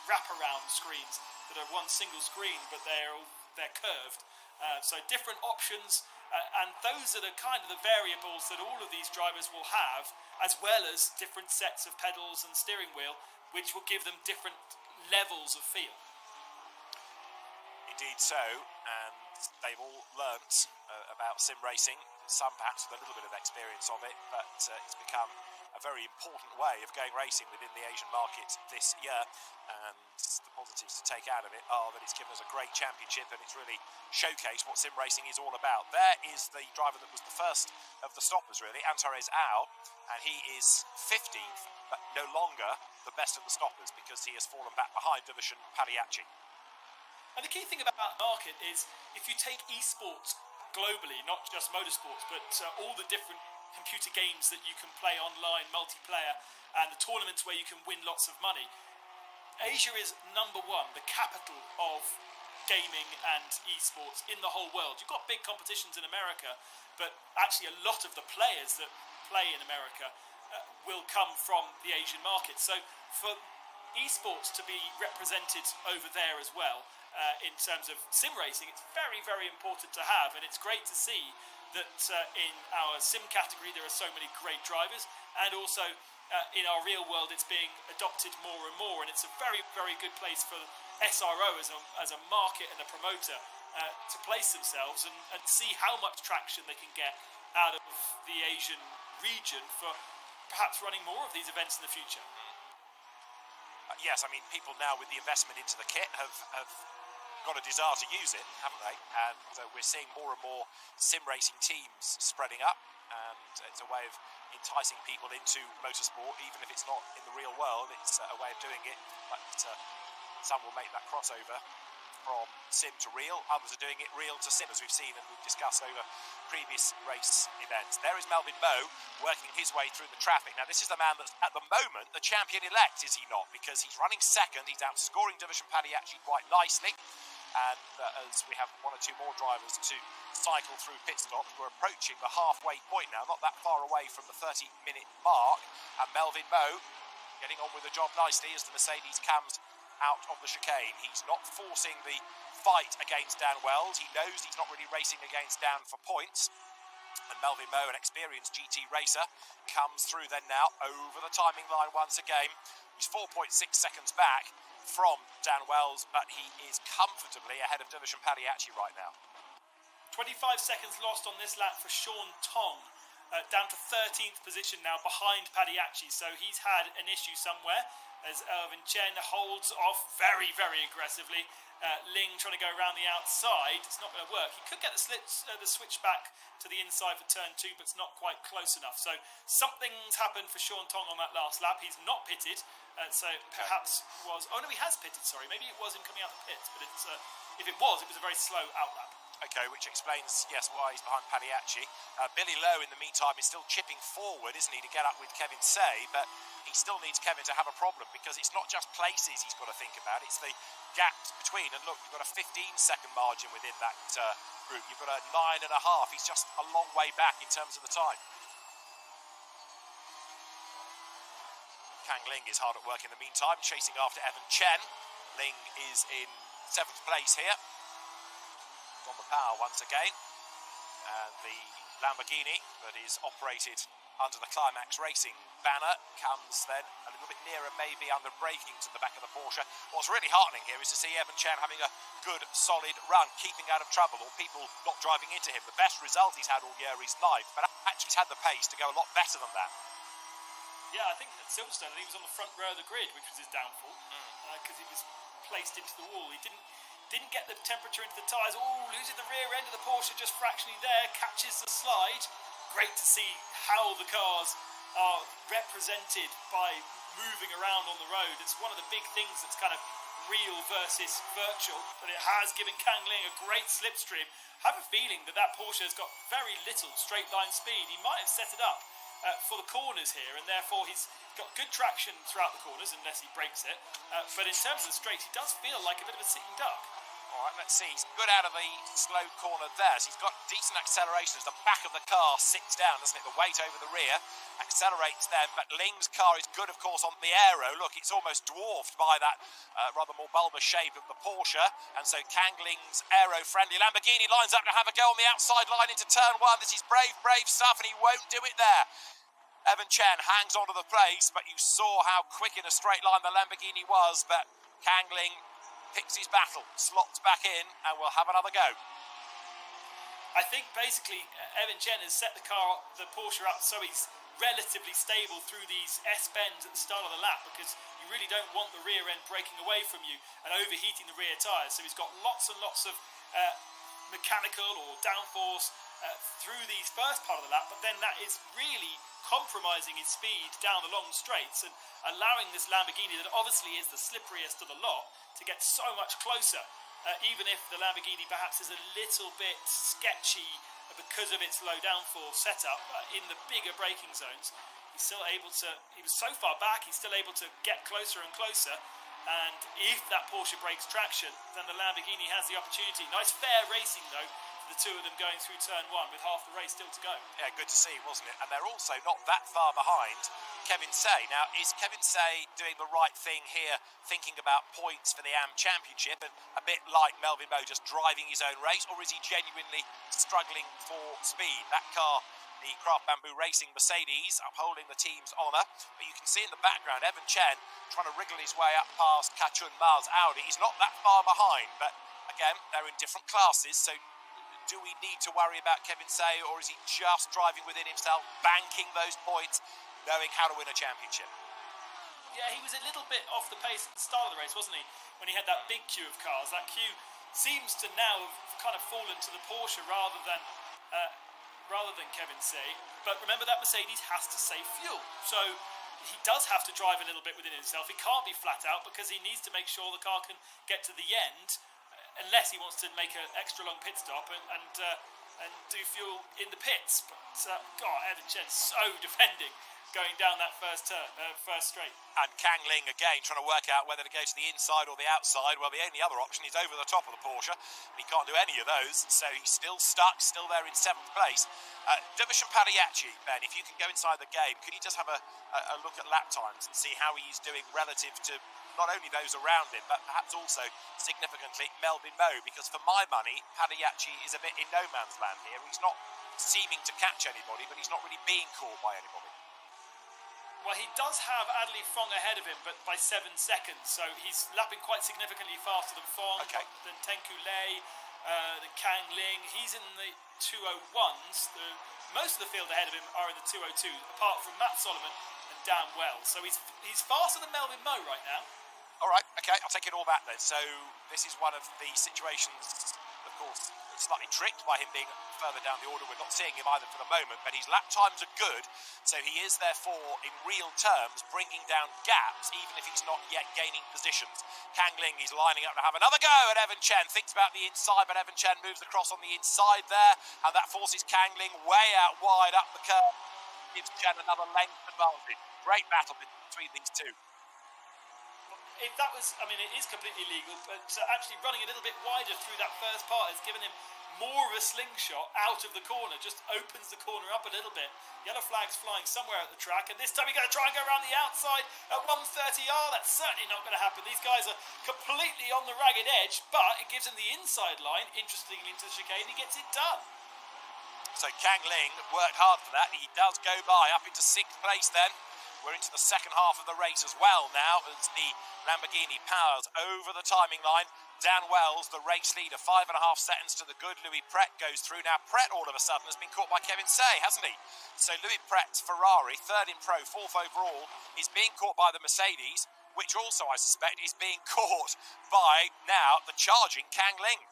wraparound screens that are one single screen but they're curved. So different options, and those are the kind of the variables that all of these drivers will have, as well as different sets of pedals and steering wheel, which will give them different levels of feel. Indeed so, and they've all learnt about sim racing, some perhaps with a little bit of experience of it, but it's become a very important way of going racing within the Asian market this year, and the positives to take out of it are that it's given us a great championship and it's really showcased what sim racing is all about. There is the driver that was the first of the stoppers, really, Antares Au, and he is 15th, but no longer the best of the stoppers because he has fallen back behind Division Pagliacci. And the key thing about that market is if you take eSports globally, not just motorsports, but all the different computer games that you can play online, multiplayer, and the tournaments where you can win lots of money, Asia is number 1, the capital of gaming and eSports in the whole world. You've got big competitions in America, but actually a lot of the players that play in America will come from the Asian market. So for eSports to be represented over there as well, in terms of sim racing, it's very, very important to have, and it's great to see that in our sim category there are so many great drivers, and also in our real world it's being adopted more and more, and it's a very, very good place for SRO as a market and a promoter to place themselves and see how much traction they can get out of the Asian region for perhaps running more of these events in the future. Yes, I mean, people now with the investment into the kit have got a desire to use it, haven't they? And we're seeing more and more sim racing teams spreading up, and it's a way of enticing people into motorsport, even if it's not in the real world. It's a way of doing it, but some will make that crossover from sim to real, others are doing it real to sim, as we've seen and we've discussed over previous race events. There is Melvin Moe working his way through the traffic. Now this is the man that's at the moment the champion-elect, is he not? Because he's running second, he's outscoring Division Pagliacci quite nicely, and as we have 1 or 2 more drivers to cycle through pit stops, we're approaching the halfway point now, not that far away from the 30-minute mark, and Melvin Moe getting on with the job nicely as the Mercedes comes out of the chicane. He's not forcing the fight against Dan Wells. He knows he's not really racing against Dan for points. And Melvin Moe, an experienced GT racer, comes through then now over the timing line once again. He's 4.6 seconds back from Dan Wells, but he is comfortably ahead of Division Pagliacci right now. 25 seconds lost on this lap for Sean Tong. down to 13th position now behind Padiachi. So he's had an issue somewhere as Irvin Chen holds off very, very aggressively. Ling trying to go around the outside. It's not going to work. He could get the switch back to the inside for turn 2, but it's not quite close enough. So something's happened for Sean Tong on that last lap. He's not pitted, so perhaps was... Oh no, he has pitted, sorry. Maybe it was him coming out the pits, but it's, if it was a very slow out lap. Okay, which explains, yes, why he's behind Padiachi. Billy Lowe, in the meantime, is still chipping forward, isn't he, to get up with Kevin Say, but he still needs Kevin to have a problem, because it's not just places he's got to think about, it's the gaps between. And look, you've got a 15-second margin within that group. You've got a 9.5. He's just a long way back in terms of the time. Kang Ling is hard at work in the meantime, chasing after Evan Chen. Ling is in 7th place here. On the power once again, and the Lamborghini that is operated under the Climax Racing banner comes then a little bit nearer, maybe under braking to the back of the Porsche. What's really heartening here is to see Evan Chen having a good solid run, keeping out of trouble or people not driving into him. The best result he's had all year is 9th, but actually he's had the pace to go a lot better than that. Yeah, I think at Silverstone he was on the front row of the grid, which was his downfall, because he was placed into the wall. He didn't get the temperature into the tyres. Oh, losing the rear end of the Porsche just fractionally there, catches the slide. Great to see how the cars are represented by moving around on the road. It's one of the big things that's kind of real versus virtual, but it has given Kang Ling a great slipstream. I have a feeling that Porsche has got very little straight line speed. He might have set it up for the corners here, and therefore he's got good traction throughout the corners, unless he breaks it. But in terms of the straight, he does feel like a bit of a sitting duck. All right, let's see. He's good out of the slow corner there. So he's got decent acceleration as the back of the car sits down, doesn't it? The weight over the rear accelerates then. But Ling's car is good, of course, on the aero. Look, it's almost dwarfed by that rather more bulbous shape of the Porsche. And so Kang Ling's aero-friendly Lamborghini lines up to have a go on the outside line into turn 1. This is brave, brave stuff, and he won't do it there. Evan Chen hangs onto the place, but you saw how quick in a straight line the Lamborghini was. But Kang Ling picks his battle, slots back in, and will have another go. I think basically Evan Chen has set the Porsche up so he's relatively stable through these S-bends at the start of the lap, because you really don't want the rear end breaking away from you and overheating the rear tyres. So he's got lots and lots of mechanical or downforce through the first part of the lap, but then that is really compromising his speed down the long straights and allowing this Lamborghini, that obviously is the slipperiest of the lot, to get so much closer, even if the Lamborghini perhaps is a little bit sketchy because of its low downforce setup in the bigger braking zones. He's still able to, he was so far back, he's still able to get closer and closer. And if that Porsche breaks traction, then the Lamborghini has the opportunity. Nice fair racing though, for the two of them going through turn 1 with half the race still to go. Yeah, good to see, wasn't it? And they're also not that far behind Kevin Say. Now, is Kevin Say doing the right thing here, thinking about points for the AM Championship, and a bit like Melvin Moe just driving his own race, or is he genuinely struggling for speed? That car, the Craft Bamboo Racing Mercedes, upholding the team's honour. But you can see in the background Evan Chen trying to wriggle his way up past Kachun Ma's Audi. He's not that far behind, but again, they're in different classes, so do we need to worry about Kevin Say, or is he just driving within himself, banking those points, knowing how to win a championship? Yeah, he was a little bit off the pace at the start of the race, wasn't he? When he had that big queue of cars. That queue seems to now have kind of fallen to the Porsche rather than Kevin Say. But remember, that Mercedes has to save fuel, so he does have to drive a little bit within himself. He can't be flat out because he needs to make sure the car can get to the end, unless he wants to make an extra long pit stop and do fuel in the pits. But God, Evan Chen so defending going down that first straight. And Kang Ling again trying to work out whether to go to the inside or the outside. Well, the only other option is over the top of the Porsche. He can't do any of those, so he's still stuck, still there in 7th place. Dervish and Padiachi, Ben, if you can go inside the game, could you just have a look at lap times and see how he's doing relative to not only those around him, but perhaps also significantly Melvin Moe? Because for my money, Padiachi is a bit in no man's land here. He's not seeming to catch anybody, but he's not really being caught by anybody. Well, he does have Adley Fong ahead of him, but by 7 seconds. So he's lapping quite significantly faster than Fong, than Tenku Lei. Then Kang Ling, he's in the 201s. Most of the field ahead of him are in the 202s, apart from Matt Solomon and Dan Wells. So he's faster than Melvin Moe right now. All right, okay, I'll take it all back then. So this is one of the situations, of course, slightly tricked by him being further down the order. We're not seeing him either for the moment, but his lap times are good, so he is therefore, in real terms, bringing down gaps, even if he's not yet gaining positions. Kang Ling is lining up to have another go at Evan Chen. Thinks about the inside, but Evan Chen moves across on the inside there, and that forces Kang Ling way out wide up the curve. Gives Chen another length advantage. Great battle between these two. If that was, I mean, it is completely legal, but actually running a little bit wider through that first part has given him more of a slingshot out of the corner, just opens the corner up a little bit. Yellow flag's flying somewhere at the track, and this time he's going to try and go around the outside at 130R. That's certainly not going to happen. These guys are completely on the ragged edge, but it gives him the inside line, interestingly, into the chicane. He gets it done. So Kang Ling worked hard for that. He does go by up into 6th place then. We're into the second half of the race as well now as the Lamborghini powers over the timing line. Dan Wells, the race leader, 5.5 seconds to the good. Louis Pret goes through. Now Pret all of a sudden has been caught by Kevin Say, hasn't he? So Louis Pret's Ferrari, 3rd in Pro, 4th overall, is being caught by the Mercedes, which also I suspect is being caught by now the charging Kang Ling.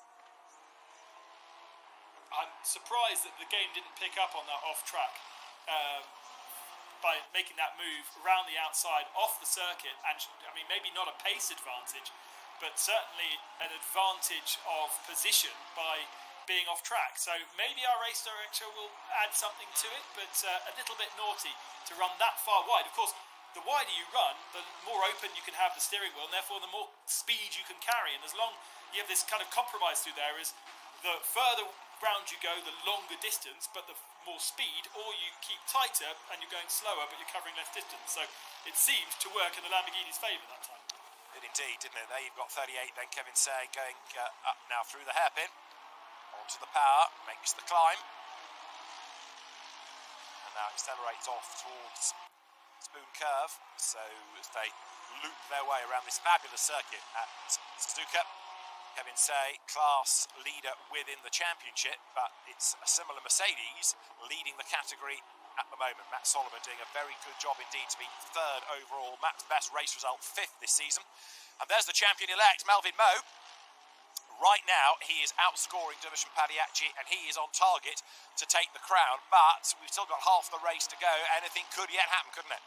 I'm surprised that the game didn't pick up on that off track. By making that move around the outside off the circuit, and I mean maybe not a pace advantage, but certainly an advantage of position by being off track. So maybe our race director will add something to it, but a little bit naughty to run that far wide. Of course, the wider you run, the more open you can have the steering wheel, and therefore the more speed you can carry. And as long you have this kind of compromise through there, is the further round you go, the longer distance, but the more speed, or you keep tighter and you're going slower, but you're covering less distance. So it seemed to work in the Lamborghini's favour that time. It indeed, didn't it? There you've got 38 then, Kevin Say going up now through the hairpin, onto the power, makes the climb, and now accelerates off towards Spoon Curve. So as they loop their way around this fabulous circuit at Suzuka, Kevin Say, class leader within the championship, but it's a similar Mercedes leading the category at the moment. Matt Solomon doing a very good job indeed to be 3rd overall. Matt's best race result, 5th this season. And there's the champion-elect, Melvin Moe. Right now, he is outscoring Division Padiachi, and he is on target to take the crown. But we've still got half the race to go. Anything could yet happen, couldn't it?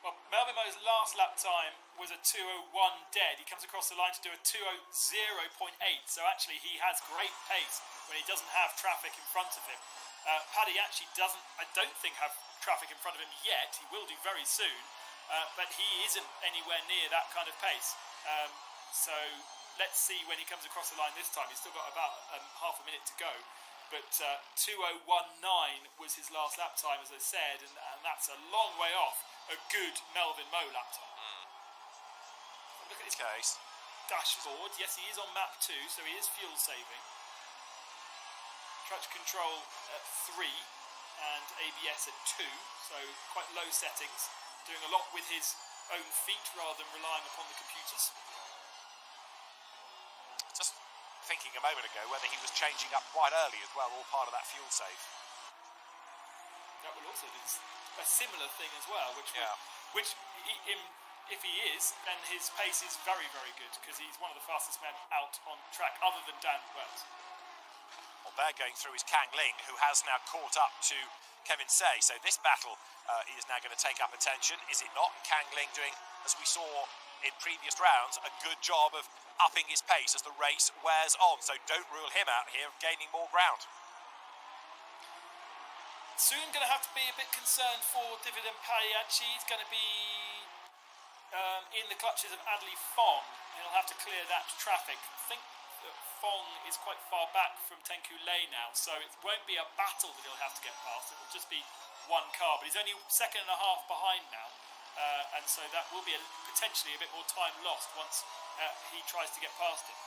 Well, Melvin Moe's last lap time was a 2:01 dead. He comes across the line to do a 2:00.8, so actually he has great pace when he doesn't have traffic in front of him. Paddy actually doesn't, I don't think, have traffic in front of him yet. He will do very soon, but he isn't anywhere near that kind of pace. So let's see when he comes across the line this time. He's still got about half a minute to go. But 2:019 was his last lap time, as I said, and that's a long way off a good Melvin Moe lap time. Look at his case. Dashboard. Yes, he is on map 2, so he is fuel saving. Traction control at 3 and ABS at 2, so quite low settings. Doing a lot with his own feet rather than relying upon the computers. Just thinking a moment ago whether he was changing up quite early as well, all part of that fuel save. That will also do a similar thing as well, if he is, then his pace is very, very good, because he's one of the fastest men out on track, other than Dan Wells. Well, they're going through is Kang Ling, who has now caught up to Kevin Say. So this battle is now going to take up attention, is it not? Kang Ling doing, as we saw in previous rounds, a good job of upping his pace as the race wears on. So don't rule him out here of gaining more ground. Soon going to have to be a bit concerned for Dividend Pagliacci. He's going to be in the clutches of Adley Fong. He'll have to clear that traffic. I think that Fong is quite far back from Tenku Lei now, so it won't be a battle that he'll have to get past. It will just be one car, but he's only 1.5 seconds behind now, and so that will be potentially a bit more time lost once he tries to get past him.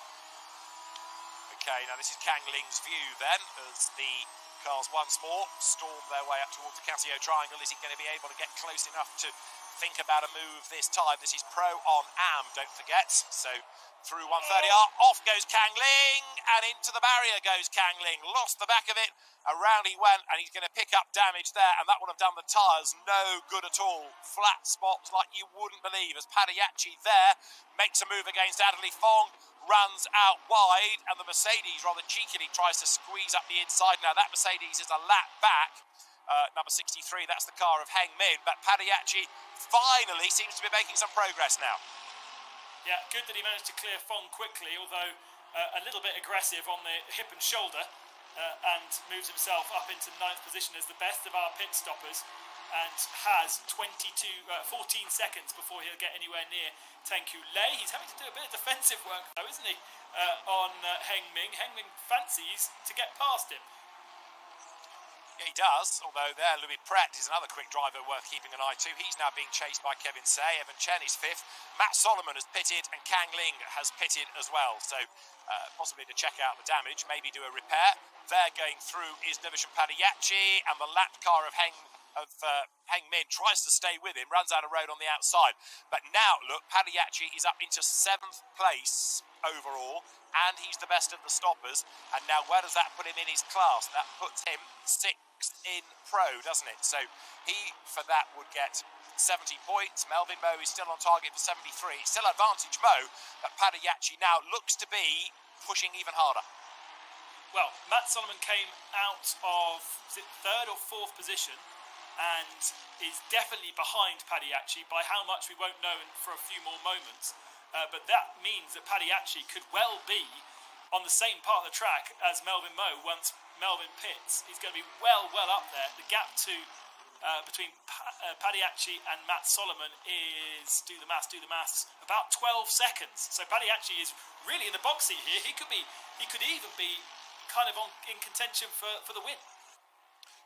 Okay, now this is Kang Ling's view then, as the cars once more storm their way up towards the Casio Triangle. Is he going to be able to get close enough to think about a move this time? This is Pro on AM, don't forget. So through 130. Off goes Kang Ling, and into the barrier goes Kang Ling. Lost the back of it, around he went, and he's going to pick up damage there, and that would have done the tyres no good at all. Flat spots like you wouldn't believe, as Padiachi there makes a move against Adderley Fong, runs out wide, and the Mercedes rather cheekily tries to squeeze up the inside. Now that Mercedes is a lap back, number 63, that's the car of Heng Min, but Padiachi finally seems to be making some progress now. Yeah, good that he managed to clear Fong quickly, although a little bit aggressive on the hip and shoulder, and moves himself up into 9th position as the best of our pit stoppers, and has 14 seconds before he'll get anywhere near Tengku Lei. He's having to do a bit of defensive work though, isn't he, on Heng Ming. Heng Ming fancies to get past him. Yeah, he does, although there Louis Pret is another quick driver worth keeping an eye to. He's now being chased by Kevin Say. Evan Chen is 5th. Matt Solomon has pitted, and Kang Ling has pitted as well. So possibly to check out the damage, maybe do a repair. There going through is Division Padiachi, and the lap car of Heng Min tries to stay with him, runs out of road on the outside. But now, look, Padiachi is up into 7th place overall, and he's the best of the stoppers. And now where does that put him in his class? That puts him 6th in pro, doesn't it? So he, for that, would get 70 points. Melvin Moe is still on target for 73. Still advantage Moe, but Padiachi now looks to be pushing even harder. Well, Matt Solomon came out of, is it 3rd or 4th position, and is definitely behind Padiachi. By how much we won't know for a few more moments. But that means that Padiachi could well be on the same part of the track as Melvin Moe once Melvin pits. He's going to be well up there. The gap between Padiachi and Matt Solomon is, do the maths, about 12 seconds. So Padiachi is really in the box seat here. He could even be kind of in contention for the win.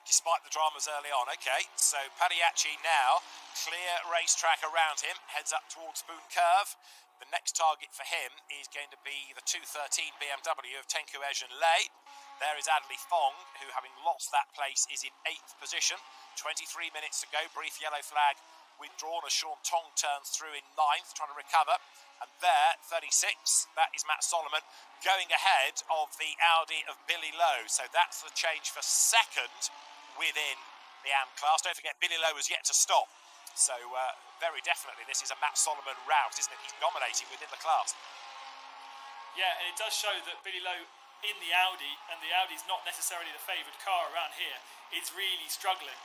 Despite the dramas early on. Okay, so Padiachi now, clear racetrack around him, heads up towards Spoon Curve. The next target for him is going to be the 213 BMW of Tengku Ejen Lei. There is Adderley Fong, who, having lost that place, is in 8th position. 23 minutes to go, brief yellow flag withdrawn as Sean Tong turns through in 9th, trying to recover. And there, 36, that is Matt Solomon, going ahead of the Audi of Billy Lowe. So that's the change for 2nd within the AM class. Don't forget, Billy Lowe has yet to stop. So very definitely this is a Matt Solomon rout, isn't it? He's dominating within the class. Yeah, and it does show that Billy Lowe in the Audi, and the Audi's not necessarily the favoured car around here, is really struggling.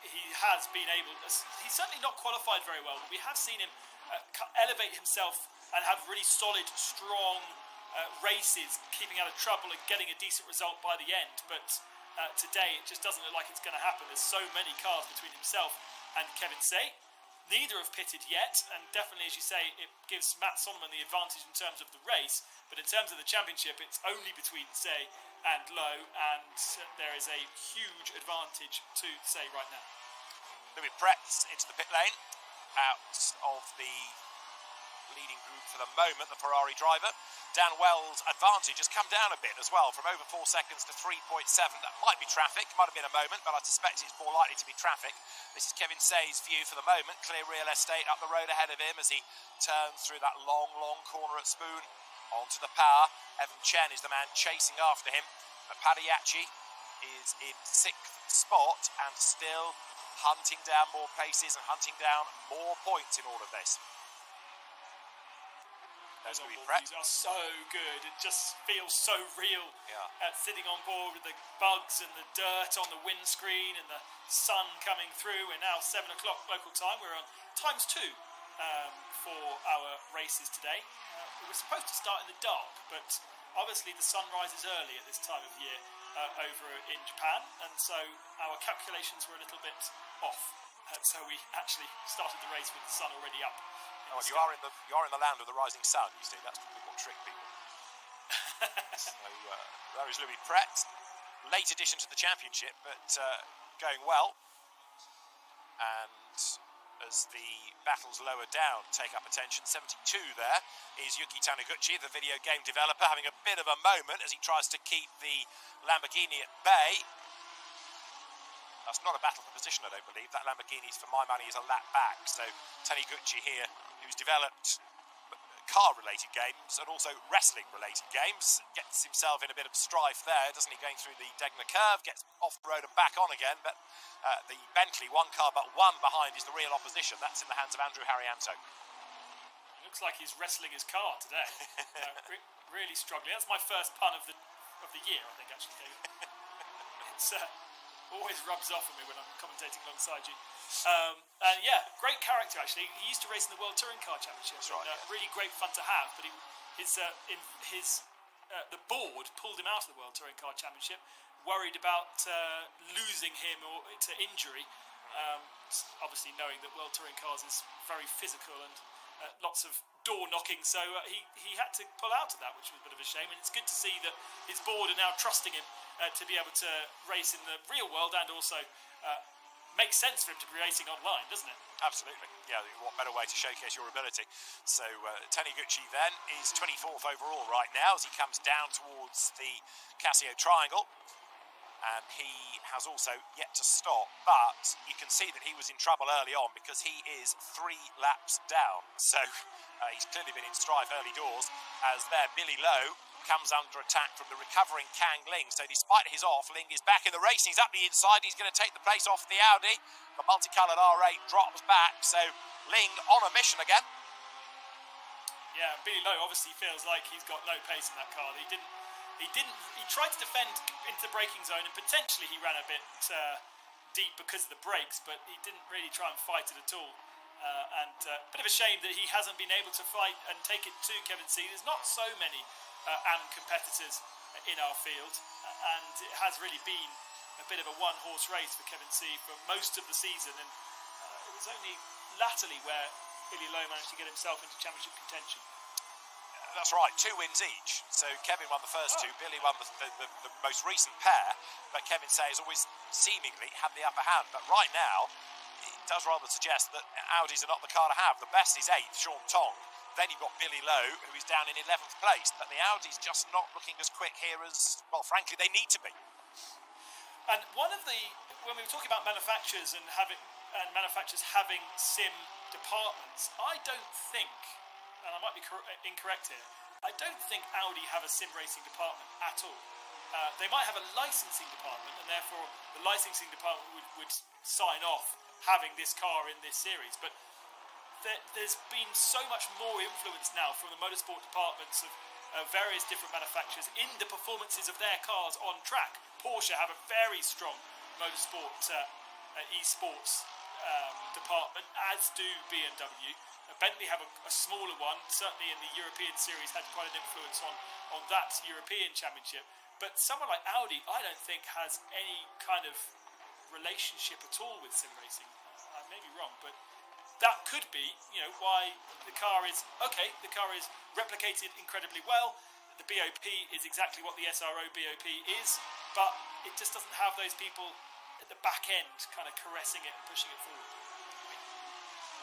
He has been able, he's certainly not qualified very well, but we have seen him elevate himself and have really solid, strong races, keeping out of trouble and getting a decent result by the end. But today it just doesn't look like it's going to happen. There's so many cars between himself and Kevin Say. Neither have pitted yet, and definitely, as you say, it gives Matt Solomon the advantage in terms of the race, but in terms of the championship, it's only between Say and Lowe, and there is a huge advantage to Say right now. Louis Pretz into the pit lane, out of the leading group for the moment, the Ferrari driver. Dan Wells' advantage has come down a bit as well, from over 4 seconds to 3.7. That might be traffic, might have been a moment, but I suspect it's more likely to be traffic. This is Kevin Say's view for the moment. Clear real estate up the road ahead of him as he turns through that long corner at Spoon onto the power. Evan Chen is the man chasing after him, but Padiachi is in 6th spot and still hunting down more places and hunting down more points in all of this. Those reviews are so good. It just feels so real. Yeah. Sitting on board with the bugs and the dirt on the windscreen and the sun coming through. We're now 7 o'clock local time. We're on ×2 for our races today. We were supposed to start in the dark, but obviously the sun rises early at this time of year over in Japan, and so our calculations were a little bit off. So we actually started the race with the sun already up. Oh, you are in the land of the rising sun, you see. That's what trick people. So there is Louis Pret. Late addition to the championship, but going well. And as the battles lower down take up attention, 72 there is Yuki Taniguchi, the video game developer, having a bit of a moment as he tries to keep the Lamborghini at bay. That's not a battle for position, I don't believe. That Lamborghini, for my money, is a lap back. So Taniguchi here, who's developed car-related games and also wrestling-related games. Gets himself in a bit of strife there, doesn't he, going through the Degner curve, gets off the road and back on again, but the Bentley, one car but one behind, is the real opposition. That's in the hands of Andrew Harrianto. Looks like he's wrestling his car today. Really struggling. That's my first pun of the year, I think, actually, David. It's always rubs off on me when I'm commentating alongside you. And yeah, great character, actually. He used to race in the World Touring Car Championship. That's right, yeah. Really great fun to have, but the board pulled him out of the World Touring Car Championship, worried about losing him or to injury. Obviously knowing that World Touring Cars is very physical and lots of door knocking, so he had to pull out of that, which was a bit of a shame. And it's good to see that his board are now trusting him to be able to race in the real world, and also makes sense for him to be racing online, doesn't it? Absolutely. Yeah, what better way to showcase your ability? So Taniguchi then is 24th overall right now as he comes down towards the Casio Triangle. And he has also yet to stop, but you can see that he was in trouble early on because he is 3 laps down. So he's clearly been in strife early doors, as there Billy Lowe comes under attack from the recovering Kang Ling. So despite his off, Ling is back in the race. He's up the inside. He's going to take the place off the Audi. The multicoloured R8 drops back. So Ling on a mission again. Yeah, Billy Lowe obviously feels like he's got no pace in that car. He tried to defend into the braking zone, and potentially he ran a bit deep because of the brakes, but he didn't really try and fight it at all. And a bit of a shame that he hasn't been able to fight and take it to Kevin C. There's not so many AM competitors in our field, and it has really been a bit of a one-horse race for Kevin C. for most of the season, and it was only latterly where Billy Lowe managed to get himself into championship contention. That's right, 2 wins each. So Kevin won the first 2, Billy won the most recent pair, but Kevin Say has always seemingly had the upper hand. But right now, it does rather suggest that Audis are not the car to have. The best is 8th, Sean Tong. Then you've got Billy Lowe, who is down in 11th place. But the Audis just not looking as quick here as, well, frankly, they need to be. And when we were talking about manufacturers and manufacturers having sim departments, I don't think, and I might be incorrect here, I don't think Audi have a sim racing department at all. They might have a licensing department, and therefore the licensing department would sign off having this car in this series. But there's been so much more influence now from the motorsport departments of various different manufacturers in the performances of their cars on track. Porsche have a very strong motorsport eSports department, as do BMW. Bentley have a smaller one, certainly in the European series, had quite an influence on that European championship. But someone like Audi, I don't think has any kind of relationship at all with sim racing. I may be wrong, but that could be, why the car is replicated incredibly well. The BOP is exactly what the SRO BOP is, but it just doesn't have those people at the back end kind of caressing it and pushing it forward.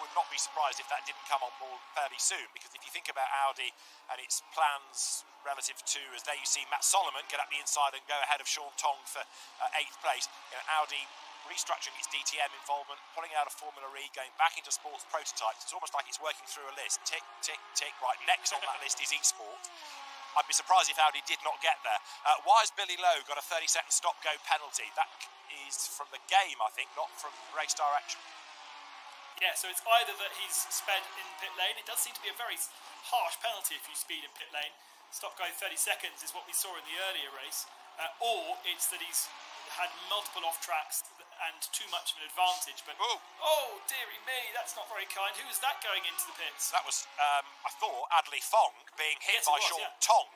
Would not be surprised if that didn't come on board fairly soon, because if you think about Audi and its plans relative to, as there you see Matt Solomon get up the inside and go ahead of Sean Tong for 8th place, Audi restructuring its DTM involvement, pulling out of Formula E, going back into sports prototypes. It's almost like it's working through a list. Tick, tick, tick. Right, next on that list is eSports. I'd be surprised if Audi did not get there. Why has Billy Lowe got a 30-second stop-go penalty? That is from the game, I think, not from race direction. Yeah, so it's either that he's sped in pit lane. It does seem to be a very harsh penalty if you speed in pit lane. Stop go 30 seconds is what we saw in the earlier race. Or it's that he's had multiple off tracks and too much of an advantage. But oh dearie me, that's not very kind. Who was that going into the pits? That was, I thought, Adley Fong being hit by Sean Tong.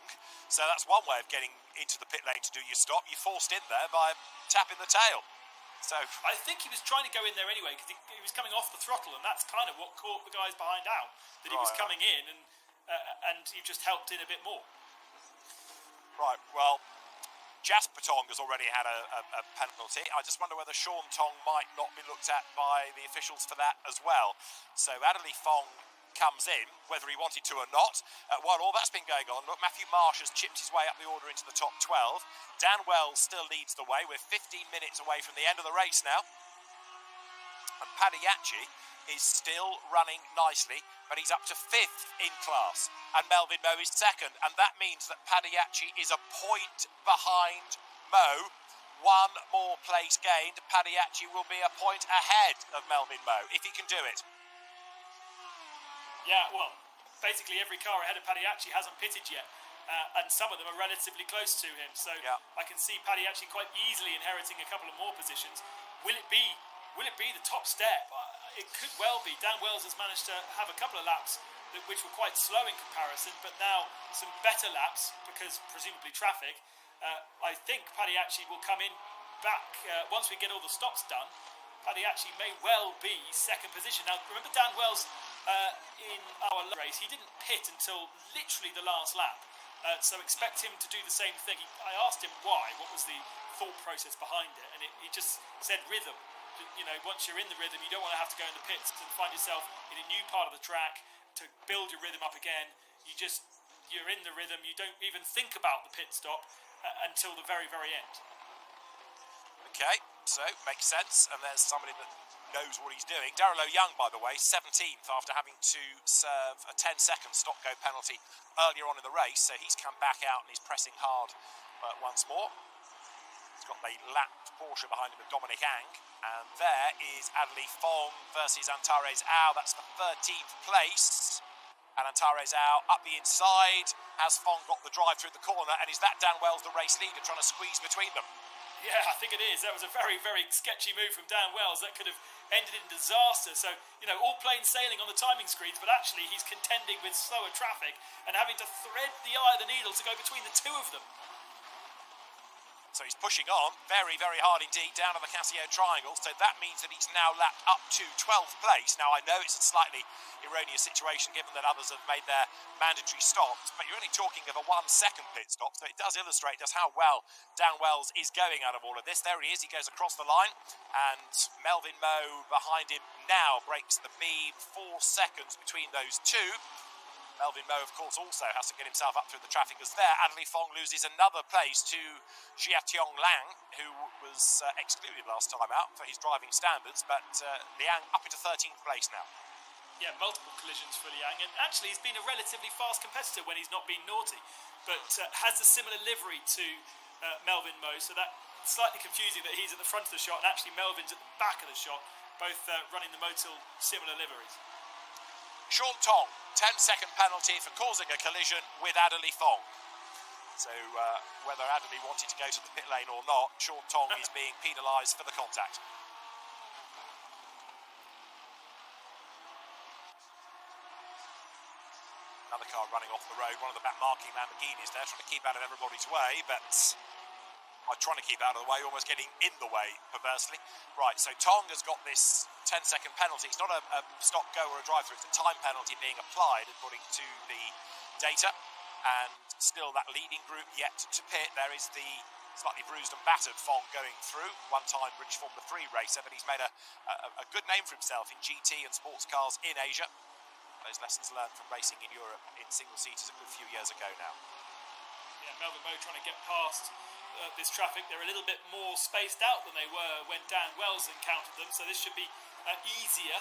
So that's one way of getting into the pit lane to do your stop. You're forced in there by tapping the tail. So I think he was trying to go in there anyway because he was coming off the throttle, and that's kind of what caught the guys behind out. That he was coming in, and he just helped in a bit more. Right. Well, Jasper Tong has already had a penalty. I just wonder whether Sean Tong might not be looked at by the officials for that as well. So Adley Fong comes in, whether he wanted to or not. While all that's been going on, look, Matthew Marsh has chipped his way up the order into the top 12. Dan Wells still leads the way. We're 15 minutes away from the end of the race now. And Paddy Yachi is still running nicely, but he's up to 5th in class, and Melvin Moe is 2nd, and that means that Padiachi is a point behind Moe. One more place gained, Padiachi will be a point ahead of Melvin Moe, if he can do it. Yeah, well, basically every car ahead of Padiachi hasn't pitted yet, and some of them are relatively close to him, so yeah. I can see Padiachi quite easily inheriting a couple of more positions. Will it be the top step? It could well be. Dan Wells has managed to have a couple of laps which were quite slow in comparison, but now some better laps because presumably traffic. I think Padiachi will come in back once we get all the stops done. Padiachi may well be 2nd position. Now, remember Dan Wells in our race, he didn't pit until literally the last lap. So expect him to do the same thing. I asked him why, what was the thought process behind it, and he just said rhythm. You know, once you're in the rhythm, you don't want to have to go in the pits and find yourself in a new part of the track to build your rhythm up again. You're in the rhythm, you don't even think about the pit stop until the very, very end. Okay, so makes sense, and there's somebody that knows what he's doing. Darrell Young, by the way, 17th after having to serve a 10-second stop-go penalty earlier on in the race, so he's come back out and he's pressing hard once more. He's got the lapped Porsche behind him with Dominic Ang, and there is Adley Fong versus Antares Au. That's the 13th place. And Antares Au up the inside. Has Fong got the drive through the corner? And is that Dan Wells, the race leader, trying to squeeze between them? Yeah, I think it is. That was a very, very sketchy move from Dan Wells. That could have ended in disaster. So, you know, all plain sailing on the timing screens, but actually he's contending with slower traffic and having to thread the eye of the needle to go between the two of them. So he's pushing on very, very hard indeed down to the Casio Triangle. So that means that he's now lapped up to 12th place. Now, I know it's a slightly erroneous situation given that others have made their mandatory stops, but you're only talking of a 1-second pit stop, so it does illustrate just how well Dan Wells is going out of all of this. There he is, he goes across the line, and Melvin Moe behind him now breaks the beam. 4 seconds between those two. Melvin Moe, of course, also has to get himself up through the traffic as there. Adley Fong loses another place to Xiationg Lang, who was excluded last time out for his driving standards, but Liang up into 13th place now. Yeah, multiple collisions for Liang, and actually he's been a relatively fast competitor when he's not been naughty, but has a similar livery to Melvin Moe, so that's slightly confusing that he's at the front of the shot and actually Melvin's at the back of the shot, both running the Motul similar liveries. Sean Tong, 10-second penalty for causing a collision with Adley Fong. So whether Adley wanted to go to the pit lane or not, Sean Tong is being penalised for the contact. Another car running off the road, one of the back marking Lamborghinis there, trying to keep out of everybody's way, but trying to keep out of the way, almost getting in the way, perversely. Right, so Tong has got this 10-second penalty. It's not a stop-go or a drive-through, it's a time penalty being applied, according to the data. And still that leading group yet to pit. There is the slightly bruised and battered Fong going through, one-time British Formula 3 racer, but he's made a good name for himself in GT and sports cars in Asia. Those lessons learned from racing in Europe in single-seaters a good few years ago now. Yeah, Melvin Moe trying to get past this traffic. They're a little bit more spaced out than they were when Dan Wells encountered them, so this should be easier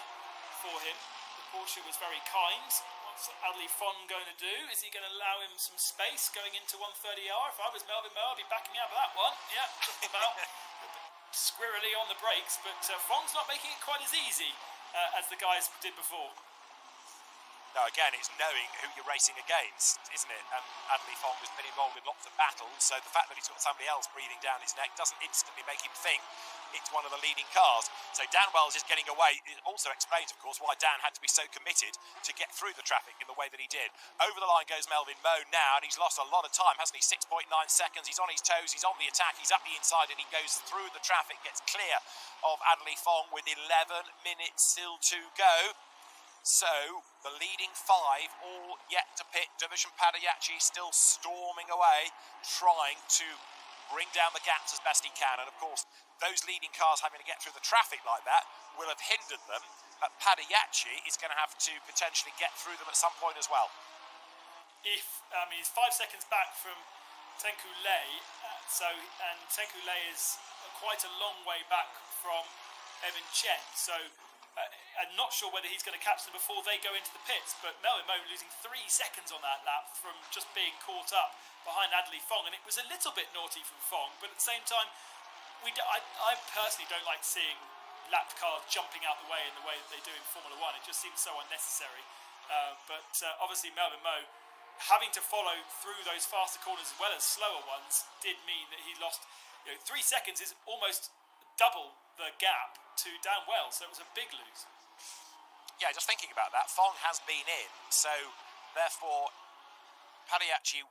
for him. The Porsche was very kind. What's Adley Fong going to do? Is he going to allow him some space going into 130R? If I was Melvin Moe, I'd be backing out of that one. Yeah, just about. Squirrely on the brakes, but Fong's not making it quite as easy as the guys did before. No, again, it's knowing who you're racing against, isn't it? And Adley Fong has been involved in lots of battles, so the fact that he's got somebody else breathing down his neck doesn't instantly make him think it's one of the leading cars. So Dan Wells is getting away. It also explains, of course, why Dan had to be so committed to get through the traffic in the way that he did. Over the line goes Melvin Moe now, and he's lost a lot of time, hasn't he? 6.9 seconds. He's on his toes, he's on the attack, he's up the inside, and he goes through the traffic, gets clear of Adley Fong with 11 minutes still to go. So, the leading 5 all yet to pit. Division Padiachi still storming away, trying to bring down the gaps as best he can. And of course, those leading cars having to get through the traffic like that will have hindered them. But Padiachi is going to have to potentially get through them at some point as well. He's 5 seconds back from Tenku Lei, and Tenku Lei is quite a long way back from Evan Chen. So I'm not sure whether he's going to catch them before they go into the pits, but Melvin Moe losing 3 seconds on that lap from just being caught up behind Adley Fong, and it was a little bit naughty from Fong, but at the same time, I personally don't like seeing lapped cars jumping out the way in the way that they do in Formula 1. It just seems so unnecessary. But obviously Melvin Moe, having to follow through those faster corners as well as slower ones, did mean that he lost, 3 seconds is almost double the gap to Dan Wells, so it was a big lose. Yeah, just thinking about that, Fong has been in, so therefore Padiachi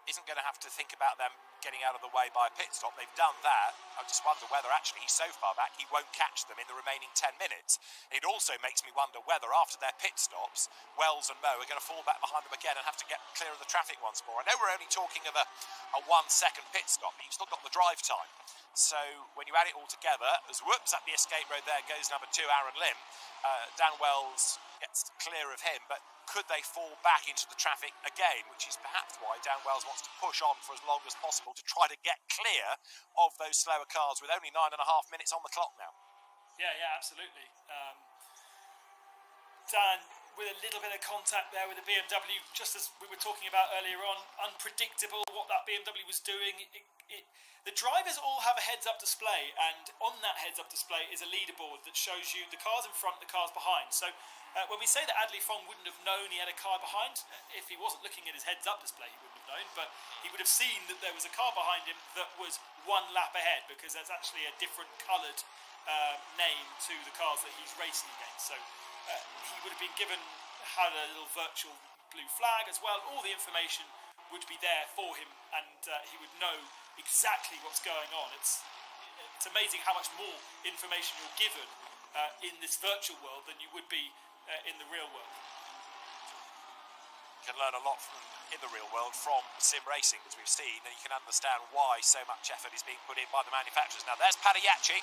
isn't going to have to think about them getting out of the way by a pit stop. They've done that. I just wonder whether actually he's so far back he won't catch them in the remaining 10 minutes. It also makes me wonder whether after their pit stops, Wells and Moe are going to fall back behind them again and have to get clear of the traffic once more. I know we're only talking of a 1 second pit stop, but you've still got the drive time. So when you add it all together, as whoops up the escape road there goes number 2, Aaron Lim. Dan Wells gets clear of him, but could they fall back into the traffic again, which is perhaps why Dan Wells wants to push on for as long as possible to try to get clear of those slower cars with only 9.5 minutes on the clock now. Yeah, absolutely. Dan, with a little bit of contact there with the BMW, just as we were talking about earlier on, unpredictable what that BMW was doing. The drivers all have a heads-up display, and on that heads-up display is a leaderboard that shows you the cars in front, the cars behind. So when we say that Adley Fong wouldn't have known he had a car behind, if he wasn't looking at his heads-up display, he wouldn't have known, but he would have seen that there was a car behind him that was 1 lap ahead, because that's actually a different coloured name to the cars that he's racing against. So he would have been had a little virtual blue flag as well. All the information would be there for him, and he would know exactly what's going on. It's amazing how much more information you're given in this virtual world than you would be in the real world. You can learn a lot in the real world from sim racing, as we've seen, and you can understand why so much effort is being put in by the manufacturers. Now there's Padiachi,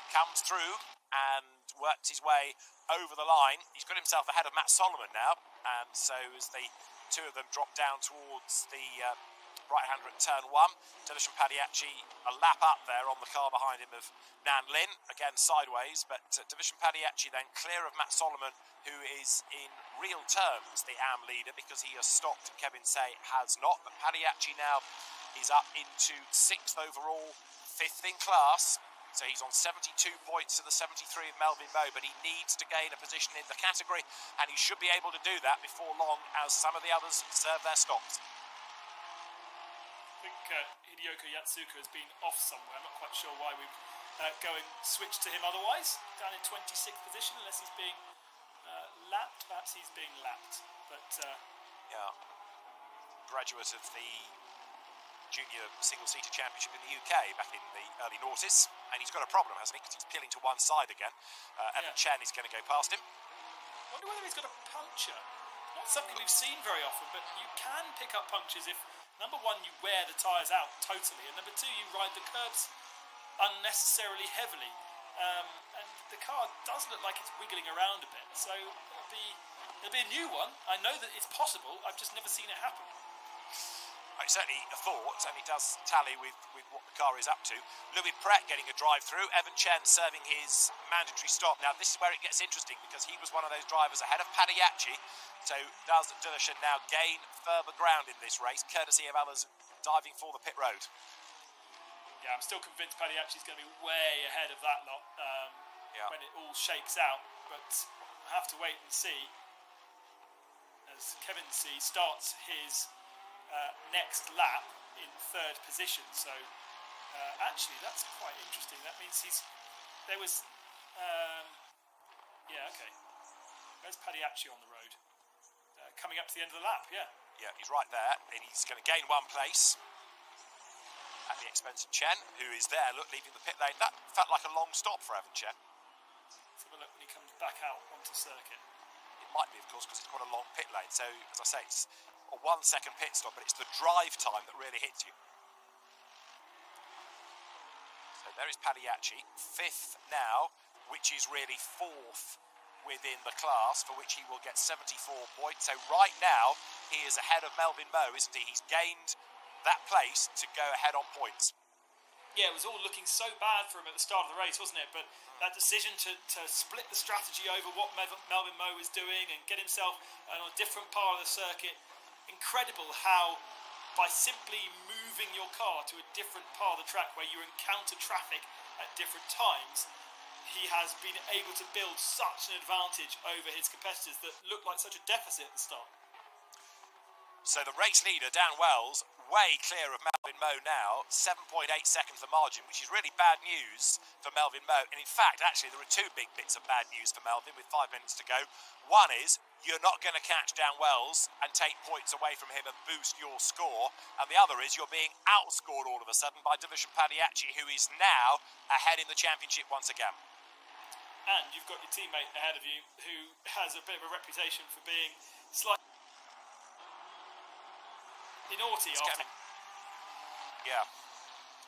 comes through and works his way over the line. He's got himself ahead of Matt Solomon now, and so as the two of them drop down towards the right-hander at turn 1, Division Padiachi a lap up there on the car behind him of Nan Lin, again sideways, but Division Padiachi then clear of Matt Solomon, who is in real terms the AM leader because he has stopped, Kevin Say has not, but Padiachi now is up into 6th overall, 5th in class. So he's on 72 points to the 73 of Melvin Moe, but he needs to gain a position in the category, and he should be able to do that before long as some of the others serve their stops. I think Hideyoko Yatsuka has been off somewhere. I'm not quite sure why we go and switch to him otherwise. Down in 26th position, unless he's being lapped. Perhaps he's being lapped. But yeah, graduate of the Junior Single-Seater Championship in the UK back in the early noughties, and he's got a problem, hasn't he? Because he's peeling to one side again. Evan Chen is going to go past him. I wonder whether he's got a puncture. Not something we've seen very often, but you can pick up punctures if, number 1, you wear the tyres out totally, and number 2, you ride the curbs unnecessarily heavily. And the car does look like it's wiggling around a bit, so it'll be a new one. I know that it's possible, I've just never seen it happen. It's certainly a thought, and it does tally with what the car is up to. Louis Pret getting a drive through, Evan Chen serving his mandatory stop. Now this is where it gets interesting, because he was one of those drivers ahead of Padiachi. So does Dillashan now gain further ground in this race, courtesy of others diving for the pit road? Yeah, I'm still convinced Padiachi's going to be way ahead of that lot when it all shakes out, but I have to wait and see as Kevin C starts his next lap in 3rd position. So actually that's quite interesting. That means there's Padiachi on the road coming up to the end of the lap. Yeah, he's right there, and he's going to gain 1 place at the expense of Chen, who is there leaving the pit lane. That felt like a long stop for Evan Chen. Let's have a look when he comes back out onto circuit. It might be, of course, because it's got a long pit lane. So as I say, it's a 1 second pit stop, but it's the drive time that really hits you. So there is Padiachi, 5th now, which is really 4th within the class, for which he will get 74 points. So right now, he is ahead of Melvin Moe, isn't he? He's gained that place to go ahead on points. it was all looking so bad for him at the start of the race, wasn't it? But that decision to split the strategy over what Melvin Moe was doing and get himself on a different part of the circuit, incredible how by simply moving your car to a different part of the track where you encounter traffic at different times, he has been able to build such an advantage over his competitors that looked like such a deficit at the start. So the race leader, Dan Wells, way clear of Melvin Moe now, 7.8 seconds the margin, which is really bad news for Melvin Moe. And in fact, actually, there are two big bits of bad news for Melvin with 5 minutes to go. One is, you're not going to catch Dan Wells and take points away from him and boost your score. And the other is, you're being outscored all of a sudden by Division Padiachi, who is now ahead in the championship once again. And you've got your teammate ahead of you who has a bit of a reputation for being slightly naughty after. Yeah.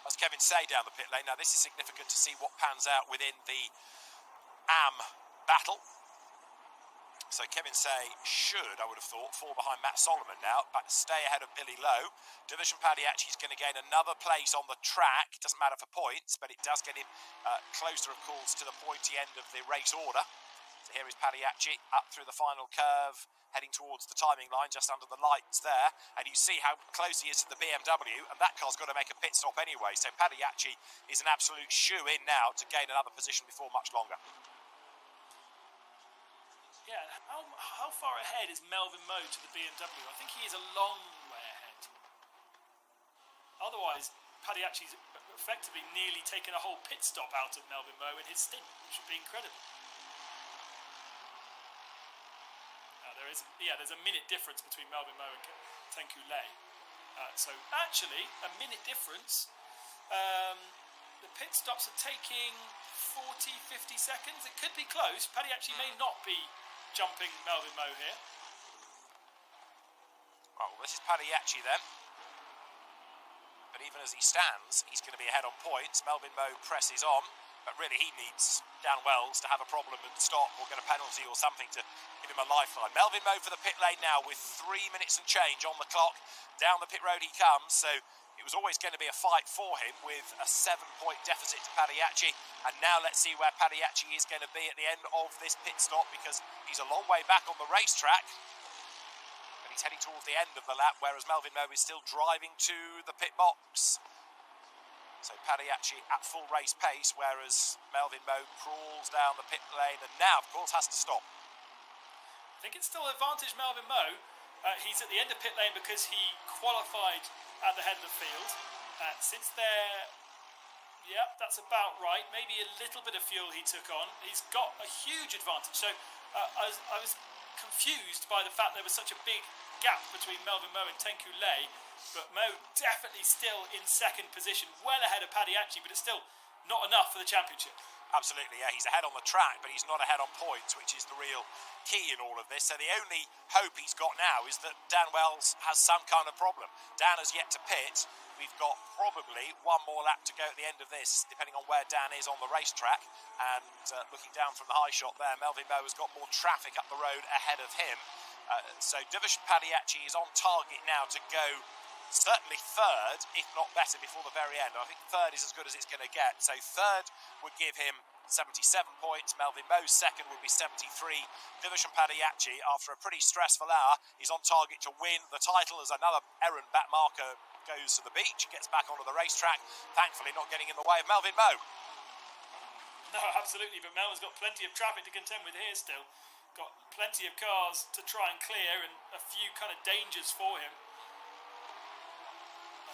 As Kevin say down the pit lane, now this is significant to see what pans out within the AM battle. So Kevin Say should, I would have thought, fall behind Matt Solomon now, but stay ahead of Billy Lowe. Division Padiachi is going to gain another place on the track. It doesn't matter for points, but it does get him closer, of course, to the pointy end of the race order. So here is Padiachi up through the final curve, heading towards the timing line, just under the lights there. And you see how close he is to the BMW, and that car's got to make a pit stop anyway. So Padiachi is an absolute shoe-in now to gain another position before much longer. Yeah, how far ahead is Melvin Moe to the BMW? I think he is a long way ahead. Otherwise, Padiachi's effectively nearly taken a whole pit stop out of Melvin Moe in his stint, which would be incredible. There's a minute difference between Melvin Moe and Tenku Lei. So actually, a minute difference. The pit stops are taking 40, 50 seconds. It could be close. Padiachi may not be jumping Melvin Moe here. Well, this is Padiachi then. But even as he stands, he's going to be ahead on points. Melvin Moe presses on, but really he needs Dan Wells to have a problem and stop or get a penalty or something to give him a lifeline. Melvin Moe for the pit lane now with 3 minutes and change on the clock. Down the pit road he comes, so it was always going to be a fight for him with a 7-point deficit to Padiachi. And now let's see where Padiachi is going to be at the end of this pit stop, because he's a long way back on the racetrack. And he's heading towards the end of the lap, whereas Melvin Moe is still driving to the pit box. So Padiachi at full race pace, whereas Melvin Moe crawls down the pit lane and now, of course, has to stop. I think it's still advantage Melvin Moe. He's at the end of pit lane because he qualified at the head of the field. Since they're... Yeah, that's about right. Maybe a little bit of fuel he took on. He's got a huge advantage. So I was confused by the fact there was such a big gap between Melvin Moe and Tenku Lei. But Moe definitely still in second position, well ahead of Padiachi, but it's still not enough for the championship. Absolutely, yeah. He's ahead on the track, but he's not ahead on points, which is the real key in all of this. So the only hope he's got now is that Dan Wells has some kind of problem. Dan has yet to pit. We've got probably one more lap to go at the end of this, depending on where Dan is on the racetrack. And looking down from the high shot there, Melvin Moe has got more traffic up the road ahead of him. So Division Padiachi is on target now to go certainly third, if not better, before the very end. I think third is as good as it's going to get. So third would give him 77 points. Melvin Moe's second would be 73. Division Padiachi, after a pretty stressful hour, is on target to win the title as another errant back marker goes to the beach, gets back onto the racetrack, thankfully not getting in the way of Melvin Moe. No, absolutely, but Melvin's got plenty of traffic to contend with here still. Got plenty of cars to try and clear and a few kind of dangers for him.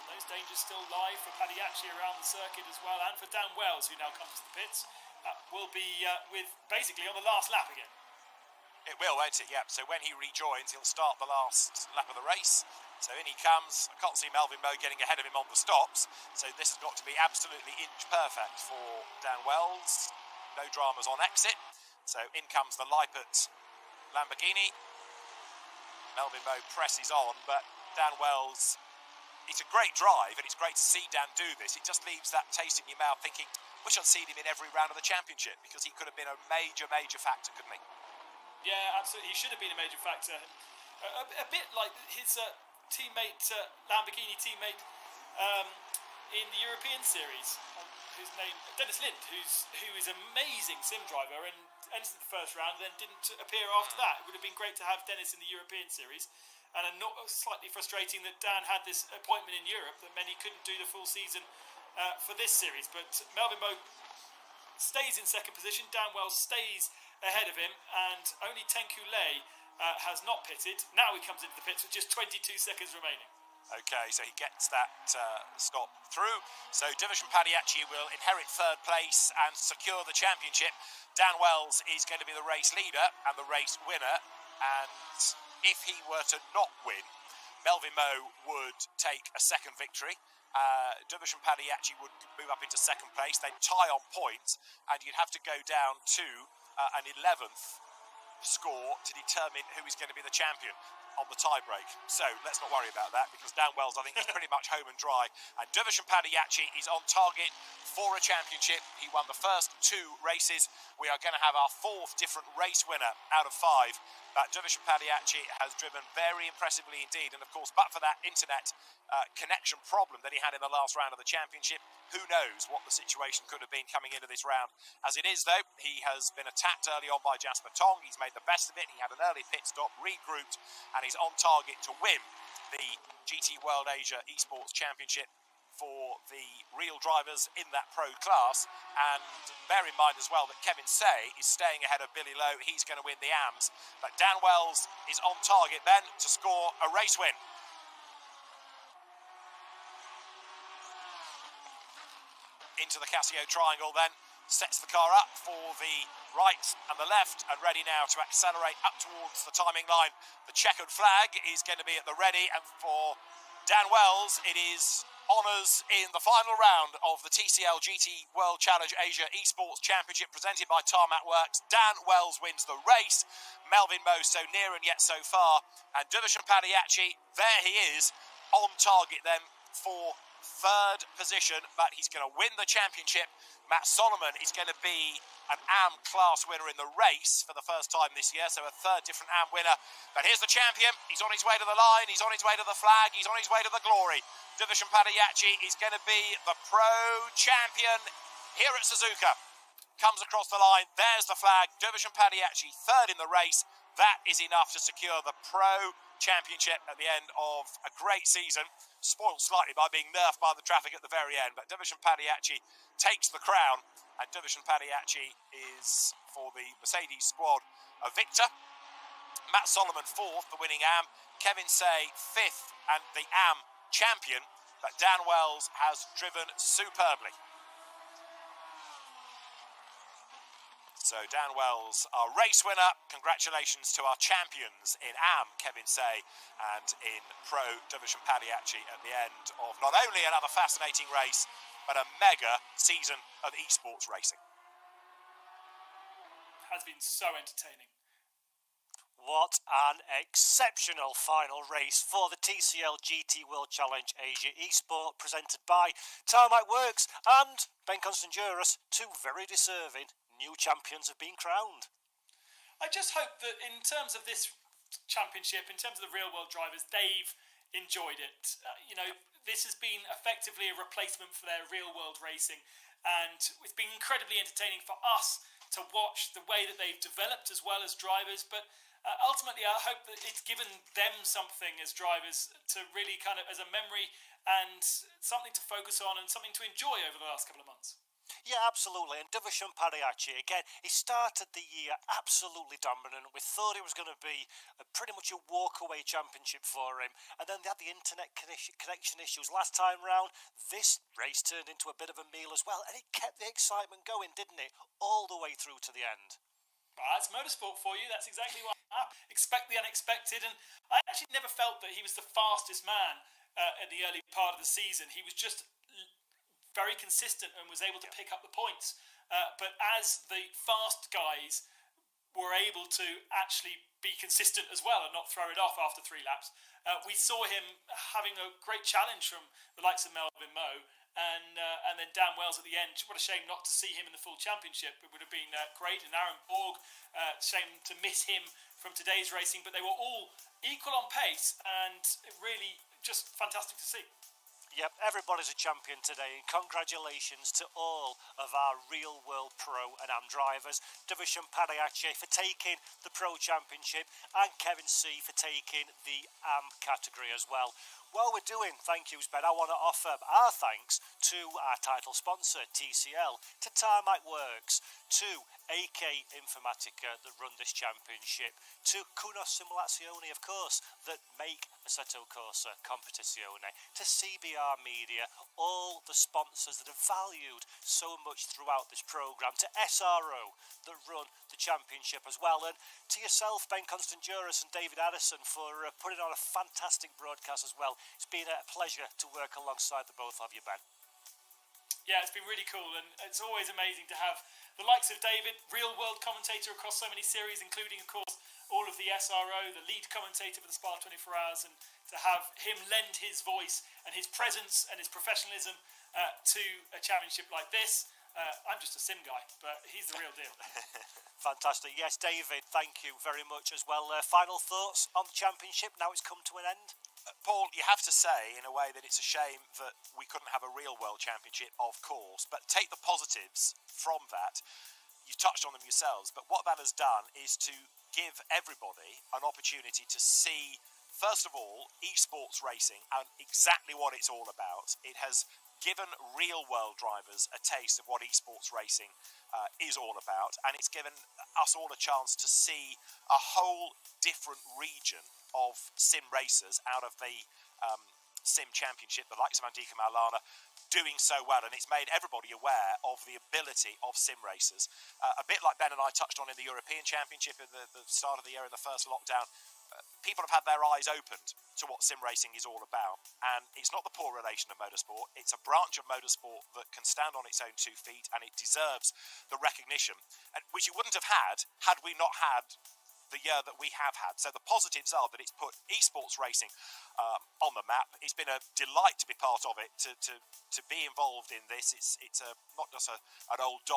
Those dangers still lie for Padiachi around the circuit as well, and for Dan Wells, who now comes to the pits. Will be with basically on the last lap again. It will, won't it? Yep. So when he rejoins, he'll start the last lap of the race. So in he comes. I can't see Melvin Moe getting ahead of him on the stops. So this has got to be absolutely inch perfect for Dan Wells. No dramas on exit. So in comes the Lippert Lamborghini. Melvin Moe presses on, but Dan Wells... It's a great drive, and it's great to see Dan do this. It just leaves that taste in your mouth thinking, wish I'd seen him in every round of the championship, because he could have been a major, major factor, couldn't he? Yeah, absolutely. He should have been a major factor. A bit like his teammate, Lamborghini teammate, in the European Series, whose name Dennis Lind, who is an amazing sim driver and entered the first round, then didn't appear after that. It would have been great to have Dennis in the European Series, and slightly frustrating that Dan had this appointment in Europe that meant he couldn't do the full season for this series. But Melvin Moe stays in second position. Dan Wells stays ahead of him, and only Tenku Lei has not pitted. Now he comes into the pits with just 22 seconds remaining. Okay, so he gets that stop through. So Division Padiachi will inherit third place and secure the championship. Dan Wells is going to be the race leader and the race winner. And if he were to not win, Melvin Moe would take a second victory. Division Padiachi would move up into second place. They'd tie on points, and you'd have to go down to an 11th score to determine who is going to be the champion on the tie-break. So let's not worry about that, because Dan Wells, I think, is pretty much home and dry. And Division Padiachi is on target for a championship. He won the first 2 races. We are going to have our 4th different race winner out of 5. Division Padiachi has driven very impressively indeed. And of course, but for that internet connection problem that he had in the last round of the championship, who knows what the situation could have been coming into this round. As it is, though, he has been attacked early on by Jasper Tong. He's made the best of it. He had an early pit stop, regrouped, and he's on target to win the GT World Asia eSports Championship for the real drivers in that pro class. And bear in mind as well that Kevin Say is staying ahead of Billy Lowe. He's going to win the AMS. But Dan Wells is on target then to score a race win. Into the Casio triangle then, sets the car up for the right and the left, and ready now to accelerate up towards the timing line. The checkered flag is going to be at the ready, and for Dan Wells, it is honours in the final round of the TCL GT World Challenge Asia Esports Championship presented by Tarmac Works. Dan Wells wins the race. Melvin Moe so near and yet so far. And Division Padiachi, there he is, on target then for 3rd position, but he's going to win the championship. Matt Solomon is going to be an AM class winner in the race for the first time this year, so a 3rd different AM winner. But here's the champion. He's on his way to the line. He's on his way to the flag. He's on his way to the glory. Division Padiachi is going to be the pro champion here at Suzuka. Comes across the line. There's the flag. Division Padiachi 3rd in the race. That is enough to secure the pro championship at the end of a great season. Spoiled slightly by being nerfed by the traffic at the very end, but Division Padiachi takes the crown, and Division Padiachi is, for the Mercedes squad, a victor. Matt Solomon 4th, the winning AM. Kevin Say 5th and the AM champion, but Dan Wells has driven superbly. So Dan Wells, our race winner. Congratulations to our champions in AM, Kevin Say, and in Pro Division Padiachi at the end of not only another fascinating race, but a mega season of esports racing. Has been so entertaining. What an exceptional final race for the TCL GT World Challenge Asia eSport, presented by Tarmac Works and Ben Constanduras. 2 very deserving new champions have been crowned. I just hope that in terms of this championship, in terms of the real world drivers, they've enjoyed it. This has been effectively a replacement for their real world racing, and it's been incredibly entertaining for us to watch the way that they've developed as well as drivers. But ultimately, I hope that it's given them something as drivers to really kind of as a memory and something to focus on and something to enjoy over the last couple of months. Yeah, absolutely. And Division Padiachi, again, he started the year absolutely dominant. We thought it was going to be pretty much a walk-away championship for him. And then they had the internet connection issues last time round. This race turned into a bit of a meal as well. And it kept the excitement going, didn't it? All the way through to the end. That's motorsport for you. That's exactly what happened. Expect the unexpected. And I actually never felt that he was the fastest man at the early part of the season. He was just very consistent and was able to pick up the points. But as the fast guys were able to actually be consistent as well and not throw it off after 3 laps, we saw him having a great challenge from the likes of Melvin Moe and then Dan Wells at the end. What a shame not to see him in the full championship. It would have been great. And Aaron Borg, shame to miss him from today's racing, but they were all equal on pace and really just fantastic to see. Yep, everybody's a champion today, and congratulations to all of our Real World Pro and Am drivers, Division Padayache for taking the Pro Championship, and Kevin C for taking the Am category as well. While we're doing thank yous, Ben, I want to offer our thanks to our title sponsor, TCL, to Tarmac Works, to AK Informatica that run this championship, to Kunos Simulazione, of course, that make Assetto Corsa Competizione, to CBR Media, all the sponsors that are valued so much throughout this programme, to SRO that run the championship as well, and to yourself, Ben Constanduras and David Addison, for putting on a fantastic broadcast as well. It's been a pleasure to work alongside the both of you, Ben. Yeah, it's been really cool, and it's always amazing to have the likes of David, real-world commentator across so many series, including, of course, all of the SRO, the lead commentator for the Spa 24 Hours, and to have him lend his voice and his presence and his professionalism to a championship like this. I'm just a sim guy, but he's the real deal. Fantastic. Yes, David, thank you very much as well. Final thoughts on the championship now it's come to an end? Paul, you have to say, in a way, that it's a shame that we couldn't have a real World Championship, of course, but take the positives from that. You touched on them yourselves, but what that has done is to give everybody an opportunity to see, first of all, eSports racing and exactly what it's all about. It has given real world drivers a taste of what eSports racing is all about, and it's given us all a chance to see a whole different region of sim racers out of the sim championship, the likes of Andika Maulana doing so well, and it's made everybody aware of the ability of sim racers. A bit like Ben and I touched on in the European Championship at the start of the year in the first lockdown. People have had their eyes opened to what sim racing is all about, and it's not the poor relation of motorsport. It's a branch of motorsport that can stand on its own 2 feet, and it deserves the recognition, which it wouldn't have had we not had the year that we have had. So the positives are that it's put eSports racing on the map. It's been a delight to be part of it, to be involved in this. It's not just an old dog.